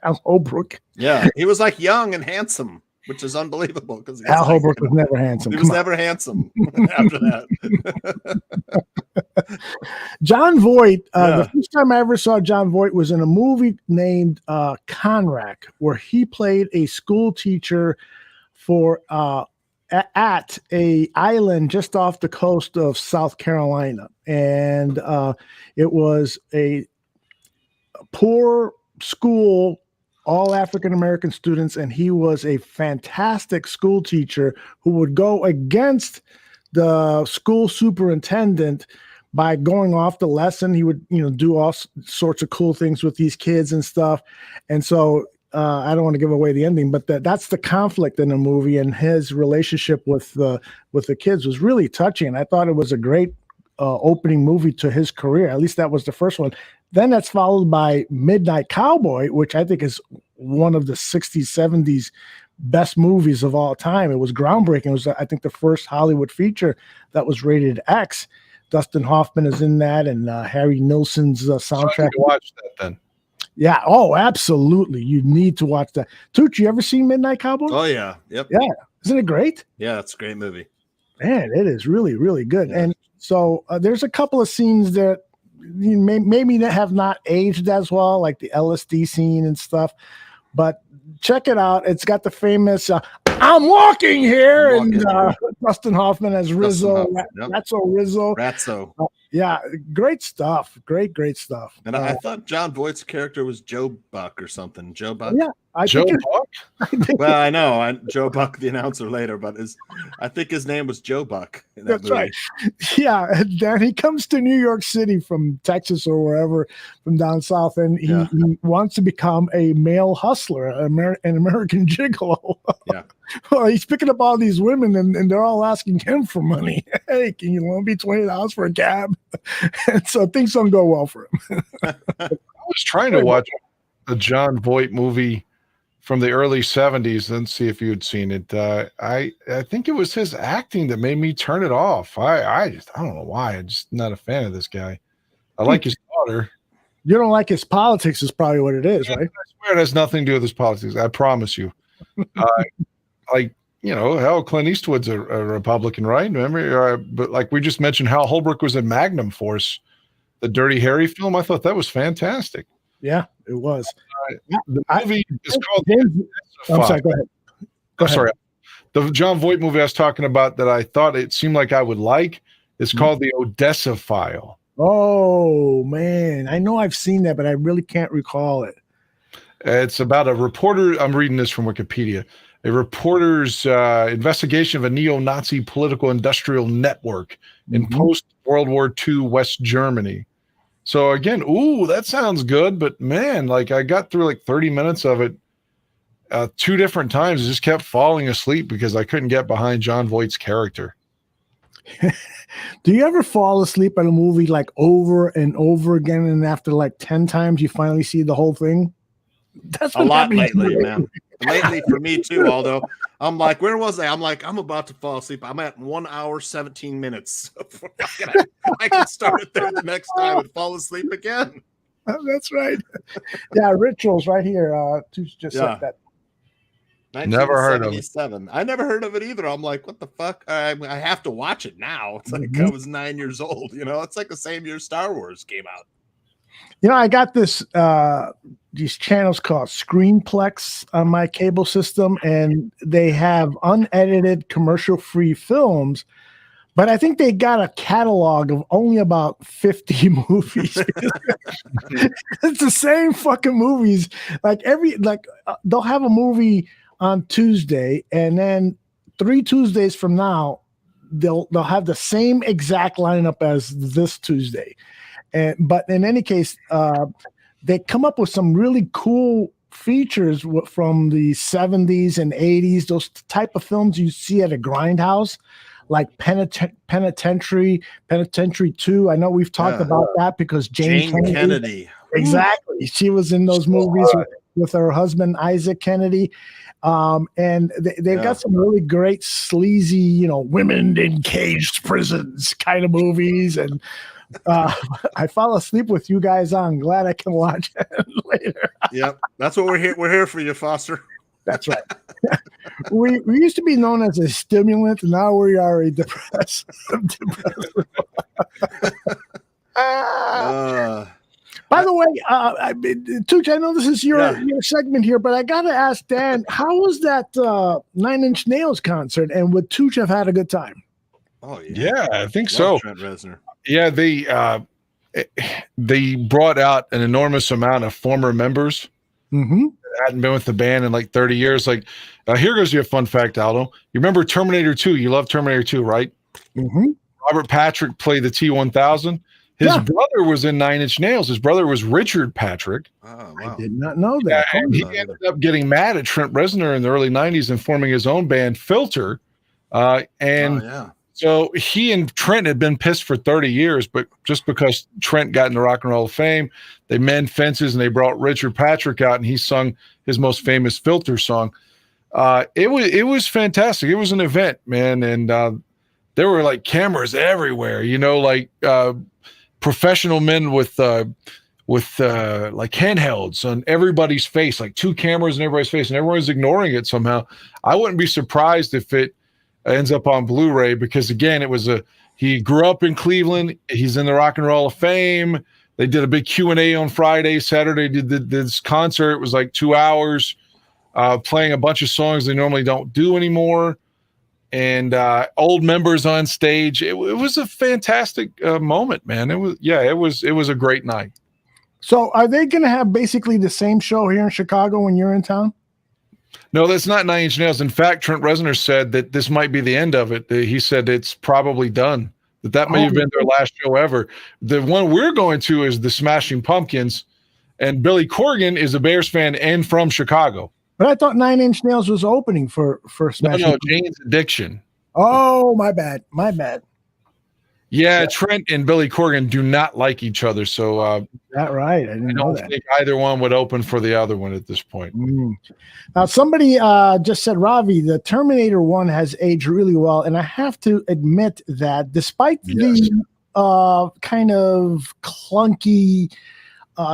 C: Hal Holbrook.
D: Yeah, he was like young and handsome, which is unbelievable because
C: Hal Holbrook was never handsome.
D: He was never handsome after that.
C: John Voight. The first time I ever saw John Voight was in a movie named Conrack, where he played a school teacher for at a island just off the coast of South Carolina, and it was a poor school, all African American students, and he was a fantastic school teacher who would go against the school superintendent by going off the lesson. He would, do all sorts of cool things with these kids and stuff. And so I don't want to give away the ending, but that's the conflict in the movie, and his relationship with the kids was really touching. I thought it was a great opening movie to his career. At least that was the first one. Then that's followed by Midnight Cowboy, which I think is one of the 60s, 70s best movies of all time. It was groundbreaking. It was, I think, the first Hollywood feature that was rated X. Dustin Hoffman is in that, and Harry Nilsson's soundtrack.
E: So I need to watch that then.
C: Yeah. Oh, absolutely. You need to watch that. Tucci, you ever seen Midnight Cowboy?
D: Oh, yeah. Yep.
C: Yeah. Isn't it great?
D: Yeah, it's a great movie.
C: Man, it is really, really good. Yeah. And so there's a couple of scenes that maybe have not aged as well, like the LSD scene and stuff. But check it out. It's got the famous I'm walking here, and Dustin Hoffman as Rizzo. Ratso Rizzo.
D: Ratso.
C: Yeah, great stuff. Great stuff.
D: And I thought John Voight's character was Joe Buck or something. Joe Buck?
C: Yeah.
E: Joe Buck?
D: Well, I know. Joe Buck, the announcer later, but I think his name was Joe Buck.
C: That's movie. Right. Yeah. And then he comes to New York City from Texas or wherever, from down south, and he wants to become a male hustler, an American gigolo.
D: Yeah.
C: Well, he's picking up all these women, and they're all asking him for money. Hey, can you loan me $20 for a cab? And so things don't go well for him.
E: I was trying to watch a John Voight movie from the early 70s and see if you'd seen it. I think it was his acting that made me turn it off. I don't know why. I'm just not a fan of this guy. I like his daughter.
C: You don't like his politics is probably what it is, right?
E: I swear it has nothing to do with his politics. I promise you. Hell, Clint Eastwood's a Republican, right? Remember? But like we just mentioned, Hal Holbrook was in Magnum Force, the Dirty Harry film. I thought that was fantastic.
C: Yeah, it was.
E: The movie is called.
C: I'm sorry. Go ahead.
E: I'm sorry. The John Voight movie I was talking about that I thought it seemed like I would like is called The Odessa File.
C: Oh man, I know I've seen that, but I really can't recall it.
E: It's about a reporter. I'm reading this from Wikipedia. A reporter's investigation of a neo-Nazi political industrial network in post-World War II West Germany. So again, that sounds good, but man, like I got through like 30 minutes of it 2 different times. I just kept falling asleep because I couldn't get behind John Voight's character.
C: Do you ever fall asleep at a movie like over and over again, and after like 10 times you finally see the whole thing?
D: That's a lot lately, man. Lately for me too, Aldo. I'm like, where was I? I'm like, I'm about to fall asleep. I'm at 1 hour, 17 minutes. I can start it there the next time and fall asleep again.
C: That's right. Yeah, Rituals right here. Just said that.
E: Never heard of it.
D: I never heard of it either. I'm like, what the fuck? I have to watch it now. It's like I was 9 years old. It's like the same year Star Wars came out.
C: I got these channels called Screenplex on my cable system, and they have unedited commercial-free films, but I think they got a catalog of only about 50 movies. It's the same fucking movies. They'll have a movie on Tuesday, and then 3 Tuesdays from now, they'll have the same exact lineup as this Tuesday. But in any case, they come up with some really cool features from the 70s and 80s, those type of films you see at a grindhouse, like Penitentiary 2. I know we've talked about that because Jane Kennedy. Exactly. She was in those movies with her husband, Isaac Kennedy. And they've got some really great sleazy, women in caged prisons kind of movies. And I fall asleep with you guys on. Glad I can watch it later.
D: Yep. That's what we're here. We're here for you, Foster.
C: That's right. we used to be known as a stimulant. Now we are a depressant. By the way, Tucci, I know this is your segment here, but I got to ask Dan, how was that 9 Inch Nails concert? And would Tucci have had a good time?
D: Oh,
E: yeah, I think so.
D: Trent Reznor.
E: Yeah, they brought out an enormous amount of former members that hadn't been with the band in like 30 years. Like, here goes your fun fact, Aldo. You remember Terminator 2? You love Terminator 2, right? Robert Patrick played the T-1000. His brother was in 9 Inch Nails. His brother was Richard Patrick.
D: Oh,
C: wow. I did not know that.
E: Yeah, and he ended up getting mad at Trent Reznor in the early 90s and forming his own band, Filter. So he and Trent had been pissed for 30 years, but just because Trent got in the Rock and Roll of Fame, they mend fences and they brought Richard Patrick out and he sung his most famous Filter song. It was fantastic. It was an event, man. And there were like cameras everywhere, like professional men with like handhelds on everybody's face, like 2 cameras in everybody's face, and everyone's ignoring it somehow. I wouldn't be surprised if it ends up on Blu-ray because, again, he grew up in Cleveland. He's in the Rock and Roll of Fame. They did a big Q&A on Friday. Saturday did this concert. It was like 2 hours playing a bunch of songs they normally don't do anymore. And old members on stage. It was a fantastic moment, man. It was a great night.
C: So are they going to have basically the same show here in Chicago when you're in town?
E: No, that's not 9 Inch Nails. In fact, Trent Reznor said that this might be the end of it. He said it's probably done. That may have been their last show ever. The one we're going to is the Smashing Pumpkins, and Billy Corgan is a Bears fan and from Chicago.
C: But I thought 9 Inch Nails was opening for Smashing.
E: No, Jane's Addiction.
C: Oh, my bad.
E: Yeah, Trent and Billy Corgan do not like each other, so
C: that right. I don't
E: think either one would open for the other one at this point.
C: Now, somebody just said, Ravi, the Terminator 1 has aged really well, and I have to admit that despite the kind of clunky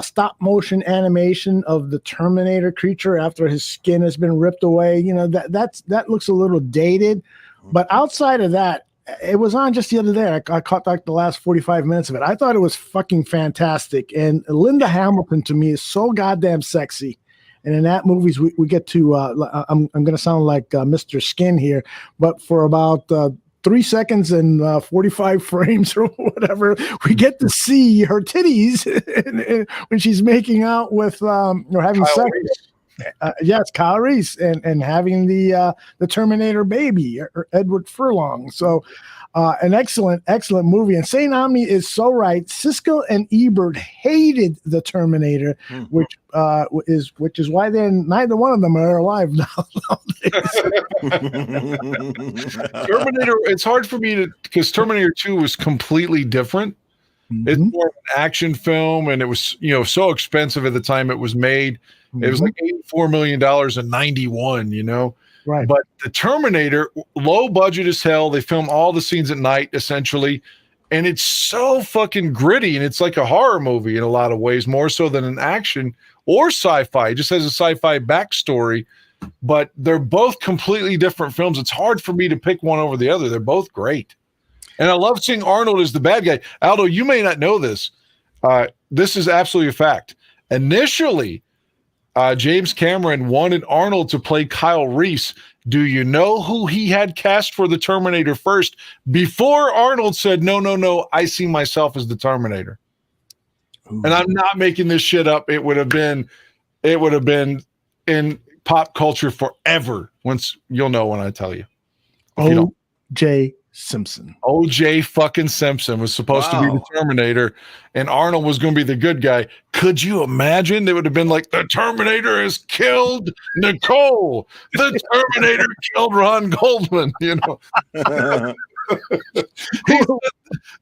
C: stop motion animation of the Terminator creature after his skin has been ripped away, that looks a little dated. But outside of that, it was on just the other day. I caught like the last 45 minutes of it. I thought it was fucking fantastic. And Linda Hamilton to me is so goddamn sexy. And in that movies, we get to, I'm going to sound like Mr. Skin here, but for about 3 seconds and 45 frames or whatever, we get to see her titties when she's making out with, or having sex. Yes, Kyle Reese and having the Terminator baby, Edward Furlong. So an excellent movie. And St. Omni is so right. Siskel and Ebert hated the Terminator, which is why then neither one of them are alive now.
E: Terminator. It's hard for me because Terminator 2 was completely different. It's more of an action film, and it was so expensive at the time it was made. It was like $84 million in 91,
C: Right.
E: But the Terminator, low budget as hell. They film all the scenes at night, essentially. And it's so fucking gritty. And it's like a horror movie in a lot of ways, more so than an action or sci-fi. It just has a sci-fi backstory. But they're both completely different films. It's hard for me to pick one over the other. They're both great. And I love seeing Arnold as the bad guy. Aldo, you may not know this. This is absolutely a fact. Initially, James Cameron wanted Arnold to play Kyle Reese. Do you know who he had cast for the Terminator first? Before Arnold said, no, I see myself as the Terminator. Ooh. And I'm not making this shit up. It would have been in pop culture forever. Once you'll know when I tell you.
C: O.J. Simpson.
E: O.J. fucking Simpson was supposed to be the Terminator, and Arnold was going to be the good guy. Could you imagine? It would have been like, the Terminator has killed Nicole. The Terminator killed Ron Goldman.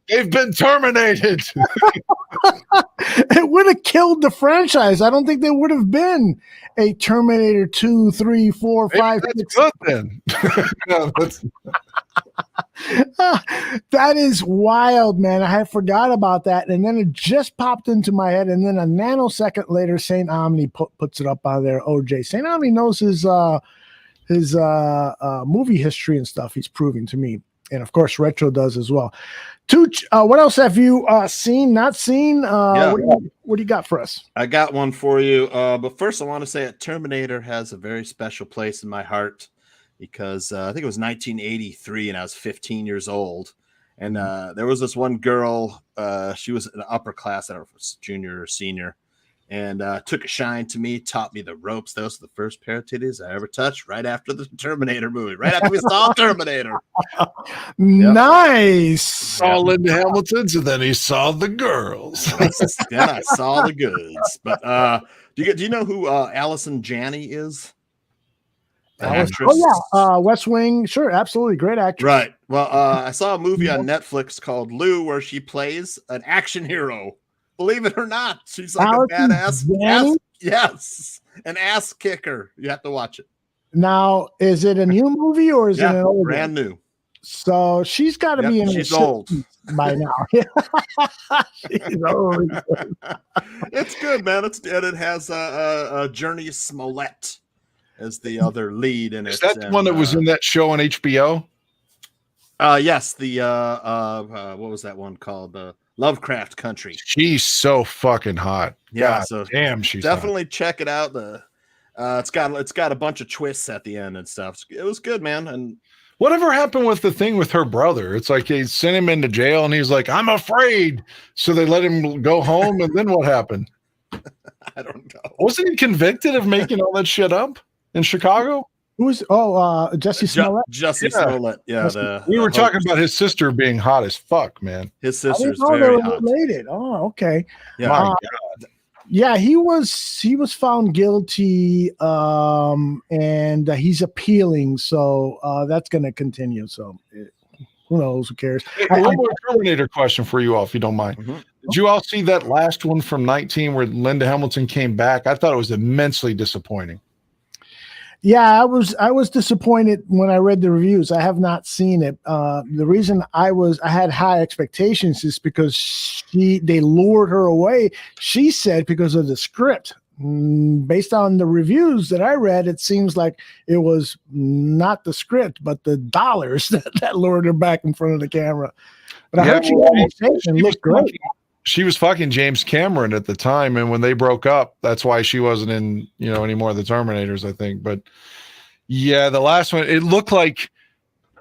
E: They've been terminated.
C: It would have killed the franchise. I don't think there would have been a Terminator 2, 3, 4, 5, 6.
E: Good then. No,
C: That is wild, man. I had forgot about that. And then it just popped into my head. And then a nanosecond later, St. Omni puts it up on there. OJ. St. Omni knows his movie history and stuff. He's proving to me. And of course, Retro does as well. Tooch, what else have you seen, not seen? What do you got for us?
D: I got one for you. But first, I want to say that Terminator has a very special place in my heart because I think it was 1983 and I was 15 years old. And there was this one girl, she was in the upper class, I don't know if it was junior or senior, and took a shine to me, taught me the ropes. Those are the first pair of titties I ever touched right after the Terminator movie, right after we saw Terminator.
C: Nice.
E: Saw Linda Hamilton's, and then he saw the girls.
D: Then I saw the goods. But do you know who Allison Janney is?
C: West Wing. Sure, absolutely. Great actress.
D: Right. Well, I saw a movie on Netflix called Lou where she plays an action hero. Believe it or not, she's like a badass. Yes, an ass kicker. You have to watch it.
C: Now, is it a new movie or is it an old
D: brand new?
C: So she's got to be in.
D: She's old
C: by now. She's old.
D: It's good, man. It has a Journey Smollett as the other lead in it.
E: Is that the one that was in that show on HBO?
D: Yes. The what was that one called? Lovecraft Country.
E: She's so fucking hot.
D: Yeah,
E: God,
D: so
E: damn, she's
D: definitely check it out. It's got a bunch of twists at the end and stuff. It was good, man. And
E: whatever happened with the thing with her brother? It's like they sent him into jail, and he's like, "I'm afraid." So they let him go home, and then what happened?
D: I don't know.
E: Wasn't he convicted of making all that shit up in Chicago?
C: Who's Jesse Smollett?
D: Jesse Smollett. Yeah,
E: we were talking about his sister being hot as fuck, man.
D: His sister's
C: they
D: very
C: were
D: hot.
C: related. Oh, okay.
D: Yeah.
E: My God.
C: Yeah, he was found guilty, and he's appealing. So that's going to continue. So who knows? Who cares?
E: Hey, one more Terminator question for you all, if you don't mind.
D: Mm-hmm.
E: Did you all see that last one from 19 where Linda Hamilton came back? I thought it was immensely disappointing.
C: Yeah, I was disappointed when I read the reviews. I have not seen it. The reason I had high expectations is because they lured her away. She said because of the script. Based on the reviews that I read, it seems like it was not the script, but the dollars that lured her back in front of the camera. But I heard she looked great.
E: She was fucking James Cameron at the time, and when they broke up, that's why she wasn't in, any more of the Terminators, I think. But yeah, the last one, it looked like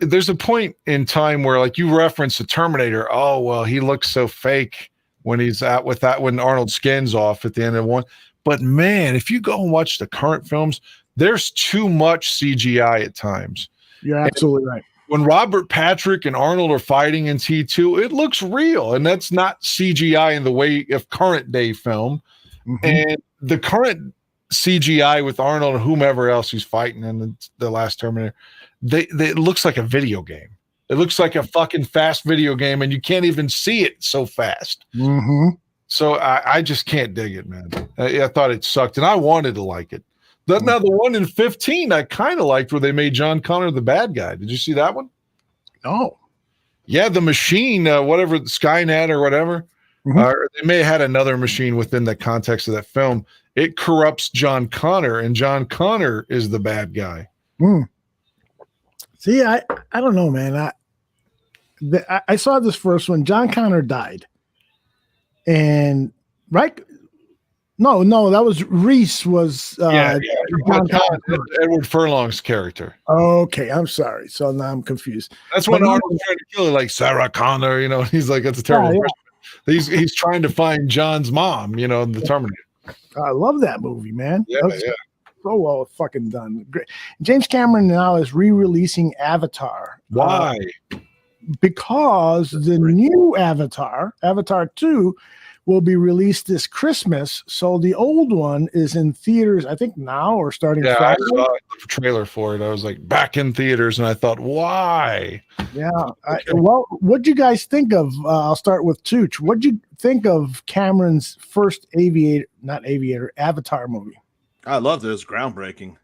E: there's a point in time where, like, you reference the Terminator. Oh, well, he looks so fake when he's out with that, when Arnold's skin's off at the end of one. But man, if you go and watch the current films, there's too much CGI at times.
C: You're absolutely right.
E: When Robert Patrick and Arnold are fighting in T2, it looks real, and that's not CGI in the way of current day film. Mm-hmm. And the current CGI with Arnold and whomever else he's fighting in the last Terminator, it looks like a video game. It looks like a fucking fast video game, and you can't even see it so fast.
C: Mm-hmm.
E: So I just can't dig it, man. I thought it sucked, and I wanted to like it. Now, the one in 15 I kind of liked where they made John Connor the bad guy. Did you see that one?
C: No.
E: Yeah, the machine, whatever, Skynet or whatever.
C: Mm-hmm.
E: They may have had another machine within the context of that film. It corrupts John Connor, and John Connor is the bad guy.
C: See, I don't know, man. I saw this first one. John Connor died. And, right? No, that was Reese was
E: Edward Furlong's character.
C: Okay, I'm sorry. So now I'm confused.
E: That's when Arnold's trying to kill her, like Sarah Connor, he's like, that's a terrible person. He's trying to find John's mom, the Terminator.
C: I love that movie, man.
E: Yeah.
C: So well fucking done. Great. James Cameron now is re-releasing Avatar.
E: Why?
C: Because the new Avatar 2, will be released this Christmas. So the old one is in theaters, I think now or starting
E: Yeah,
C: Friday.
E: I saw the trailer for it. I was like, back in theaters, and I thought, why?
C: Yeah. Well, what'd you guys think of? I'll start with Tooch. What'd you think of Cameron's first Avatar movie?
D: I loved it. It was groundbreaking.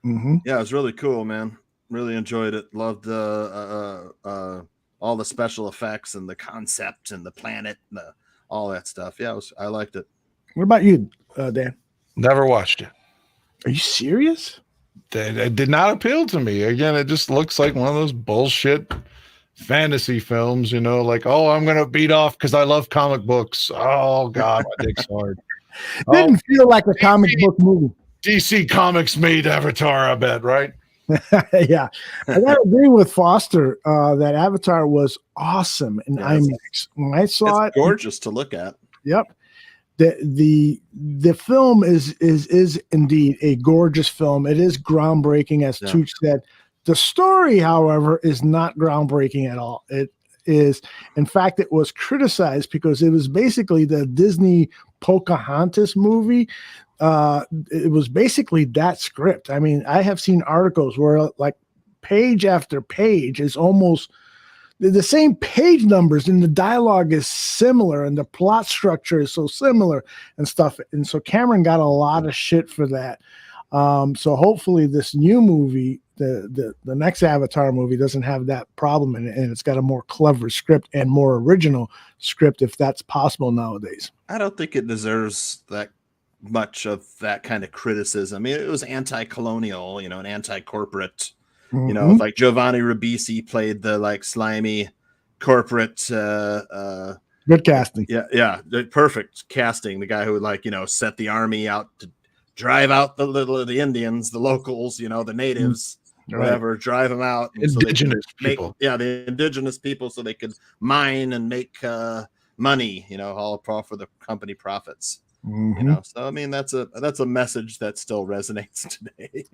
C: Mm-hmm.
D: Yeah, it was really cool, man. Really enjoyed it. Loved all the special effects and the concept and the planet and all that stuff. Yeah, I liked it.
C: What about you, Dan?
E: Never watched it.
C: Are you serious?
E: It did not appeal to me. Again, it just looks like one of those bullshit fantasy films, like, oh, I'm going to beat off because I love comic books. Oh, God, my dick's hard.
C: Didn't feel like a comic book movie.
E: DC Comics made Avatar, I bet, right?
C: Yeah. I got to agree with Foster that Avatar was awesome in IMAX. When I saw it.
D: Gorgeous to look at.
C: Yep. The film is indeed a gorgeous film. It is groundbreaking, as Tooch said. The story, however, is not groundbreaking at all. It is, in fact, it was criticized because it was basically the Disney Pocahontas movie. It was basically that script. I mean, I have seen articles where like page after page is almost the same page numbers, and the dialogue is similar, and the plot structure is so similar and stuff. And so Cameron got a lot of shit for that. So hopefully this new movie, the next Avatar movie, doesn't have that problem in it, and it's got a more clever script and more original script, if that's possible nowadays.
D: I don't think it deserves that much of that kind of criticism. I mean, it was anti-colonial, an anti-corporate.
C: Mm-hmm.
D: Like Giovanni Ribisi played the like slimy corporate.
C: Good casting.
D: Yeah, perfect casting. The guy who would set the army out to drive out the Indians, the locals, the natives, whatever, drive them out.
E: Indigenous people.
D: The indigenous people, so they could mine and make money. All for the company profits.
C: Mm-hmm.
D: So I mean that's a message that still resonates today.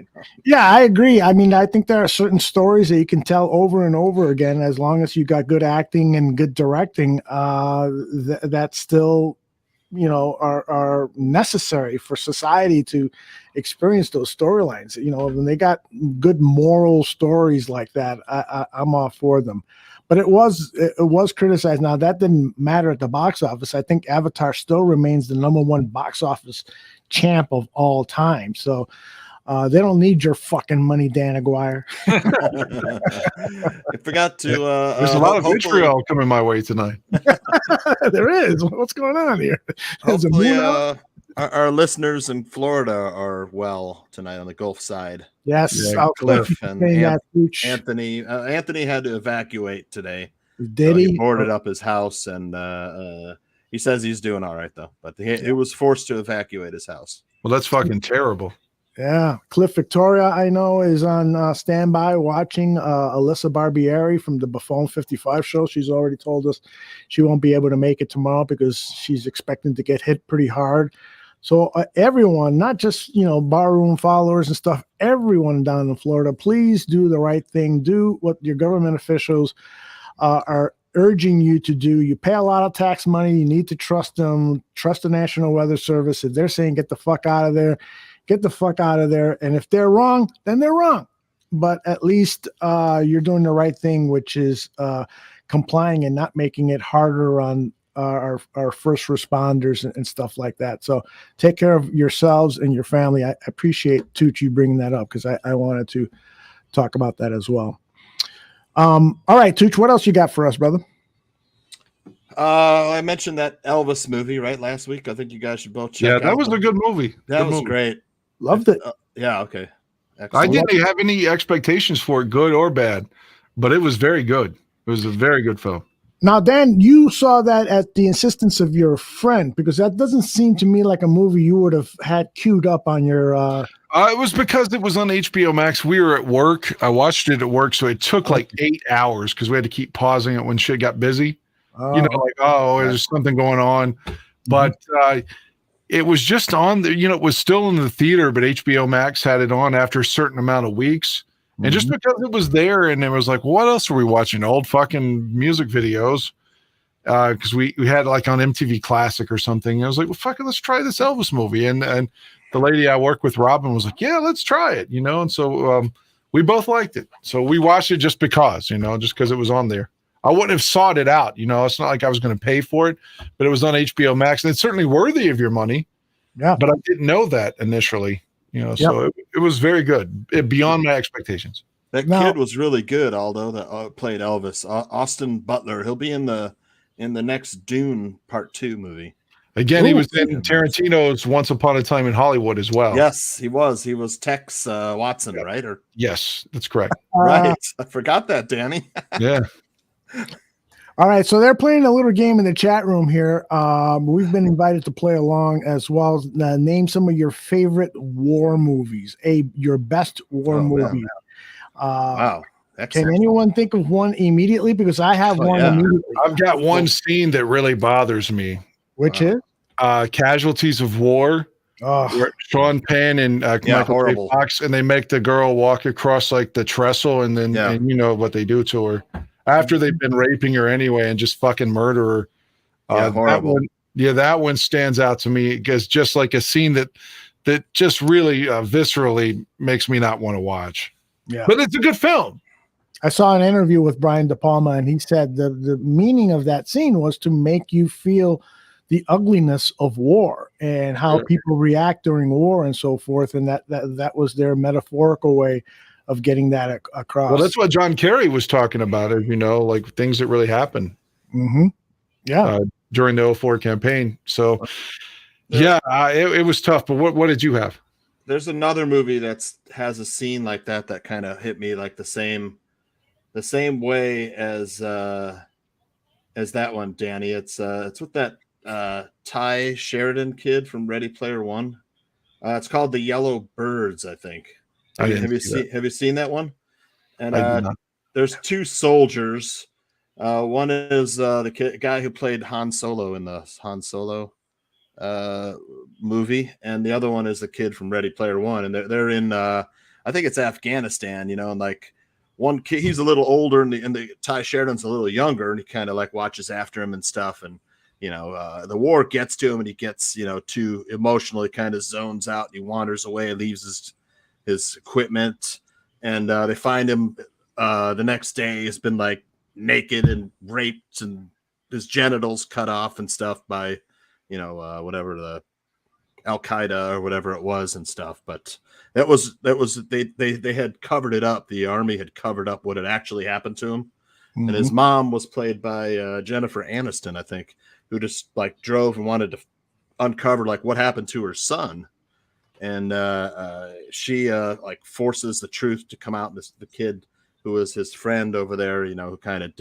C: Yeah, I agree. I mean, I think there are certain stories that you can tell over and over again, as long as you got good acting and good directing. That still, are necessary for society to experience those storylines. When they got good moral stories like that, I'm all for them. But it was criticized. Now, that didn't matter at the box office. I think Avatar still remains the #1 box office champ of all time. So they don't need your fucking money, Dan Aguirre.
D: I forgot to.
E: There's a lot of vitriol coming my way tonight.
C: There is. What's going on here?
D: Hopefully, our listeners in Florida are well tonight on the Gulf side.
C: Yes,
D: Cliff and Anthony. Anthony had to evacuate today.
C: Did he?
D: He boarded up his house, and he says he's doing all right though. But he was forced to evacuate his house.
E: Well, that's fucking terrible.
C: Yeah, Cliff Victoria, I know, is on standby watching Alyssa Barbieri from the Buffon 55 show. She's already told us she won't be able to make it tomorrow because she's expecting to get hit pretty hard. So everyone, not just, barroom followers and stuff, everyone down in Florida, please do the right thing. Do what your government officials are urging you to do. You pay a lot of tax money. You need to trust them. Trust the National Weather Service. If they're saying get the fuck out of there, get the fuck out of there. And if they're wrong, then they're wrong. But at least you're doing the right thing, which is complying and not making it harder on our first responders and stuff like that. So take care of yourselves and your family. I appreciate Tooch you bringing that up because I wanted to talk about that as well. All right, Tooch, what else you got for us, brother?
D: I mentioned that Elvis movie last week. I think you guys should both check it out.
E: Yeah, that was a good movie.
D: That was great.
C: Loved it.
D: Yeah, okay. Excellent.
E: I didn't have any expectations for it, good or bad, but it was very good. It was a very good film.
C: Now, Dan, you saw that at the insistence of your friend, because that doesn't seem to me like a movie you would have had queued up on your...
E: It was because it was on HBO Max. We were at work. I watched it at work, so it took like 8 hours because we had to keep pausing it when shit got busy. There's something going on. But it was just on there. It was still in the theater, but HBO Max had it on after a certain amount of weeks. And just because it was there and it was like, what else are we watching? Old fucking music videos. because we had like on MTV Classic or something. And I was like, well, fuck it, let's try this Elvis movie. And the lady I work with, Robin, was like, yeah, let's try it, And so we both liked it. So we watched it just because, just because it was on there. I wouldn't have sought it out. It's not like I was going to pay for it, but it was on HBO Max, and it's certainly worthy of your money.
C: Yeah.
E: But I didn't know that initially, so it was very good, beyond my expectations.
D: That kid was really good, Aldo, that played Elvis. Austin Butler. He'll be in the next Dune Part 2 movie.
E: Again, he was in Tarantino's Once Upon a Time in Hollywood as well.
D: Yes, he was. He was Tex Watson, right? Or
E: yes, that's correct.
D: Right. I forgot that, Danny.
E: Yeah.
C: All right, so they're playing a little game in the chat room here. We've been invited to play along as well. Name some of your favorite war movies. Your best war movie.
D: Wow.
C: Can anyone think of one immediately? Because I have one immediately.
E: I've got one scene that really bothers me.
C: Which is?
E: Casualties of War.
C: Oh.
E: Sean Penn and Michael J. Fox, and they make the girl walk across like the trestle, and then and you know what they do to her after they've been raping her anyway and just fucking murder her.
D: Horrible.
E: That one stands out to me because just like a scene that just really viscerally makes me not want to watch.
C: Yeah,
E: but it's a good film.
C: I saw an interview with Brian De Palma, and he said the meaning of that scene was to make you feel the ugliness of war and how people react during war and so forth, and that was their metaphorical way of getting that across.
E: Well, that's what John Kerry was talking about, like things that really happened.
C: Mm-hmm. Yeah,
E: during the 2004 campaign. So, it was tough. But what did you have?
D: There's another movie that has a scene like that kind of hit me like the same way as that one, Danny. It's with that Ty Sheridan kid from Ready Player One. It's called The Yellow Birds, I think. Have you seen that one? And there's two soldiers. One is the guy who played Han Solo in the Han Solo movie, and the other one is the kid from Ready Player One. And they're in I think it's Afghanistan, and like one kid, he's a little older, and the Ty Sheridan's a little younger, and he kind of like watches after him and stuff. And the war gets to him, and he gets too emotionally, kind of zones out, and he wanders away, leaves his equipment, and they find him the next day. He's been like naked and raped, and his genitals cut off and stuff by whatever the Al Qaeda or whatever it was and stuff. But that was they had covered it up. The army had covered up what had actually happened to him. Mm-hmm. And his mom was played by Jennifer Aniston, I think, who just like drove and wanted to uncover like what happened to her son. And she like forces the truth to come out. The kid who was his friend over there, who kind of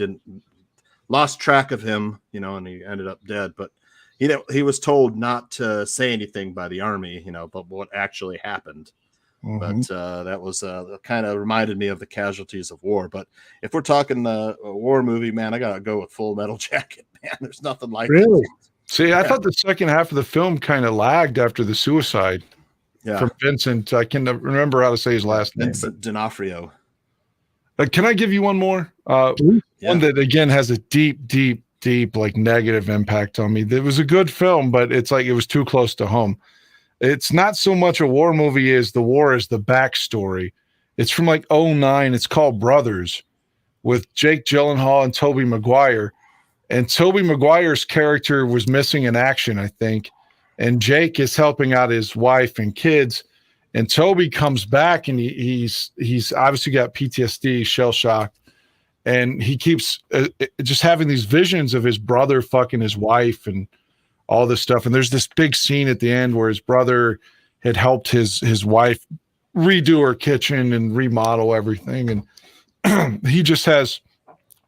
D: lost track of him, and he ended up dead. But he was told not to say anything by the army, but what actually happened. Mm-hmm. But that was kind of reminded me of the casualties of war. But if we're talking a war movie, man, I gotta go with Full Metal Jacket. Man, there's nothing like
C: really.
D: It.
E: See, I thought the second half of the film kind of lagged after the suicide.
D: Yeah.
E: From Vincent. I can remember how to say his last name.
D: Vincent D'Onofrio.
E: Can I give you one more? One that again has a deep like negative impact on me. It was a good film, but it's like it was too close to home. It's not so much a war movie as the war is the backstory. It's from like 2009. It's called Brothers with Jake Gyllenhaal and Tobey Maguire. And Tobey Maguire's character was missing in action, I think. And Jake is helping out his wife and kids. And Toby comes back, and he's obviously got PTSD, shell shocked. And he keeps just having these visions of his brother fucking his wife and all this stuff. And there's this big scene at the end where his brother had helped his wife redo her kitchen and remodel everything. And he just has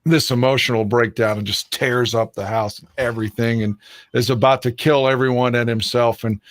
E: this emotional breakdown and just tears up the house and everything and is about to kill everyone and himself. And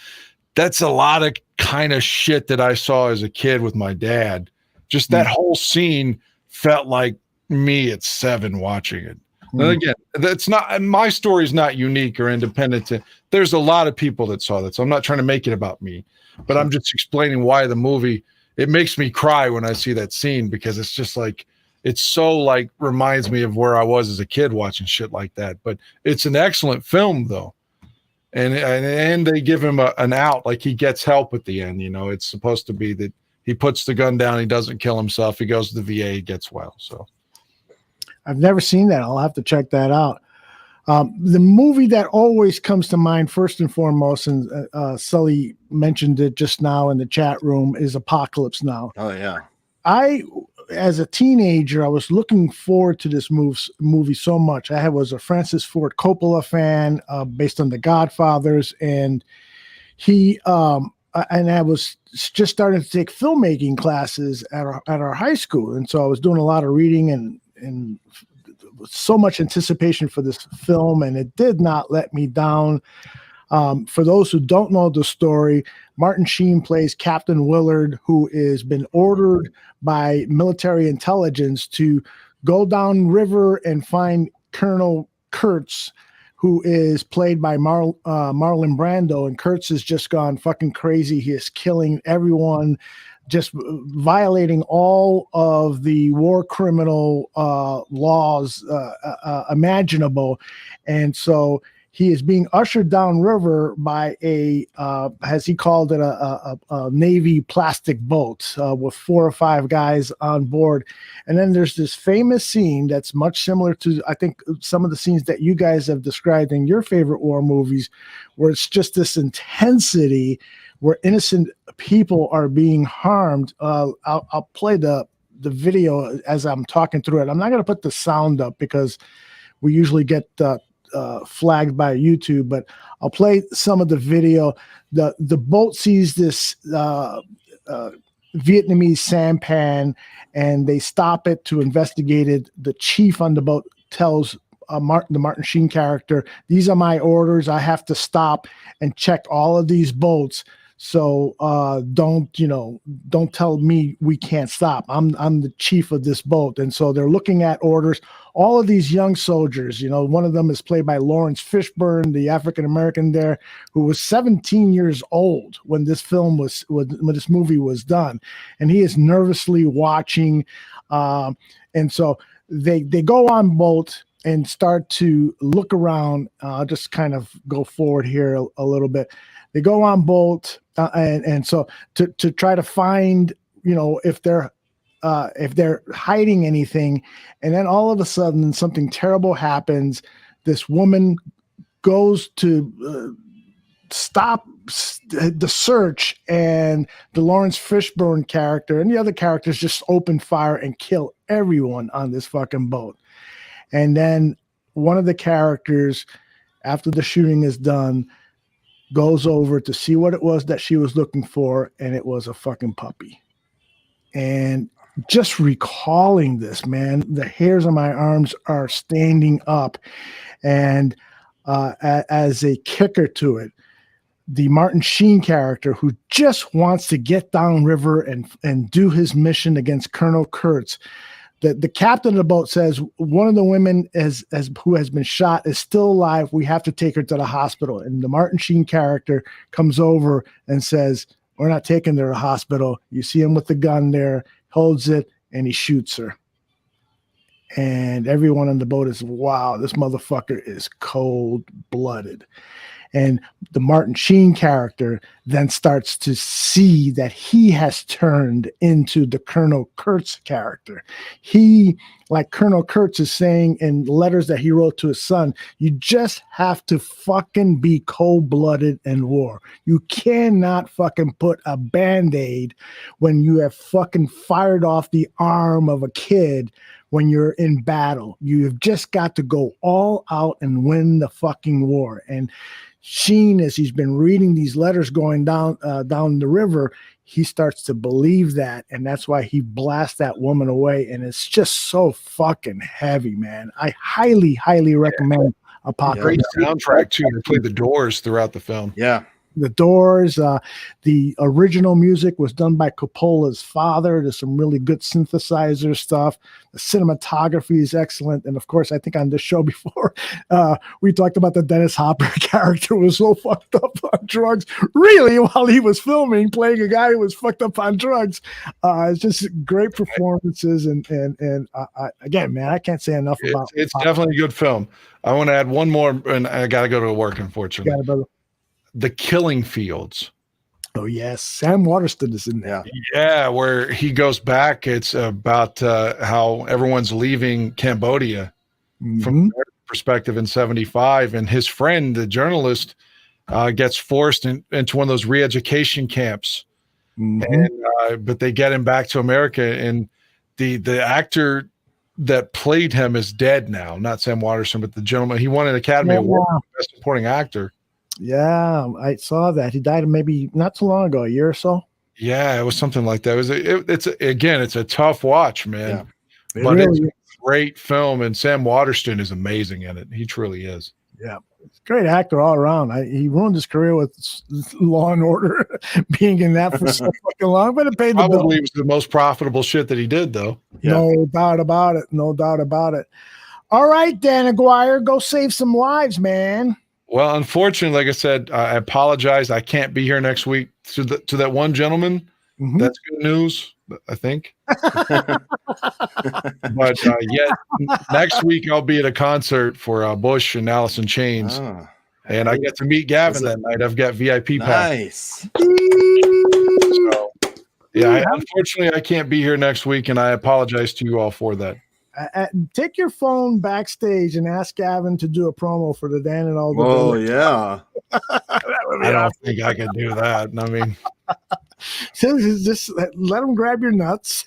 E: that's a lot of kind of shit that I saw as a kid with my dad. Just that whole scene felt like me at 7 watching it. And again, that's not, my story is not unique or independent. There's a lot of people that saw that. So I'm not trying to make it about me, but I'm just explaining why the movie, it makes me cry when I see that scene, because it's just like, it's so like reminds me of where I was as a kid watching shit like that. But it's an excellent film though. And they give him an out, like he gets help at the end. You know, it's supposed to be that he puts the gun down, he doesn't kill himself, he goes to the VA, gets well. So
C: I've never seen that. I'll have to check that out. The movie that always comes to mind first and foremost, and Sully mentioned it just now in the chat room, is Apocalypse Now.
D: Oh yeah.
C: As a teenager, I was looking forward to this movie so much. I was a Francis Ford Coppola fan, based on The Godfathers, and I was just starting to take filmmaking classes at our high school, and so I was doing a lot of reading and so much anticipation for this film, and it did not let me down. For those who don't know the story, Martin Sheen plays Captain Willard, who has been ordered by military intelligence to go down river and find Colonel Kurtz, who is played by Marlon Brando. And Kurtz has just gone fucking crazy. He is killing everyone, just violating all of the war criminal laws imaginable. And so he is being ushered downriver by as he called it, a Navy plastic boat with 4 or 5 guys on board. And then there's this famous scene that's much similar to, I think, some of the scenes that you guys have described in your favorite war movies, where it's just this intensity where innocent people are being harmed. I'll play the video as I'm talking through it. I'm not going to put the sound up because we usually get flagged by YouTube, but I'll play some of the video. The boat sees this Vietnamese sampan, and they stop it to investigate it. The chief on the boat tells the Martin Sheen character, "These are my orders. I have to stop and check all of these boats. So don't tell me we can't stop. I'm the chief of this boat." And so they're looking at orders. All of these young soldiers, one of them is played by Lawrence Fishburne, the African American there, who was 17 years old when this movie was done, and he is nervously watching. And so they go on boat and start to look around. Just kind of go forward here a little bit. They go on boat, and so to try to find, if they're hiding anything, and then all of a sudden something terrible happens. This woman goes to stop the search, and the Lawrence Fishburne character and the other characters just open fire and kill everyone on this fucking boat. And then one of the characters, after the shooting is done, goes over to see what it was that she was looking for, and it was a fucking puppy. And just recalling this, man, the hairs on my arms are standing up. And as a kicker to it, the Martin Sheen character, who just wants to get downriver and do his mission against Colonel Kurtz, the captain of the boat says one of the women who has been shot is still alive. We have to take her to the hospital. And the Martin Sheen character comes over and says, "We're not taking her to the hospital." You see him with the gun there, holds it, and he shoots her. And everyone on the boat is, wow, this motherfucker is cold-blooded. And the Martin Sheen character then starts to see that he has turned into the Colonel Kurtz character. He, like Colonel Kurtz is saying in letters that he wrote to his son, you just have to fucking be cold-blooded in war. You cannot fucking put a Band-Aid when you have fucking fired off the arm of a kid when you're in battle. You've just got to go all out and win the fucking war. And Sheen, as he's been reading these letters going down the river, he starts to believe that, and that's why he blasts that woman away. And it's just so fucking heavy, man. I highly recommend Apocalypse.
E: Great soundtrack too. They play the Doors throughout the film.
D: Yeah,
C: The Doors. The original music was done by Coppola's father. There's some really good synthesizer stuff. The cinematography is excellent. And of course, I think on this show before, we talked about the Dennis Hopper character was so fucked up on drugs. Really, while he was filming, playing a guy who was fucked up on drugs. It's just great performances. And again, man, I can't say enough about it.
E: It's definitely a good film. I want to add one more, and I got to go to work, unfortunately.
C: Got it, brother.
E: The Killing Fields.
C: Oh yes, Sam Waterston is in there.
E: Yeah, where he goes back. It's about how everyone's leaving Cambodia from their perspective in '75, and his friend, the journalist, gets forced into one of those re-education camps. And, but they get him back to America, and the actor that played him is dead now. Not Sam Waterston, but the gentleman. He won an Academy Award for Best Supporting Actor.
C: Yeah, I saw that. He died maybe not too long ago, a year or so.
E: Yeah, it was something like that. It's a tough watch, man.
C: Yeah,
E: but
C: really
E: it's a great film, and Sam Waterston is amazing in it. He truly is.
C: Yeah, great actor all around. He ruined his career with Law and Order, being in that for so fucking long, but it paid the bill.
E: Probably was the most profitable shit that he did, though.
C: No doubt about it. No doubt about it. All right, Dan Aguirre, go save some lives, man.
E: Well, unfortunately, like I said, I apologize. I can't be here next week. To that one gentleman, that's good news, I think. But yet next week I'll be at a concert for Bush and Alice in Chains, and I get to meet Gavin that night. I've got VIP pass.
D: Nice.
E: So, yeah, unfortunately, I can't be here next week, and I apologize to you all for that.
C: Take your phone backstage and ask Gavin to do a promo for the Dan and Aldo.
D: Oh, yeah.
E: I don't think I can do that. I mean,
C: just let him grab your nuts.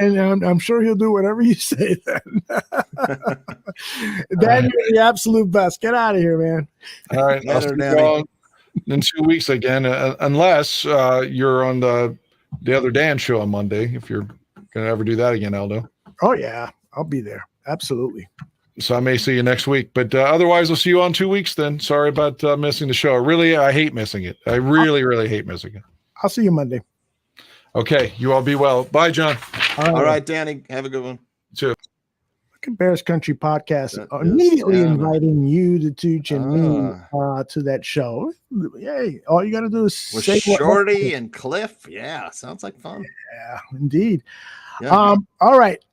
C: And I'm sure he'll do whatever you say then. Dan, you're the absolute best. Get out of here, man.
E: All right. I'll see you all in 2 weeks again, unless you're on the other Dan show on Monday, if you're going to ever do that again, Aldo.
C: Oh, yeah. I'll be there. Absolutely.
E: So I may see you next week, but otherwise I'll see you on 2 weeks then. Sorry about missing the show. I hate missing it. I really hate missing it.
C: I'll see you Monday.
E: Okay. You all be well. Bye, John.
D: All right, Danny. Have a good one.
E: Too.
C: Look at Bears Country Podcast. Immediately inviting you, the Tooch, and me to that show. Yay. All you got to do is
D: with
C: say
D: Shorty and Cliff. Yeah. Sounds like fun.
C: Yeah, indeed.
D: Yeah.
C: All right.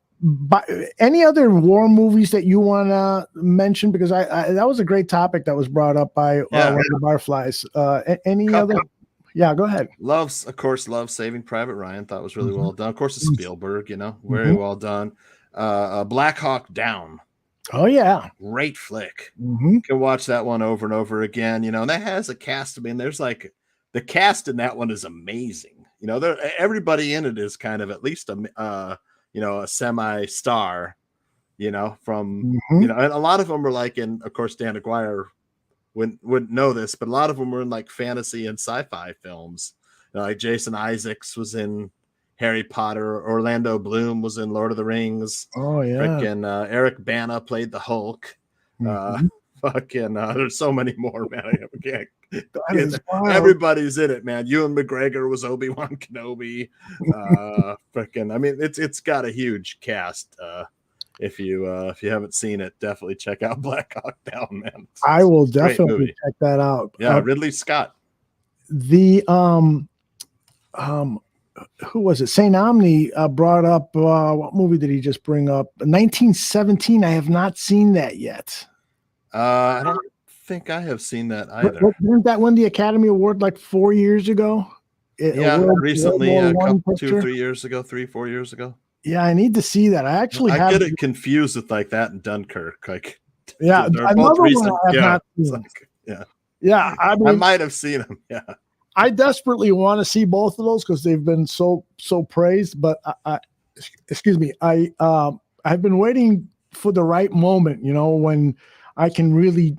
C: Any other war movies that you want to mention? Because I that was a great topic that was brought up by one of the Barflies. Any other? Yeah, go ahead.
D: Love Saving Private Ryan. Thought was really well done. Of course, it's Spielberg. Very well done. Black Hawk Down.
C: Oh yeah,
D: great flick. You can watch that one over and over again. And that has a cast. I mean, there's like the cast in that one is amazing. Everybody in it is kind of at least a semi-star. From and a lot of them are like in. Of course, Dan Aguirre wouldn't know this, but a lot of them were in like fantasy and sci-fi films. Like Jason Isaacs was in Harry Potter. Orlando Bloom was in Lord of the Rings.
C: Oh yeah.
D: Frickin' Eric Bana played the Hulk. There's so many more, man. Everybody's in it, man. Ewan McGregor was Obi-Wan Kenobi. I mean, it's got a huge cast. If you haven't seen it, definitely check out Black Hawk Down, man.
C: I will definitely check that out.
D: Yeah, Ridley Scott.
C: The who was it? Saint Omni brought up what movie did he just bring up? 1917. I have not seen that yet.
D: I don't think I have seen that either.
C: Didn't that win the Academy Award like 4 years ago?
D: Recently, 3-4 years ago.
C: Yeah, I need to see that. I
D: get it confused with like that and Dunkirk. Like,
C: yeah, another one I have not seen. I
D: might have seen them. Yeah,
C: I desperately want to see both of those because they've been so praised. But I've been waiting for the right moment. When I can really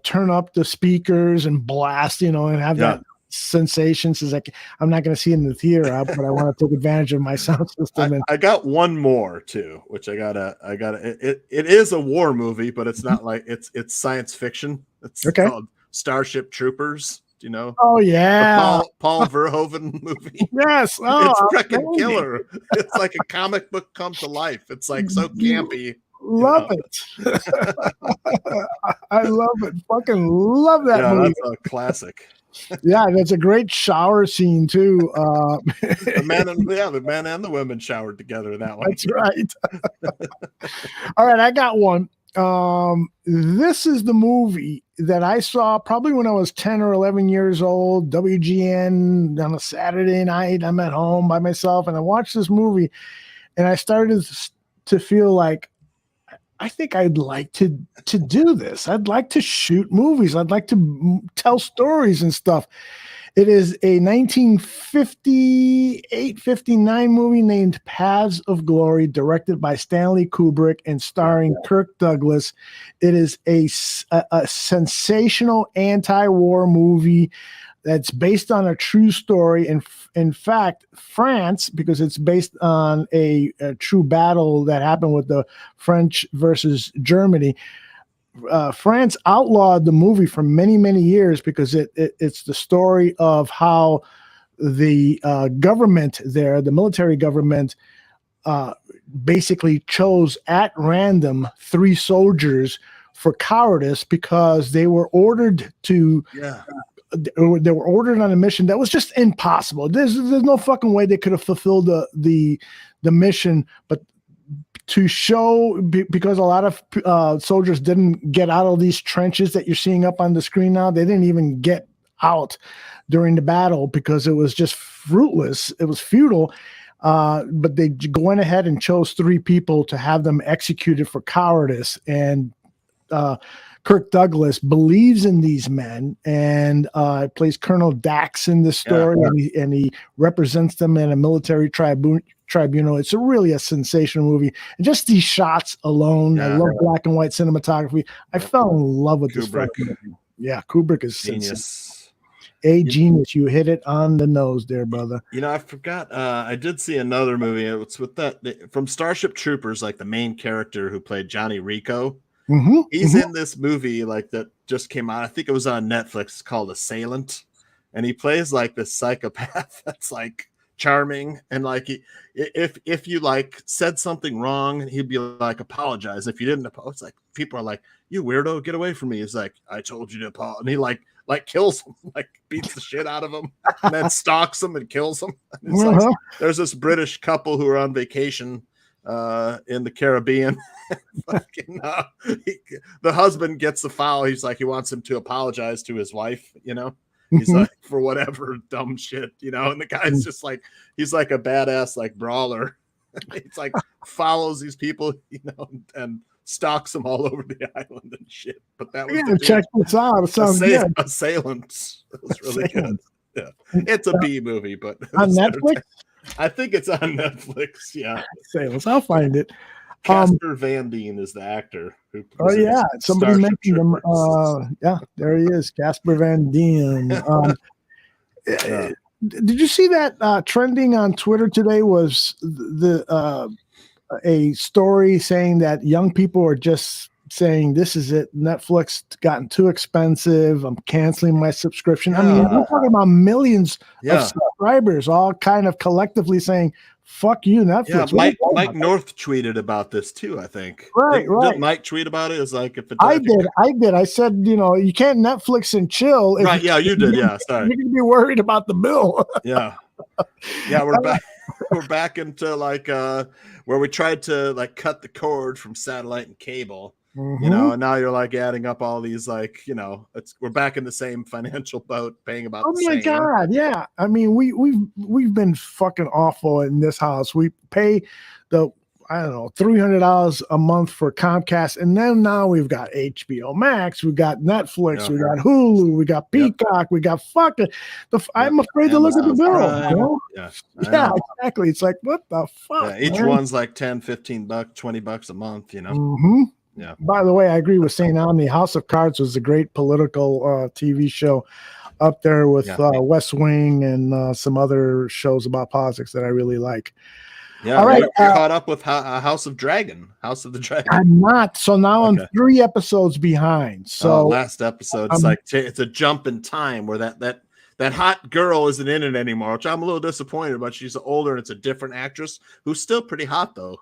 C: turn up the speakers and blast. And have that sensations. Is like, I'm not going to see it in the theater, but I want to take advantage of my sound system.
D: I got one more too, which I gotta. It is a war movie, but it's not like it's science fiction. It's called Starship Troopers. You know?
C: Oh yeah,
D: the Paul Verhoeven movie.
C: Yes,
D: It's freaking killer. It's like a comic book come to life. It's like so campy.
C: Love it. I love it. Fucking love that movie.
D: That's a classic.
C: Yeah, that's a great shower scene too.
D: The man and the women showered together in that one.
C: That's right. All right, I got one. This is the movie that I saw probably when I was 10 or 11 years old, WGN on a Saturday night. I'm at home by myself and I watched this movie and I started to feel like, I think I'd like to do this. I'd like to shoot movies. I'd like to tell stories and stuff. It is a 1958-59 movie named Paths of Glory, directed by Stanley Kubrick and starring Kirk Douglas. It is a sensational anti-war movie that's based on a true story. And in fact, France, because it's based on a true battle that happened with the French versus Germany, France outlawed the movie for many, many years because it's the story of how the government there, the military government, basically chose at random 3 soldiers for cowardice because they were ordered to they were ordered on a mission that was just impossible. There's no fucking way they could have fulfilled the mission, but to show, because a lot of soldiers didn't get out of these trenches that you're seeing up on the screen now. They didn't even get out during the battle because it was just fruitless. It was futile. But they went ahead and chose 3 people to have them executed for cowardice. And Kirk Douglas believes in these men and plays Colonel Dax in this story, and he represents them in a military tribunal. It's really a sensational movie. And just these shots alone, I love black and white cinematography. I fell in love with this movie. Yeah, Kubrick is
D: genius.
C: Genius. You hit it on the nose there, brother.
D: You know, I forgot. I did see another movie. It's with from Starship Troopers, like the main character who played Johnny Rico. He's in this movie like that just came out. I think it was on Netflix. It's called Assailant, and he plays like this psychopath that's like charming, and like if you like said something wrong, he'd be like, apologize. If you didn't apologize, like people are like, you weirdo, get away from me. He's like, I told you to apologize, and he like kills him, like beats the shit out of him, and then stalks him and kills him. It's like, there's this British couple who are on vacation in the Caribbean. The husband gets the foul. He's like, he wants him to apologize to his wife, you know. He's like, for whatever dumb shit, you know, and the guy's just like, he's like a badass like brawler. It's like follows these people, you know, and stalks them all over the island and shit. But that was
C: check this out. It sounds good.
D: Assailants. It was really good. Yeah, it's a B movie, but
C: on Netflix.
D: I think it's on Netflix. Yeah,
C: Assailants. I'll find it.
D: Casper Van Dien is the actor who.
C: Oh yeah, somebody mentioned him. Yeah, there he is, Casper Van Dien. Did you see that trending on Twitter today? Was a story saying that young people are just saying, "This is it. Netflix gotten too expensive. I'm canceling my subscription."
D: Yeah.
C: I mean, we're talking about millions of subscribers, all kind of collectively saying, "Fuck you, Netflix."
D: Yeah, Mike North tweeted about this too, I think.
C: Right.
D: Did Mike tweet about it? It's like if it
C: I did. I said, you know, you can't Netflix and chill.
D: Right. Yeah, you did. Yeah. Sorry.
C: You're gonna be worried about the bill.
D: Yeah. We're back. We're back into like where we tried to like cut the cord from satellite and cable. You know, and now you're like adding up all these, like, you know, we're back in the same financial boat, paying about the same.
C: Oh my God, yeah. I mean, we've been fucking awful in this house. We pay $300 a month for Comcast, and then now we've got HBO Max, we got Netflix, we got Hulu, we got Peacock, we got fucking. I'm afraid to look at the bill. You know? Yeah, exactly. It's like, what the fuck?
D: Yeah, each one's like $10, $15, $20 a month. You know. Yeah.
C: By the way, I agree with St. Omni. House of Cards was a great political TV show. up there with
D: Yeah.
C: West Wing and some other shows about politics that I really like.
D: Yeah,
C: all right.
D: you're caught up with House of the Dragon.
C: I'm not. So now
D: Okay.
C: I'm 3 episodes behind. So
D: last episode, it's a jump in time where that hot girl isn't in it anymore, which I'm a little disappointed about. She's older and it's a different actress who's still pretty hot though.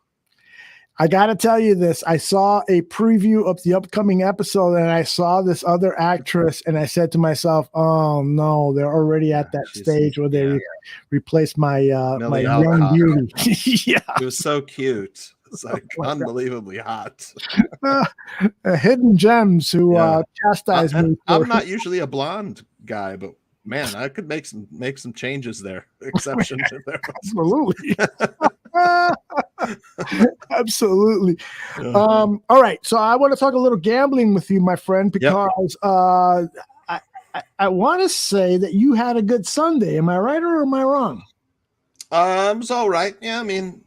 C: I got to tell you this. I saw a preview of the upcoming episode and I saw this other actress and I said to myself, oh no, they're already at that stage where they replaced my my young beauty. Yeah.
D: It was so cute. It's like unbelievably hot.
C: Hidden gems who chastise me.
D: I'm not usually a blonde guy, but man, I could make some changes there. Exceptions in there.
C: Absolutely. Absolutely. All right. So I want to talk a little gambling with you, my friend, because I want to say that you had a good Sunday. Am I right or am I wrong?
D: It was all right. Yeah, I mean,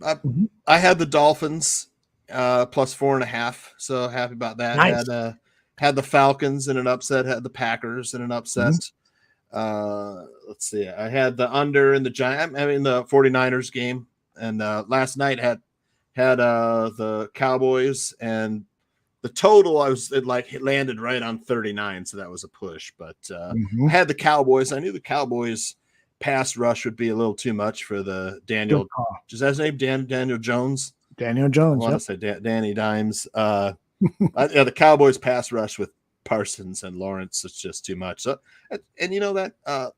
D: I had the Dolphins plus 4.5, so happy about that.
C: Nice.
D: Had the Falcons in an upset, had the Packers in an upset. Let's see. I had the under in the the 49ers game, and last night had the Cowboys, and the total it landed right on 39, so that was a push. But I had the Cowboys. I knew the Cowboys pass rush would be a little too much for the Daniel. Is that his name? Daniel Jones.
C: Daniel Jones.
D: I want to say Danny Dimes. The Cowboys pass rush with Parsons and Lawrence, it's just too much. So, and you know that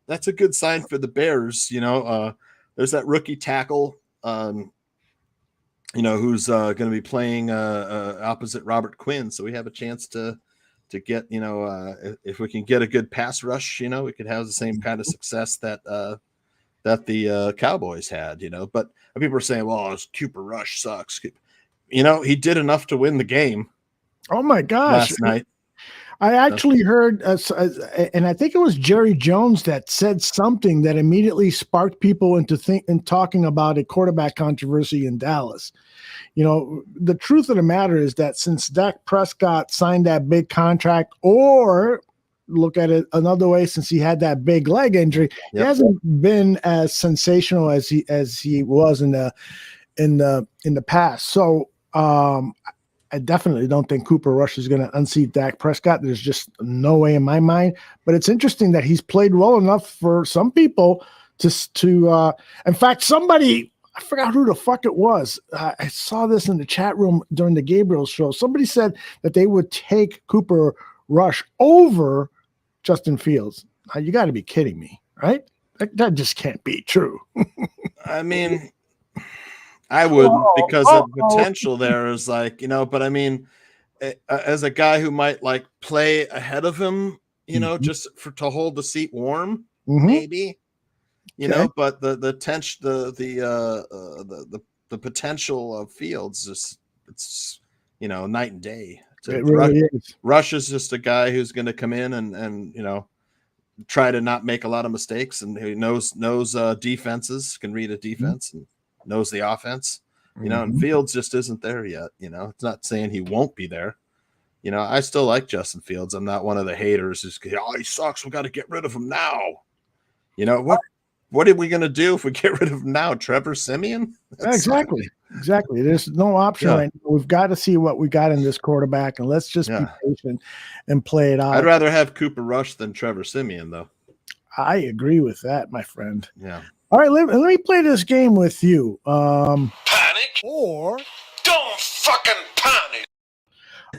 D: that's a good sign for the Bears. You know, there's that rookie tackle, who's going to be playing opposite Robert Quinn. So we have a chance to get, if we can get a good pass rush, we could have the same kind of success that the Cowboys had. But people are saying, well, Cooper Rush sucks. He did enough to win the game.
C: Oh my gosh!
D: Last night.
C: I actually heard, and I think it was Jerry Jones that said something that immediately sparked people into talking about a quarterback controversy in Dallas. The truth of the matter is that since Dak Prescott signed that big contract, or look at it another way, since he had that big leg injury, he hasn't been as sensational as he was in the past. So I definitely don't think Cooper Rush is going to unseat Dak Prescott. There's just no way in my mind. But it's interesting that he's played well enough for some people to in fact, somebody, I forgot who the fuck it was. I saw this in the chat room during the Gabriel show. Somebody said that they would take Cooper Rush over Justin Fields. Now, you got to be kidding me, right? That just can't be true.
D: I mean, I wouldn't because the potential there is but I mean, as a guy who might play ahead of him, just to hold the seat warm, maybe, but the potential of Fields it's night and day.
C: It really is.
D: Rush is just a guy who's going to come in and try to not make a lot of mistakes, and who knows defenses, can read a defense and knows the offense, and Fields just isn't there yet. It's not saying he won't be there. I still like Justin Fields. I'm not one of the haters who's, he sucks, we got to get rid of him now. What are we going to do if we get rid of him now? Trevor Siemian?
C: Exactly. There's no option right now. We've got to see what we got in this quarterback, and let's just be patient and play it out.
D: I'd rather have Cooper Rush than Trevor Siemian, though.
C: I agree with that, my friend.
D: Yeah.
C: All right, let me play this game with you.
R: Panic or don't fucking panic.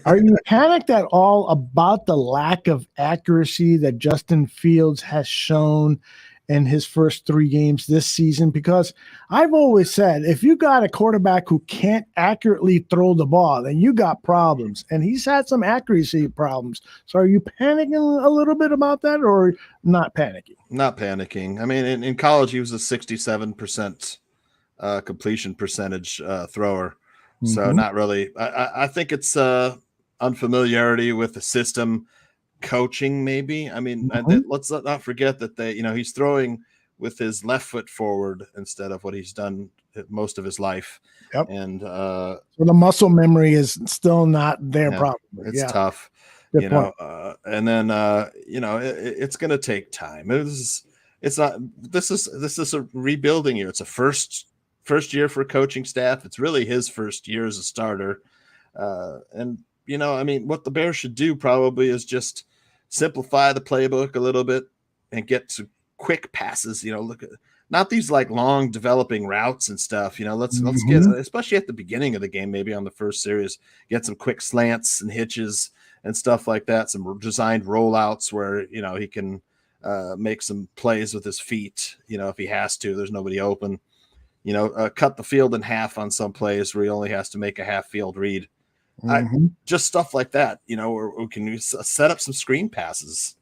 C: Are you panicked at all about the lack of accuracy that Justin Fields has shown in his first 3 games this season? Because I've always said, if you got a quarterback who can't accurately throw the ball, then you got problems. And he's had some accuracy problems. So are you panicking a little bit about that, or not panicking?
D: Not panicking. I mean, in college, he was a 67% completion percentage thrower. So not really. I think it's unfamiliarity with the system. Coaching, maybe. I mean, let's not forget that he's throwing with his left foot forward instead of what he's done most of his life.
C: Yep.
D: And
C: so the muscle memory is still not there. Probably
D: it's tough.
C: Good
D: you know,
C: point.
D: and then it's going to take time. This is a rebuilding year. It's a first year for coaching staff. It's really his first year as a starter, and what the Bears should do probably is just simplify the playbook a little bit and get to quick passes. Look at not these like long developing routes and stuff. Let's get, especially at the beginning of the game, maybe on the first series, get some quick slants and hitches and stuff like that. Some designed rollouts where he can make some plays with his feet. If he has to, there's nobody open. Cut the field in half on some plays where he only has to make a half field read. Just stuff like that. Or we can set up some screen passes.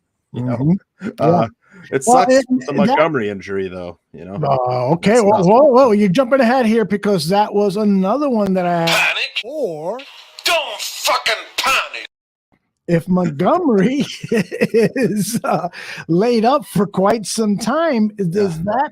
D: It sucks with the Montgomery injury, though.
C: Okay. Whoa! You're jumping ahead here because that was another one that I
R: Panic or don't fucking panic.
C: If Montgomery is laid up for quite some time, does that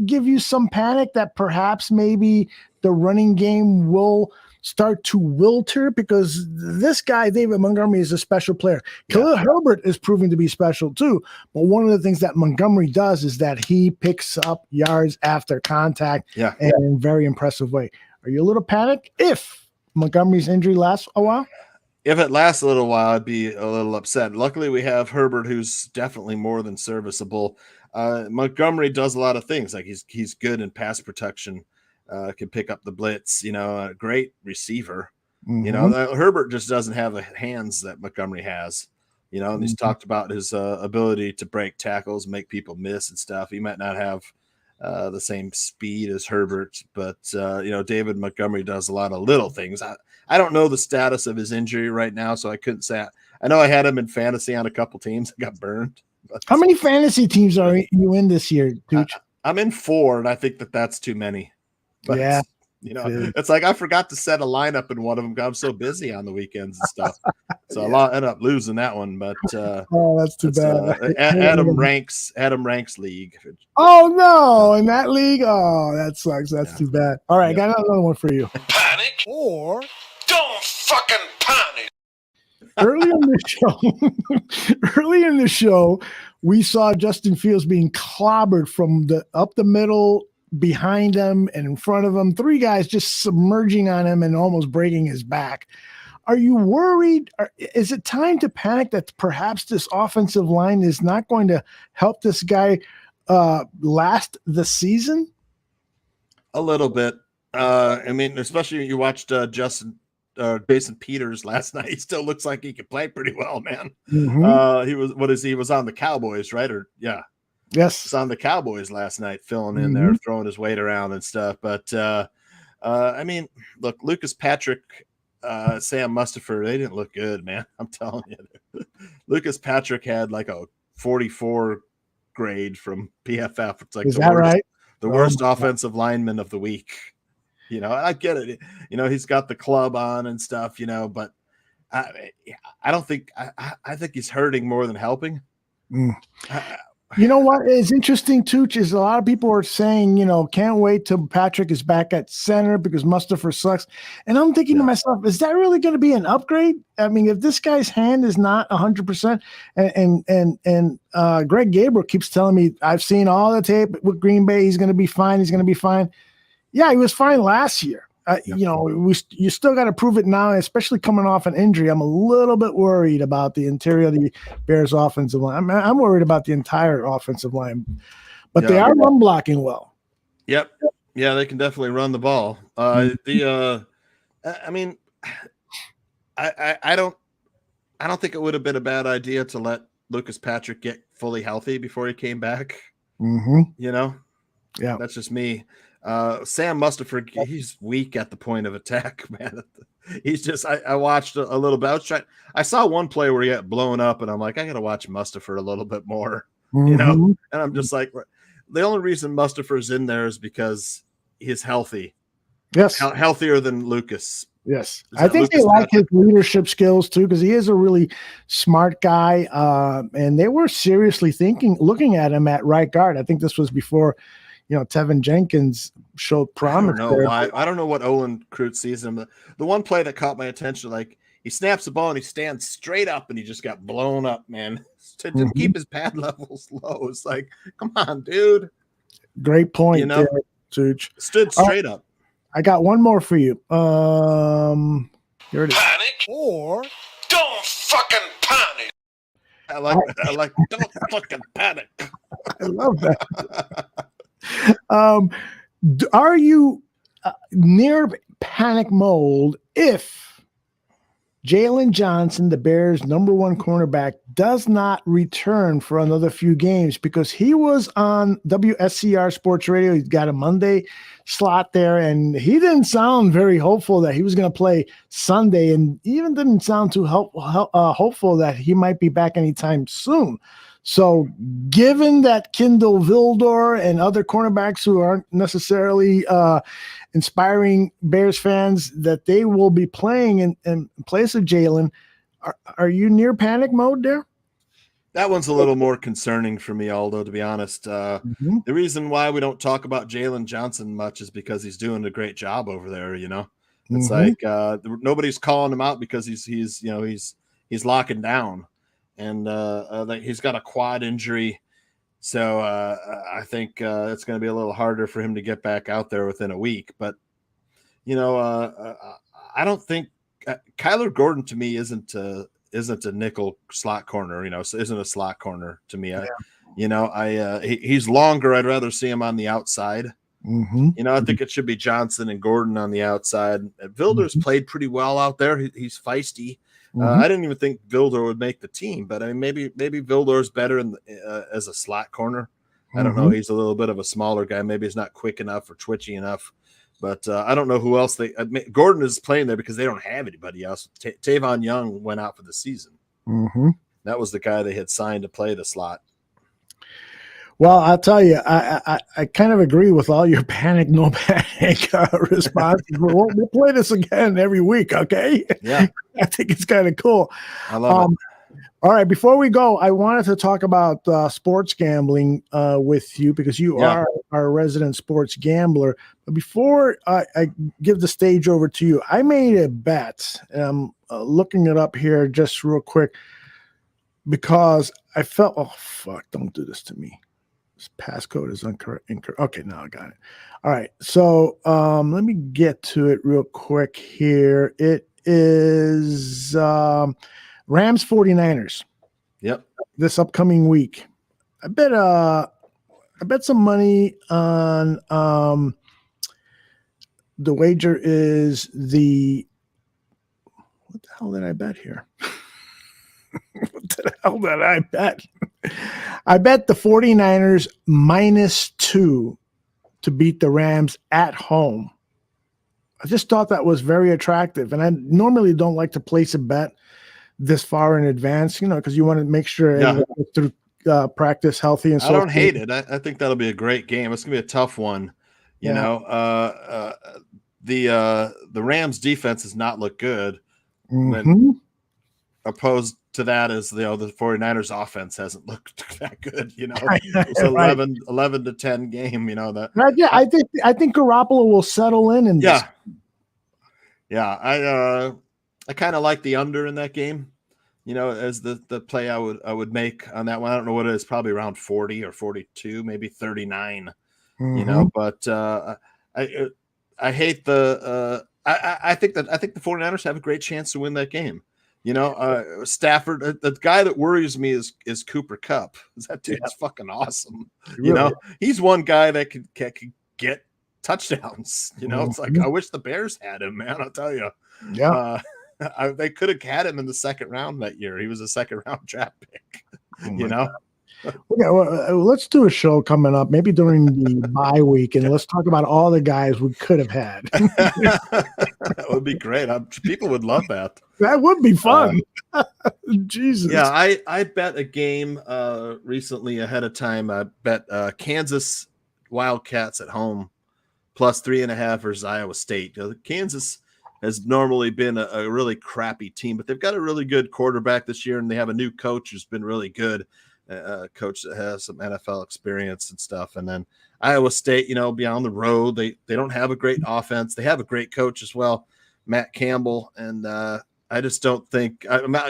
C: give you some panic that perhaps maybe the running game will start to wilter? Because this guy, David Montgomery, is a special player. Khalil Herbert is proving to be special too. But one of the things that Montgomery does is that he picks up yards after contact in a very impressive way. Are you a little panicked if Montgomery's injury lasts a while?
D: If it lasts a little while, I'd be a little upset. Luckily, we have Herbert, who's definitely more than serviceable. Montgomery does a lot of things. Like he's good in pass protection, can pick up the blitz. A great receiver. Herbert just doesn't have the hands that Montgomery has. And he's talked about his ability to break tackles, make people miss and stuff. He might not have the same speed as Herbert, but David Montgomery does a lot of little things. I don't know the status of his injury right now, so I couldn't say. I know I had him in fantasy on a couple teams. I got burned.
C: How many fantasy teams are you in this year, Tooch?
D: I'm in 4, and I think that's too many. But, it's like I forgot to set a lineup in one of them. I'm so busy on the weekends and stuff, so I ended up losing that one. But
C: that's too bad.
D: Adam Ranks league.
C: Oh no, in that league, that sucks. That's too bad. All right, I got another one for you.
R: Panic or don't fucking panic.
C: Early in the show, we saw Justin Fields being clobbered from up the middle, behind him, and in front of him. 3 guys just submerging on him and almost breaking his back. Are you worried? Is it time to panic that perhaps this offensive line is not going to help this guy last the season?
D: A little bit. Especially you watched Jason Peters last night. He still looks like he could play pretty well, man. He was on the Cowboys, right?
C: Yes,
D: he was on the Cowboys last night, filling in there, throwing his weight around and stuff. But look, Lucas Patrick, Sam Mustipher, they didn't look good, man. I'm telling you. Lucas Patrick had like a 44 grade from PFF. It's like the worst offensive lineman of the week. I get it. He's got the club on and stuff, but I don't think I think he's hurting more than helping.
C: You know what is interesting, Tooch, is a lot of people are saying, can't wait till Patrick is back at center because Mustipher sucks. And I'm thinking to myself, is that really going to be an upgrade? I mean, if this guy's hand is not 100%, and Greg Gabriel keeps telling me, I've seen all the tape with Green Bay, he's going to be fine. He's going to be fine. Yeah, he was fine last year. You still got to prove it now, especially coming off an injury. I'm a little bit worried about the interior of the Bears offensive line. I'm worried about the entire offensive line, but they are run blocking well.
D: Yep. Yeah, they can definitely run the ball. I don't think it would have been a bad idea to let Lucas Patrick get fully healthy before he came back.
C: Yeah,
D: that's just me. Sam Mustipher, he's weak at the point of attack, man. He's just, I watched a little bit. I saw one play where he got blown up, and I'm like, I got to watch Mustipher a little bit more, and I'm just like, the only reason Mustipher's in there is because he's healthy.
C: Yes.
D: Healthier than Lucas.
C: Yes. I think they like his leadership skills too, because he is a really smart guy. And they were seriously looking at him at right guard. I think this was before, Tevin Jenkins showed promise.
D: I don't know what Olin Kreutz sees him. The one play that caught my attention, like he snaps the ball and he stands straight up and he just got blown up, man. To keep his pad levels low. It's like, come on, dude.
C: Great point,
D: You know,
C: Such.
D: stood straight up.
C: I got one more for you. Here it is.
R: Panic or don't fucking panic.
D: I like don't fucking panic.
C: I love that. Are you near panic mode if Jalen Johnson, the Bears' #1 cornerback, does not return for another few games? Because he was on WSCR Sports Radio. He's got a Monday slot there, and he didn't sound very hopeful that he was going to play Sunday, and even didn't sound too hopeful that he might be back anytime soon. So given that Kindle Vildor and other cornerbacks who aren't necessarily inspiring Bears fans, that they will be playing in place of Jalen, are you near panic mode there?
D: That one's a little more concerning for me, Aldo, to be honest. The reason why we don't talk about Jalen Johnson much is because he's doing a great job over there, you know? It's like nobody's calling him out because he's locking down. And he's got a quad injury, so I think it's going to be a little harder for him to get back out there within a week. But I don't think Kyler Gordon to me isn't a nickel slot corner. Isn't a slot corner to me. He's longer. I'd rather see him on the outside. I think it should be Johnson and Gordon on the outside. Vilder's played pretty well out there. He's feisty. I didn't even think Vildor would make the team, but I mean, maybe Vildor's better as a slot corner. I don't know. He's a little bit of a smaller guy. Maybe he's not quick enough or twitchy enough. But I don't know who else Gordon is playing there because they don't have anybody else. Tavon Young went out for the season. That was the guy they had signed to play the slot.
C: Well, I'll tell you, I kind of agree with all your panic, no panic responses. We'll play this again every week, okay?
D: Yeah.
C: I think it's kind of cool.
D: I love it.
C: All right, before we go, I wanted to talk about sports gambling with you because you are our resident sports gambler. But before I give the stage over to you, I made a bet. And I'm looking it up here just real quick because I felt, oh, fuck, don't do this to me. This passcode is incorrect. Okay, now I got it. All right, so let me get to it real quick here. It is Rams 49ers.
D: Yep.
C: This upcoming week. I bet some money on the wager is what the hell did I bet here? What the hell did I bet? I bet the 49ers -2 to beat the Rams at home. I just thought that was very attractive. And I normally don't like to place a bet this far in advance, because you want to make sure everyone gets through practice healthy and so
D: I don't hate it. I think that'll be a great game. It's gonna be a tough one. The Rams defense has not looked good. Opposed to that is the 49ers offense hasn't looked that good. It's 11-10 game.
C: I think Garoppolo will settle in this.
D: I kind of like the under in that game. As the play I would make on that one. I don't know what it is. Probably around 40 or 42, maybe 39. But I hate the. I think the 49ers have a great chance to win that game. Stafford, the guy that worries me is Cooper Kupp. That dude's fucking awesome. He's one guy that could get touchdowns. It's like, I wish the Bears had him, man. I'll tell you.
C: Yeah.
D: They could have had him in the second round that year. He was a second round draft pick.
C: Okay, well, let's do a show coming up, maybe during the bye week, and let's talk about all the guys we could have had.
D: That would be great. People would love that.
C: That would be fun. Jesus.
D: Yeah, I bet a game recently ahead of time. I bet Kansas Wildcats at home plus 3.5 versus Iowa State. Kansas has normally been a really crappy team, but they've got a really good quarterback this year, and they have a new coach who's been really good. Coach that has some NFL experience and stuff. And then Iowa State, be on the road. They don't have a great offense. They have a great coach as well, Matt Campbell. And I I just don't think.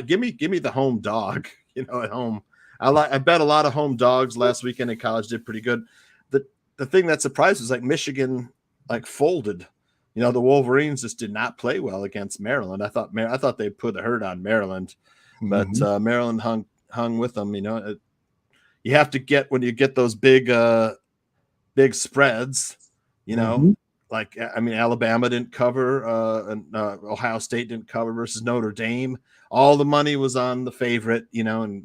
D: Give me the home dog. At home. I bet a lot of home dogs last weekend in college did pretty good. The thing that surprised was Michigan folded. The Wolverines just did not play well against Maryland. I thought they'd put the hurt on Maryland, but Maryland hung with them. You have to get when you get those big spreads. Alabama didn't cover, and Ohio State didn't cover versus Notre Dame. All the money was on the favorite, and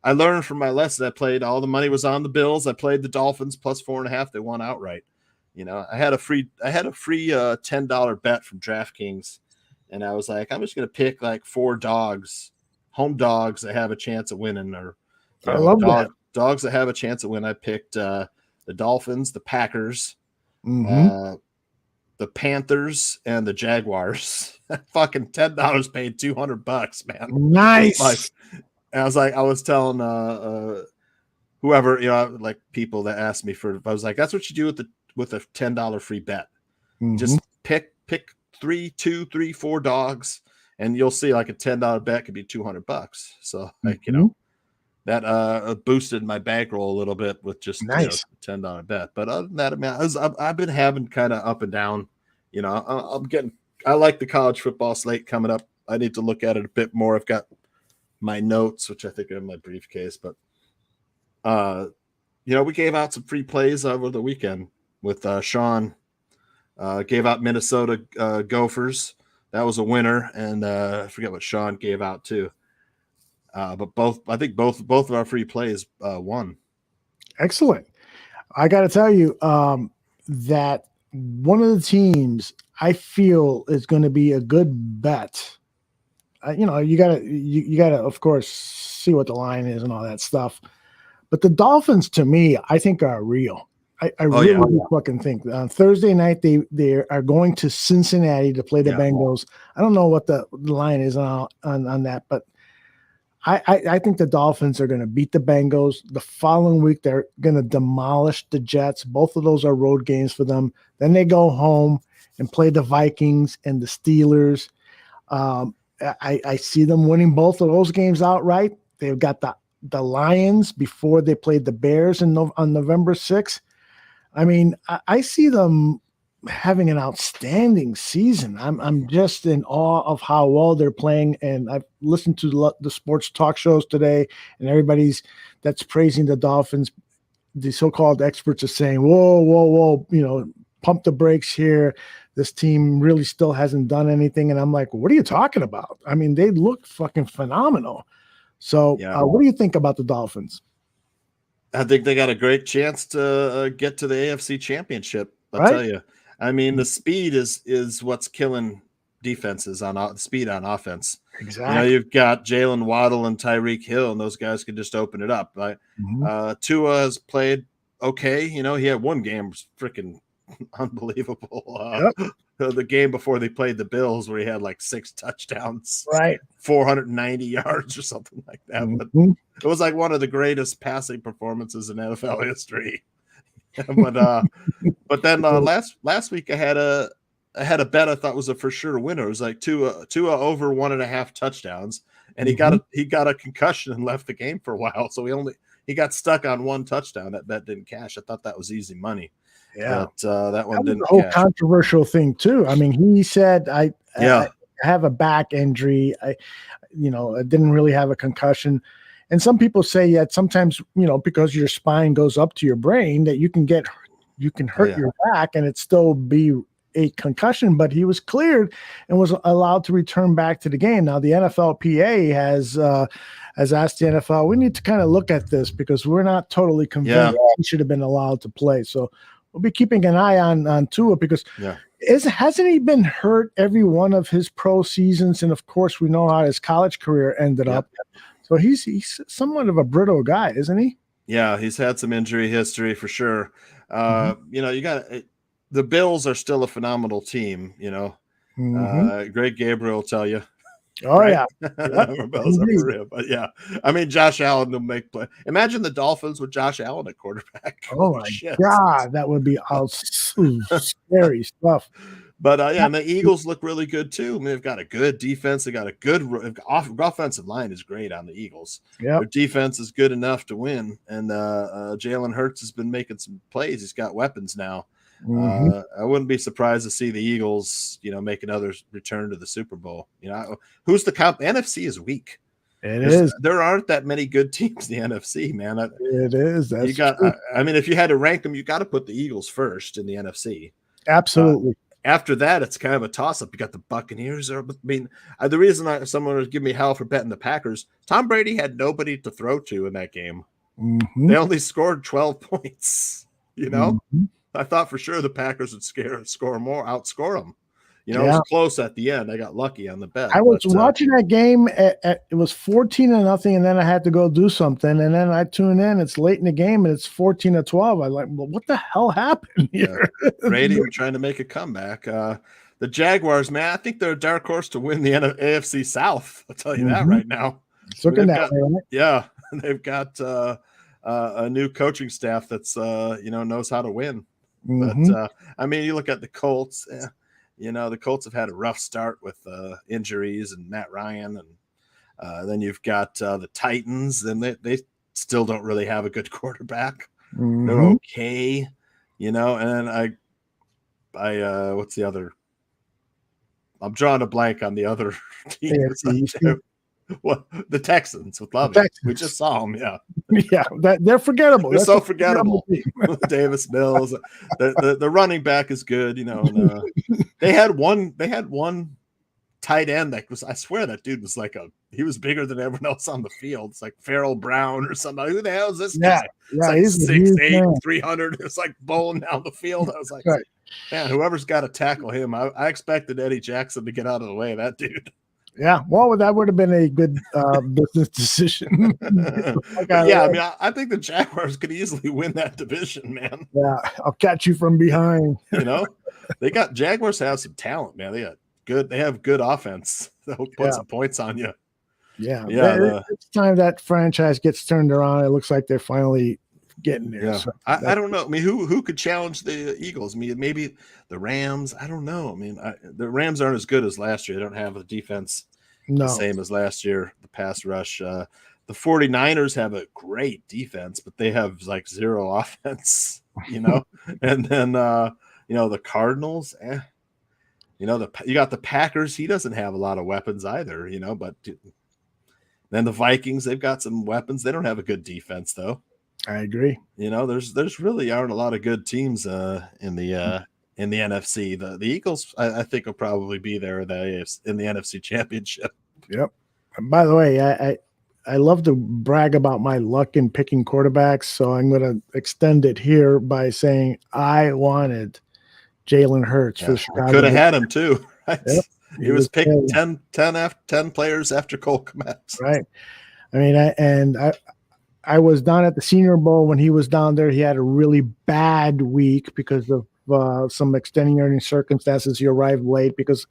D: I learned from my lesson. I played all the money was on the Bills. I played the Dolphins plus 4.5. They won outright. I had a free $10 bet from DraftKings, and I was like, I'm just going to pick 4 dogs, home dogs that have a chance of winning, or
C: I love that.
D: Dogs that have a chance of winning. I picked the Dolphins, the Packers, the Panthers, and the Jaguars. Fucking $10 paid $200, man.
C: Nice.
D: I was telling whoever, people that asked me I was like, that's what you do with a $10 free bet. Just pick 3, 2, 3, 4 dogs, and you'll see a $10 bet could be $200. So that boosted my bankroll a little bit with just
C: nice
D: $10 bet. But other than that, I've been having kind of up and down. I like the college football slate coming up. I need to look at it a bit more. I've got my notes, which I think are in my briefcase, but we gave out some free plays over the weekend with Sean. Gave out Minnesota Gophers. That was a winner, and I forget what Sean gave out too. But I think both of our free plays won.
C: Excellent. I got to tell you that one of the teams I feel is going to be a good bet. You gotta, of course, see what the line is and all that stuff. But the Dolphins, to me, I think are real. I really fucking think. On Thursday night, they are going to Cincinnati to play the Bengals. I don't know what the line is on that, but I think the Dolphins are going to beat the Bengals. The following week, they're going to demolish the Jets. Both of those are road games for them. Then they go home and play the Vikings and the Steelers. I see them winning both of those games outright. They've got the Lions before they played the Bears on November 6th. I mean, I see them having an outstanding season. I'm just in awe of how well they're playing, and I've listened to the sports talk shows today, and everybody's that's praising the Dolphins. The so-called experts are saying, whoa, pump the brakes here. This team really still hasn't done anything. And I'm like, what are you talking about? I mean, they look fucking phenomenal. So what do you think about the Dolphins?
D: I think they got a great chance to get to the AFC Championship. I'll tell you. I mean, the speed is what's killing defenses on speed on offense.
C: Exactly.
D: You've got Jalen Waddle and Tyreek Hill, and those guys can just open it up. Tua has played okay. He had one game was freaking unbelievable. The game before they played the Bills, where he had 6 touchdowns, 490 yards or something like that. But it was one of the greatest passing performances in NFL history. but then last week I had a bet I thought was a for sure winner. It was Tua over 1.5 touchdowns, and he got a concussion and left the game for a while. So he got stuck on 1 touchdown. That bet didn't cash. I thought that was ezy money.
C: Yeah,
D: but that one didn't.
C: A whole
D: cash.
C: controversial thing too. I mean, he said, I have a back injury. I didn't really have a concussion. And some people say that sometimes, because your spine goes up to your brain, that you can hurt your back and it still be a concussion. But he was cleared and was allowed to return back to the game. Now the NFLPA has asked the NFL, we need to kind of look at this because we're not totally convinced he should have been allowed to play. So we'll be keeping an eye on Tua because hasn't he been hurt every one of his pro seasons? And of course, we know how his college career ended up. So he's somewhat of a brittle guy, isn't he?
D: Yeah, he's had some injury history for sure. You got the Bills are still a phenomenal team. Greg Gabriel will tell you.
C: Oh
D: right?
C: Bills
D: are for real. But I mean, Josh Allen will make play. Imagine the Dolphins with Josh Allen at quarterback.
C: Oh my God, that would be scary stuff.
D: But and the Eagles look really good too. I mean, they've got a good defense. They got a good offensive line is great on the Eagles.
C: Yep.
D: Their defense is good enough to win. And Jalen Hurts has been making some plays. He's got weapons now.
C: Mhm.
D: I wouldn't be surprised to see the Eagles, make another return to the Super Bowl. Who's the comp? NFC is weak. There aren't that many good teams in the NFC, man.
C: It is. That's true.
D: I mean, if you had to rank them, you got to put the Eagles first in the NFC.
C: Absolutely.
D: After that, it's kind of a toss-up. You got the Buccaneers. The reason someone was giving me hell for betting the Packers, Tom Brady had nobody to throw to in that game.
C: Mhm.
D: They only scored 12 points.
C: Mhm.
D: I thought for sure the Packers would outscore them. It
C: Yeah.
D: was close at the end. I got lucky on the bet.
C: I was watching that game. It was 14-0, and then I had to go do something. And then I tune in. It's late in the game, and it's 14-12. I'm like, well, what the hell happened here?
D: Brady trying to make a comeback. The Jaguars, man, I think they're a dark horse to win the AFC South. I'll tell you that right now.
C: It's looking that way, right?
D: Yeah, they've got a new coaching staff that's knows how to win.
C: Mhm.
D: But I mean, you look at the Colts. The Colts have had a rough start with injuries and Matt Ryan, and then you've got the Titans, and they still don't really have a good quarterback. They're
C: Mhm.
D: okay, and then I what's the other? I'm drawing a blank on the other team. What the Texans with Lovie? We just saw them. Yeah,
C: Yeah, they're forgettable.
D: they're
C: That's
D: so
C: a
D: forgettable. Davis Mills, the running back is good. And, they had one tight end that was. I swear that dude was he was bigger than everyone else on the field. It's like Farrell Brown or somebody. Who the hell is this guy?
C: Yeah,
D: It's
C: he's
D: like
C: a huge
D: 6'8",
C: man.
D: 300. It's like bowling down the field. I was like,
C: Right.
D: man, whoever's got to tackle him. I expected Eddie Jackson to get out of the way of that dude.
C: Yeah, well, that would have been a good business decision.
D: I think the Jaguars could easily win that division, man.
C: Yeah, I'll catch you from behind.
D: They got Jaguars have some talent, man. They have good offense. They'll put some points on you.
C: Yeah,
D: Yeah,
C: it's time that franchise gets turned around. It looks like they're finally getting there.
D: Yeah,
C: So
D: I don't know. I mean, who could challenge the Eagles? I mean, maybe the Rams. I don't know. I mean, the Rams aren't as good as last year. They don't have a defense the same as last year. The pass rush. The 49ers have a great defense, but they have zero offense. And then the Cardinals. You got the Packers. He doesn't have a lot of weapons either. But then the Vikings. They've got some weapons. They don't have a good defense though.
C: I agree.
D: There's really aren't a lot of good teams in the NFC. The Eagles, I think, will probably be there in the NFC Championship.
C: Yep. And by the way, I love to brag about my luck in picking quarterbacks, so I'm going to extend it here by saying I wanted Jalen Hurts for the Chicago.
D: Could have had him too. Right?
C: Yep.
D: He was picked 10 players after Cole Kmet.
C: Right. I mean, I was down at the Senior Bowl when he was down there. He had a really bad week because of some extenuating circumstances. He arrived late because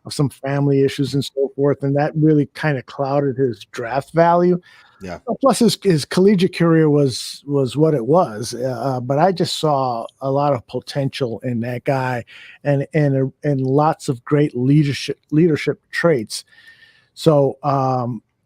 C: of some family issues and so forth, and that really kind of clouded his draft value.
D: Yeah.
C: Plus, his collegiate career was what it was. But I just saw a lot of potential in that guy, and lots of great leadership traits. So.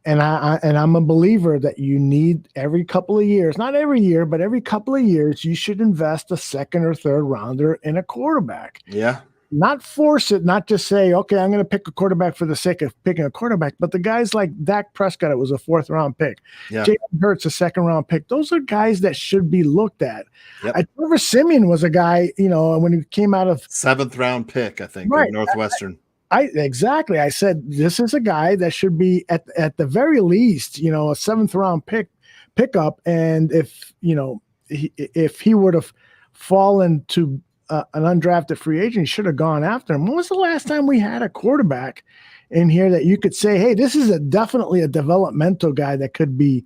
C: And I'm a believer that you need every couple of years, not every year, but every couple of years, you should invest a second or third rounder in a quarterback.
D: Yeah.
C: Not force it, not just say, okay, I'm going to pick a quarterback for the sake of picking a quarterback. But the guys like Dak Prescott, it was a 4th round pick.
D: Yeah.
C: Jalen Hurts, a 2nd round pick. Those are guys that should be looked at.
D: Yep.
C: Trevor Siemian was a guy, when he came out of
D: 7th round pick, I think,
C: right.
D: Northwestern.
C: Exactly. I said this is a guy that should be at the very least, a 7th round pickup. And if he would have fallen to an undrafted free agent, he should have gone after him. When was the last time we had a quarterback in here that you could say, hey, this is definitely a developmental guy that could be,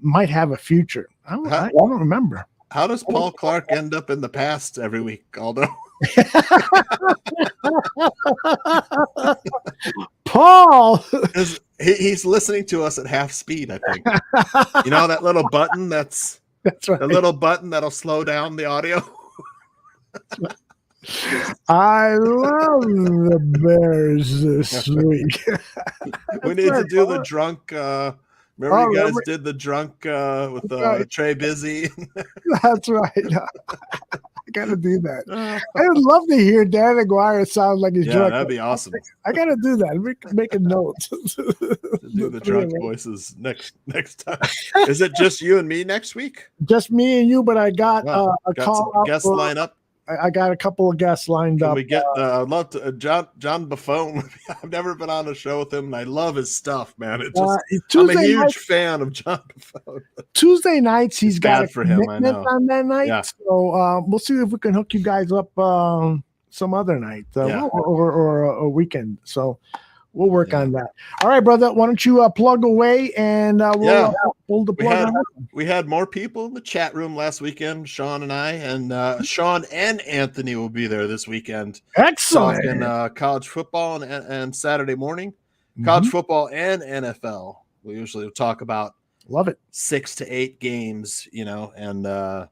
C: might have a future? I don't remember.
D: How does Paul Clark end up in the past every week, Aldo?
C: Paul,
D: he's listening to us at half speed, I think. That little button that's
C: right.
D: The little button that'll slow down the audio.
C: I love the Bears this week.
D: We need to do the drunk. Remember, you guys did the drunk with Trey Busy.
C: That's right. I gotta do that. I would love to hear Dan Aguirre sound like he's drunk.
D: That'd be awesome.
C: I gotta do that. Make a note.
D: To do the drunk voices next time. Is it just you and me next week?
C: Just me and you, but I got a call out
D: guest lineup.
C: I got a couple of guests lined up.
D: We get I'd love to John Buffone. I've never been on a show with him, and I love his stuff, man. It just I'm a huge fan of John Buffone.
C: Tuesday nights, he's got a
D: for him, I know.
C: on that night.
D: Yeah.
C: So we'll see if we can hook you guys up some other night or a weekend. So we'll work on that. All right, brother. Why don't you plug away and we'll pull the plug on.
D: We had more people in the chat room last weekend, Sean and I, and Sean and Anthony will be there this weekend.
C: Excellent.
D: Talking college football and Saturday morning, college football and NFL. We usually talk about 6 to 8 games, and I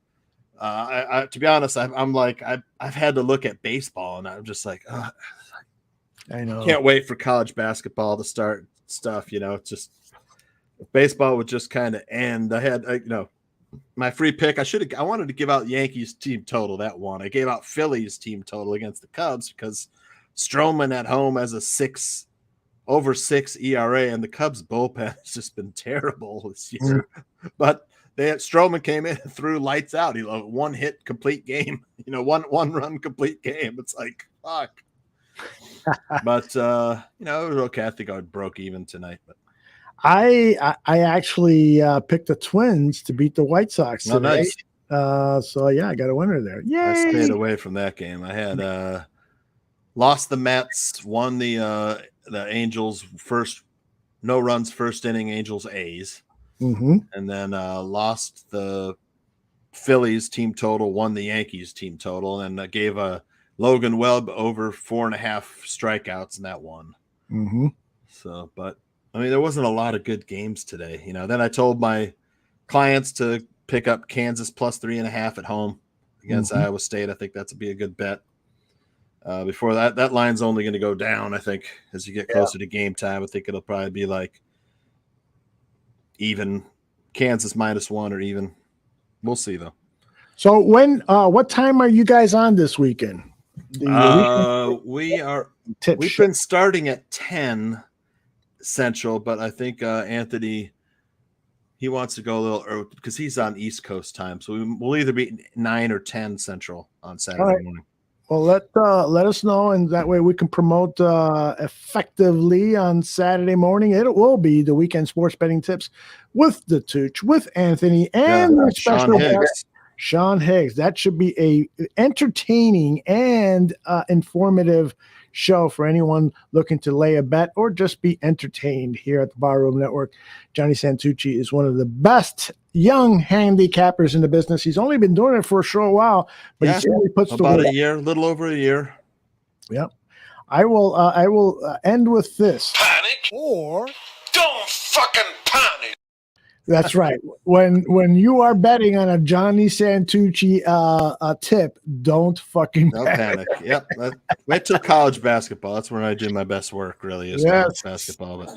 D: to be honest, I'm like I've had to look at baseball, and I'm just like,
C: I know.
D: Can't wait for college basketball to start stuff. It's just if baseball would just kind of end. I had, my free pick. I wanted to give out Yankees team total. That one. I gave out Phillies team total against the Cubs because Stroman at home has a over 6 ERA, and the Cubs bullpen has just been terrible this year. But Stroman came in and threw lights out. He one hit complete game. One run complete game. It's like fuck. But it was okay. I think I broke even tonight. But
C: I actually picked the Twins to beat the White Sox today.
D: Nice.
C: So yeah, I got a winner there. Yay!
D: I stayed away from that game. I had lost the Mets, won the Angels no runs first inning, Angels A's, and then lost the Phillies team total, won the Yankees team total, and I gave a Logan Webb over 4.5 strikeouts in that one. So, but I mean, there wasn't a lot of good games today. Then I told my clients to pick up Kansas plus 3.5 at home against Iowa State. I think that's be a good bet. Before that line's only going to go down, I think, as you get closer to game time. I think it'll probably be like even Kansas -1 or even. We'll see though.
C: So what time are you guys on this weekend?
D: We've been starting at 10 Central, but I think Anthony, he wants to go a little early because he's on East Coast time. So we'll either be 9 or 10 Central on Saturday morning.
C: Well, let us know, and that way we can promote effectively on Saturday morning. It will be the weekend sports betting tips with the Tooch, with Anthony, and the special guest, Sean Higgs. That should be a entertaining and informative show for anyone looking to lay a bet or just be entertained here at the Barroom Network. Johnny Santucci is one of the best young handicappers in the business. He's only been doing it for a short while, but he certainly puts
D: about a year, a little over a year.
C: Yep. I will end with this.
R: Panic or don't fucking panic.
C: That's right. When you are betting on a Johnny Santucci tip, don't fucking
D: panic. Yep. Wait till college basketball. That's where I do my best work, really, is college basketball. But